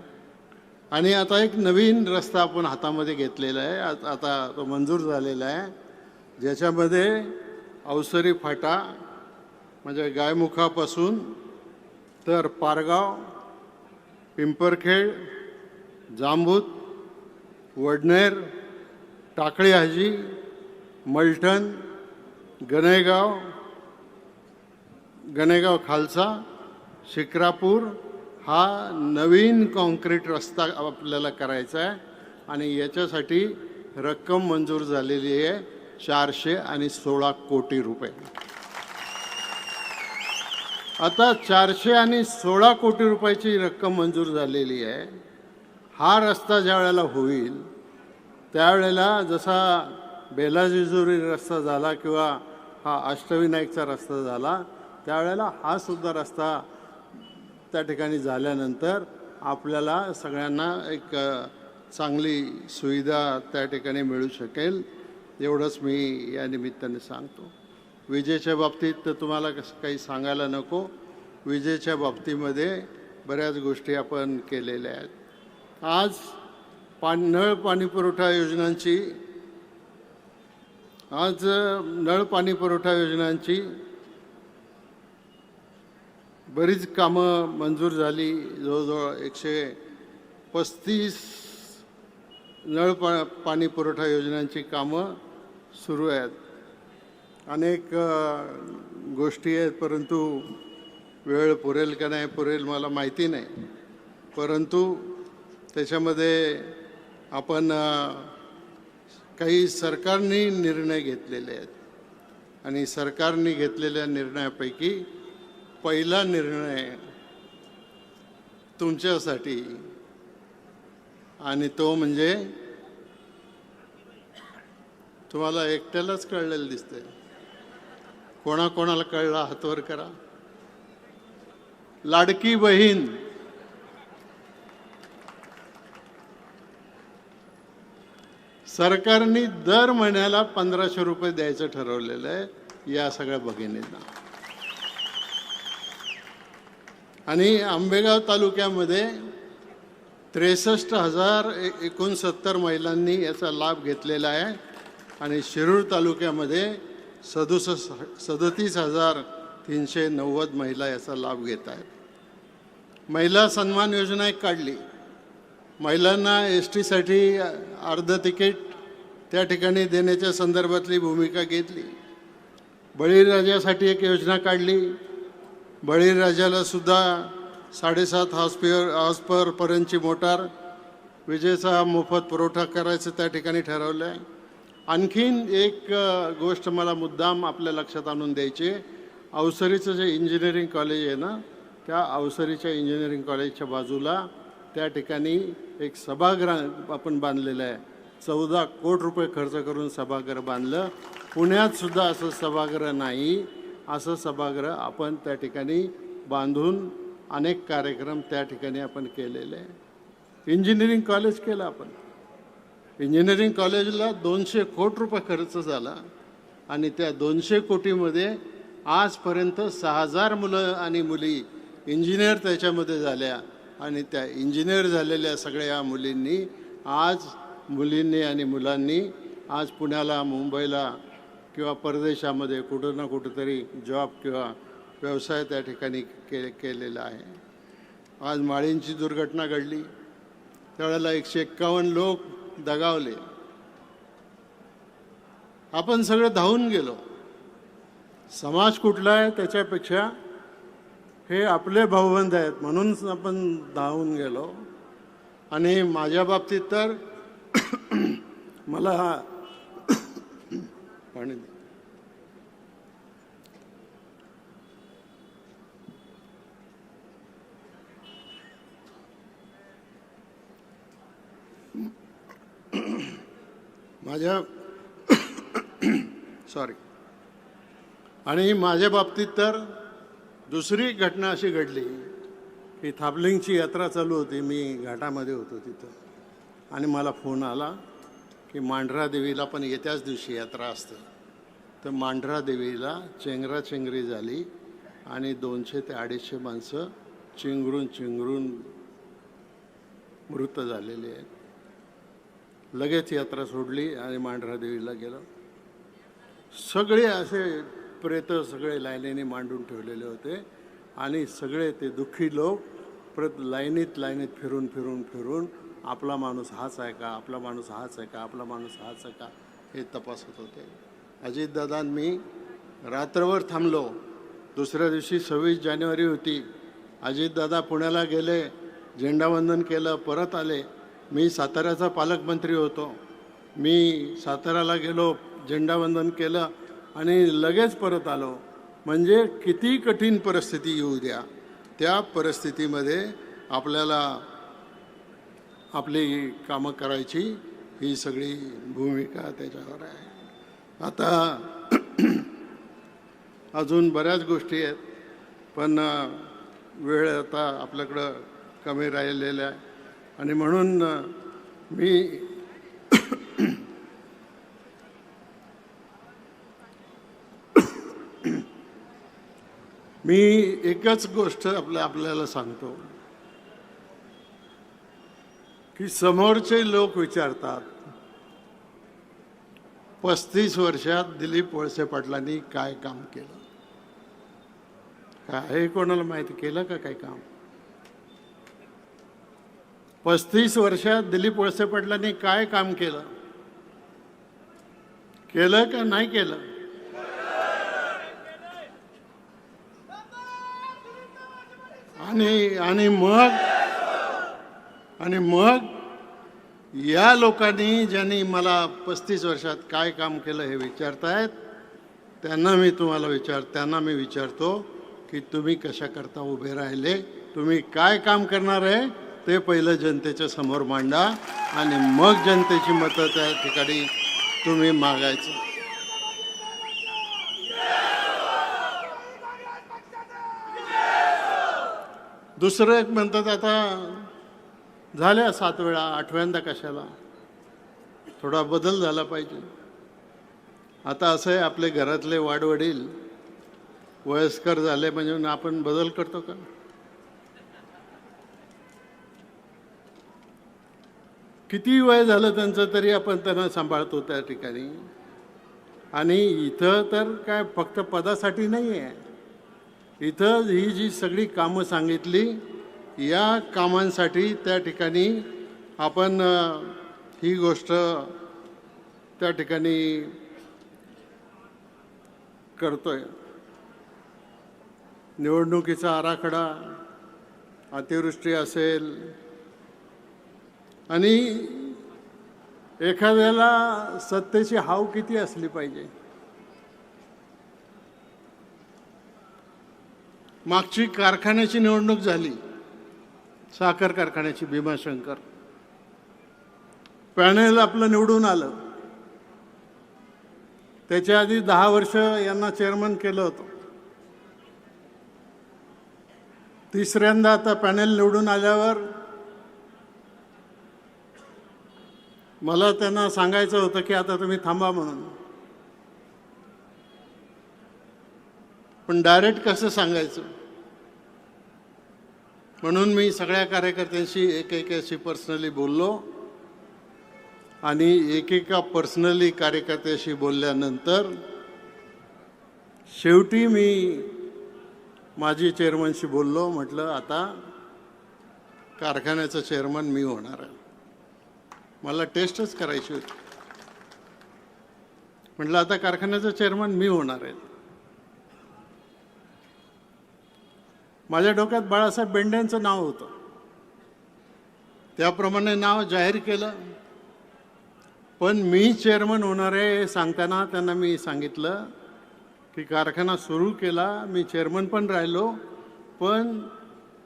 आणि आता एक नवीन रस्ता आपण हातामध्ये घेतलेला आहे, आता तो मंजूर झालेला आहे, ज्याच्यामध्ये अवसरी फाटा म्हणजे गायमुखापासून तर पारगाव, पिंपरखेड, जांबूत, वडनेर, टाकळी हाजी, मलठण, गणेगाव खालसा, शिक्रापूर हा नवीन कॉन्क्रीट रस्ता आपल्याला करायचा आहे आणि याच्यासाठी रक्कम मंजूर झालेली आहे 416 कोटी रुपये। आता 416 कोटी रुपयाची रक्कम मंजूर झालेली आहे। हा रस्ता ज्या वेळेला होईल त्यावेळेला जसा बेला जेजुरी रस्ता झाला किंवा हा अष्टविनायकचा रस्ता झाला, त्यावेळेला हा सुद्धा रस्ता त्या ठिकाणी झाल्यानंतर आपल्याला सगळ्यांना एक चांगली सुविधा त्या ठिकाणी मिळू शकेल, एवढंच मी या निमित्ताने सांगतो. विजेच्या बाबतीत तर तुम्हाला काही सांगायला नको. विजेच्या बाबतीमध्ये बऱ्याच गोष्टी आपण केलेल्या आहेत. आज नळ पाणी पुरवठा योजनांची बरीच कामं मंजूर झाली. जवळजवळ 135 पाणी पुरवठा योजनांची कामं सुरू आहेत. अनेक गोष्टी आहेत, परंतु वेळ पुरेल का नाही पुरेल मला माहिती नाही. परंतु त्याच्यामध्ये आपण काही सरकारने निर्णय घेतलेले आहेत आणि सरकारने घेतलेल्या निर्णयापैकी पहिला निर्णय तुमच्यासाठी, आणि तो म्हणजे तुम्हाला एकट्यालाच कळलेलं दिसतंय. कोणाकोणाला कळला हातवर करा. लाडकी बहीण सरकारने दर महिन्याला 1500 रुपये द्यायचं ठरवलेलं आहे या सगळ्या भगिनींना. आणि आंबेगाव तालुक्यामध्ये 63,069 महिलांनी याचा लाभ घेतलेला आहे आणि शिरूर तालुक्यामध्ये 37,390 महिला याचा लाभ घेत आहेत. महिला सन्मान योजना एक काढली. महिलांना ST-साठी अर्ध तिकीट त्या ठिकाणी देण्याच्या संदर्भातली भूमिका घेतली. बळीराजासाठी एक योजना काढली. बळीराजाला सुद्धा 7.5 हॉर्सपावर पर्यंतची मोटार विजेचा मोफत पुरवठा करायचं त्या ठिकाणी ठरवलं आहे. आणखीन एक गोष्ट मला मुद्दाम आपल्या लक्षात आणून द्यायची. अवसरीचं जे इंजिनिअरिंग कॉलेज आहे ना, त्या अवसरीच्या इंजिनिअरिंग कॉलेजच्या बाजूला त्या ठिकाणी एक सभागृह आपण बांधलेलं आहे. 14 कोटी रुपये खर्च करून सभागृह बांधलं. पुण्यात सुद्धा असं सभागृह नाही. असं सभागृह आपण त्या ठिकाणी बांधून अनेक कार्यक्रम त्या ठिकाणी आपण केलेले आहे. इंजिनिअरिंग कॉलेज केलं आपण. इंजिनिअरिंग कॉलेजला 200 कोटी रुपये खर्च झाला आणि त्या 200 कोटीमध्ये आजपर्यंत 6,000 मुलं आणि मुली इंजिनियर त्याच्यामध्ये झाल्या. आणि त्या इंजिनियर झालेल्या सगळ्या मुलींनी आणि मुलांनी आज पुण्याला, मुंबईला किंवा परदेशामध्ये कुठं ना कुठंतरी जॉब किंवा व्यवसाय त्या ठिकाणी केलेला आहे. आज माळींची दुर्घटना घडली, त्यावेळेला 151 लोक दगावले. आपण सगळे धावून गेलो. समाज कुठला आहे त्याच्यापेक्षा हे आपले भाऊबंद आहेत म्हणून आपण धावून गेलो. आणि माझ्या बाबतीत तर मला पाणी माझ्या बाबतीत तर दुसरी घटना अशी घडली की थाबलिंगची यात्रा चालू होती. मी घाटामध्ये होतो तिथं आणि मला फोन आला की मांढरा देवीला पण येत्याच दिवशी यात्रा असते. तर मांढरा देवीला चेंगराचेंगरी झाली आणि 200 ते 250 माणसं चिंगरून मृत झालेले आहेत. लगेच यात्रा सोडली आणि मांढरा देवीला गेलो. सगळे असे प्रेत सगळे लाईनीने मांडून ठेवलेले होते आणि सगळे ते दुःखी लोक लाईनीत फिरून आपला माणूस हाच आहे का, आपला माणूस हाच आहे का, आपला माणूस हाच आहे का हे तपासत होते. अजितदादा मी रात्रभर थांबलो. दुसऱ्या दिवशी 26 जानेवारी होती. अजितदादा पुण्याला गेले, झेंडावंदन केलं, परत आले. मी साताऱ्याचा पालकमंत्री होतो. मी साताऱ्याला गेलो, झेंडावंदन केलं आणि लगेच परत आलो. म्हणजे किती कठीण परिस्थिती येऊ द्या, त्या परिस्थितीमध्ये आपल्याला आपली कामं करायची ही सगळी भूमिका त्याच्यावर आहे. आता अजून बऱ्याच गोष्टी आहेत. पण वेळ आता आपल्याकडं कमी राहिलेला आहे आणि म्हणून मी एकच गोष्ट आपल्याला सांगतो की समोरचे लोक विचारतात 35 वर्षात दिलीप वळसे पाटलांनी काय काम केलं, काय कोणाला माहिती केलं का काय काम? 35 वर्षात दिलीप वळसे पाटलांनी काय काम केलं, केलं का नाही केलं? आणि मग या लोकांनी ज्यांनी मला 35 वर्षात काय काम केलं हे विचारतायत त्यांना मी विचारतो की तुम्ही कशा करता उभे राहिले, तुम्ही काय काम करणार आहे ते पहिलं जनतेच्या समोर मांडा आणि मग जनतेची मतं त्या ठिकाणी तुम्ही मागायचं. दुसरं एक म्हणतात आता झाल्या 7 वेळा, 8व्यांदा कशाला, थोडा बदल झाला पाहिजे. आता असं आहे, आपले घरातले वाडवडील वयस्कर झाले म्हणजे आपण बदल करतो का? किती वय झालं त्यांचं तरी आपण त्यांना सांभाळतो त्या ठिकाणी. आणि इथं तर काय फक्त पदासाठी नाही आहे, इथं ही जी सगळी कामं सांगितली या कामांसाठी त्या ठिकाणी आपण ही गोष्ट त्या ठिकाणी करतोय. निवडणुकीचा आराखडा, अतिवृष्टी असेल आणि एखाद्याला सत्तेची हाव किती असली पाहिजे. मागची कारखान्याची निवडणूक झाली, साखर कारखान्याची, भीमाशंकर. पॅनेल आपलं निवडून आलं. त्याच्या आधी 10 वर्ष यांना चेअरमन केलं होतं. तिसऱ्यांदा आता पॅनेल निवडून आल्यावर मला त्यांना सांगायचं होतं की आता तुम्ही थांबा म्हणून, पण डायरेक्ट कसं सांगायचं म्हणून मी सगळ्या कार्यकर्त्यांशी एकेकाशी पर्सनली बोललो आणि एकेका पर्सनली कार्यकर्त्याशी बोलल्यानंतर शेवटी मी माजी चेअरमनशी बोललो. म्हटलं आता कारखान्याचं चेअरमन मी होणार आहे, मला टेस्टच करायची होती. म्हटलं आता कारखान्याचं चेअरमन मी होणार आहे. माझ्या डोक्यात बाळासाहेब बेंडेंचं नाव होतं, त्याप्रमाणे नाव जाहीर केलं. पण मी चेअरमन होणार आहे हे सांगताना त्यांना मी सांगितलं की कारखाना सुरू केला, मी चेअरमन पण राहिलो, पण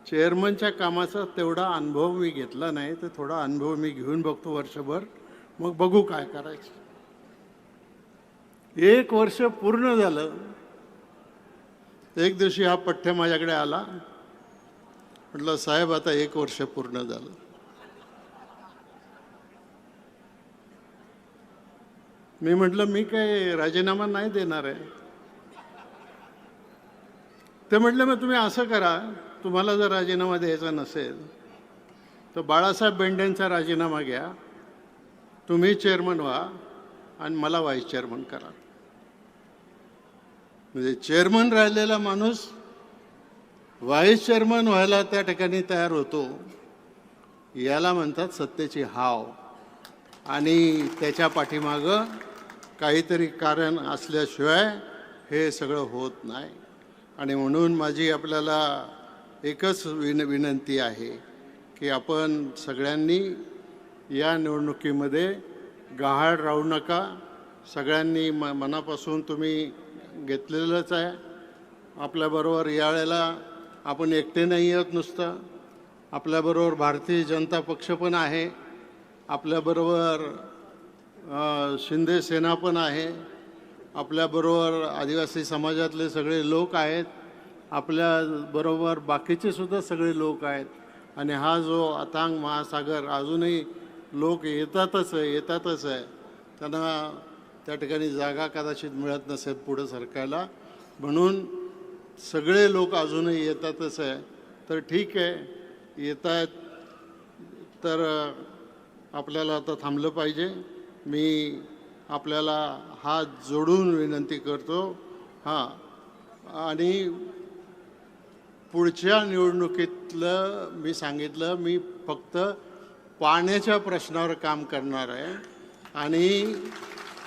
चेअरमनच्या कामाचा तेवढा अनुभव मी घेतला नाही, तर थोडा अनुभव मी घेऊन बघतो वर्षभर, मग बघू काय करायचं. 1 वर्ष पूर्ण झालं. एक दिवशी हा पठ्ठ्या माझ्याकडे आला. म्हटलं साहेब आता 1 वर्ष पूर्ण झालं. मी म्हटलं मी काय राजीनामा नाही देणार आहे. ते म्हटलं मग तुम्ही असं करा, तुम्हाला जर राजीनामा द्यायचा नसेल तर बाळासाहेब बेंडेंचा राजीनामा घ्या, तुम्ही चेअरमन व्हा आणि मला व्हाईस चेअरमन करा. म्हणजे चेअरमन राहिलेला माणूस व्हाईस चेअरमन व्हायला त्या ठिकाणी तयार होतो, याला म्हणतात सत्तेची हाव. आणि त्याच्या पाठीमागं काहीतरी कारण असल्याशिवाय हे सगळं होत नाही. आणि म्हणून माझी आपल्याला एकच विनंती आहे की आपण सगळ्यांनी या निवडणुकीमध्ये गहाळ राहू नका. सगळ्यांनी मनापासून तुम्ही घेतलेलंच आहे. आपल्याबरोबर यावेळेला आपण एकटे नाही आहोत नुसतं, आपल्याबरोबर भारतीय जनता पक्ष पण आहे, आपल्याबरोबर शिंदे सेना पण आहे, आपल्याबरोबर आदिवासी समाजातले सगळे लोक आहेत, आपल्या बरोबर बाकीचे सुद्धा सगळे लोक आहेत आणि हा जो अथांग महासागर अजूनही लोक येतातच आहे त्यांना त्या ठिकाणी जागा कदाचित मिळत नसेल पुढे सरकायला, म्हणून सगळे लोक अजूनही येतातच आहे. तर ठीक आहे, येत आहेत तर आपल्याला आता थांबलं पाहिजे. मी आपल्याला हात जोडून विनंती करतो. आणि पुढच्या निवडणुकीतलं मी सांगितलं, मी फक्त पाण्याच्या प्रश्नावर काम करणार आहे. आणि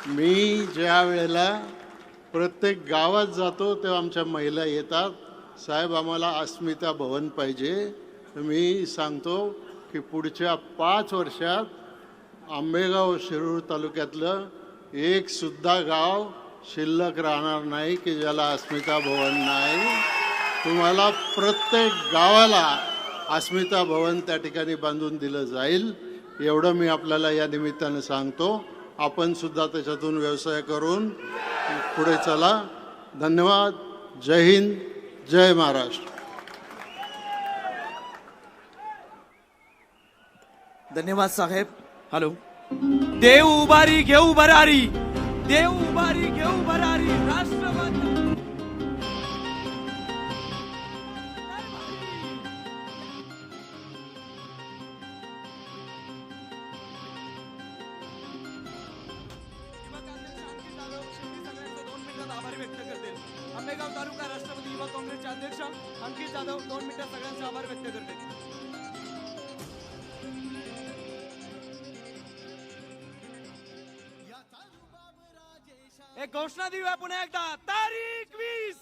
मी ज्या वेळेला प्रत्येक गावात जातो तेव्हा आमच्या महिला येतात, साहेब आम्हाला अस्मिता भवन पाहिजे. मी सांगतो की पुढच्या 5 वर्षात आंबेगाव शिरूर तालुक्यातलं एक सुद्धा गाव शिल्लक राहणार नाही की ज्याला अस्मिता भवन नाही. तुम्हाला प्रत्येक गावाला अस्मिता भवन त्या ठिकाणी बांधून दिलं जाईल, एवढं मी आपल्याला या निमित्तानं सांगतो. आपण सुद्धा त्याच्यातून व्यवसाय करून पुढे चला. धन्यवाद. जय हिंद, जय महाराष्ट्र. धन्यवाद साहेब. हॅलो. देव उभारी घेऊ भरारी, देव उभारी घेऊ भरारी, राष्ट्रवादी आभार व्यक्त करतील. आंबेगाव तालुका राष्ट्रवादी युवा काँग्रेसचे अध्यक्ष अंकित जाधव 2 मिनिटं सगळ्यांचे आभार व्यक्त करतील. एक घोषणा देऊया पुन्हा एकदा. तारीख 20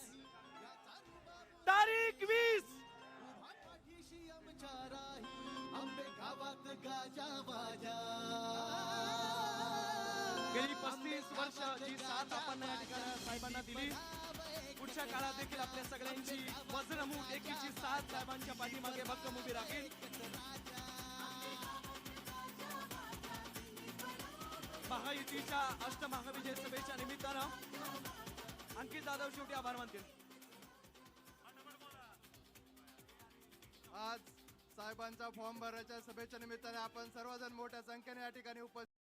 गेली 35 वर्ष जी साथ आपण या ठिकाणी साहेबांना दिली, पुढच्या काळात देखील आपल्या सगळ्यांची वज्रमुख एकीची साथ साहेबांच्या पाठीमागे भक्कम उभी राहील. महायुतीच्या अष्टमहाविजय सभेच्या निमित्तानं अंकित जाधव शेवटी आभार मानतील. आज साहेबांच्या फॉर्म भरायच्या सभेच्या निमित्ताने आपण सर्वजण मोठ्या संख्येने या ठिकाणी उपस्थित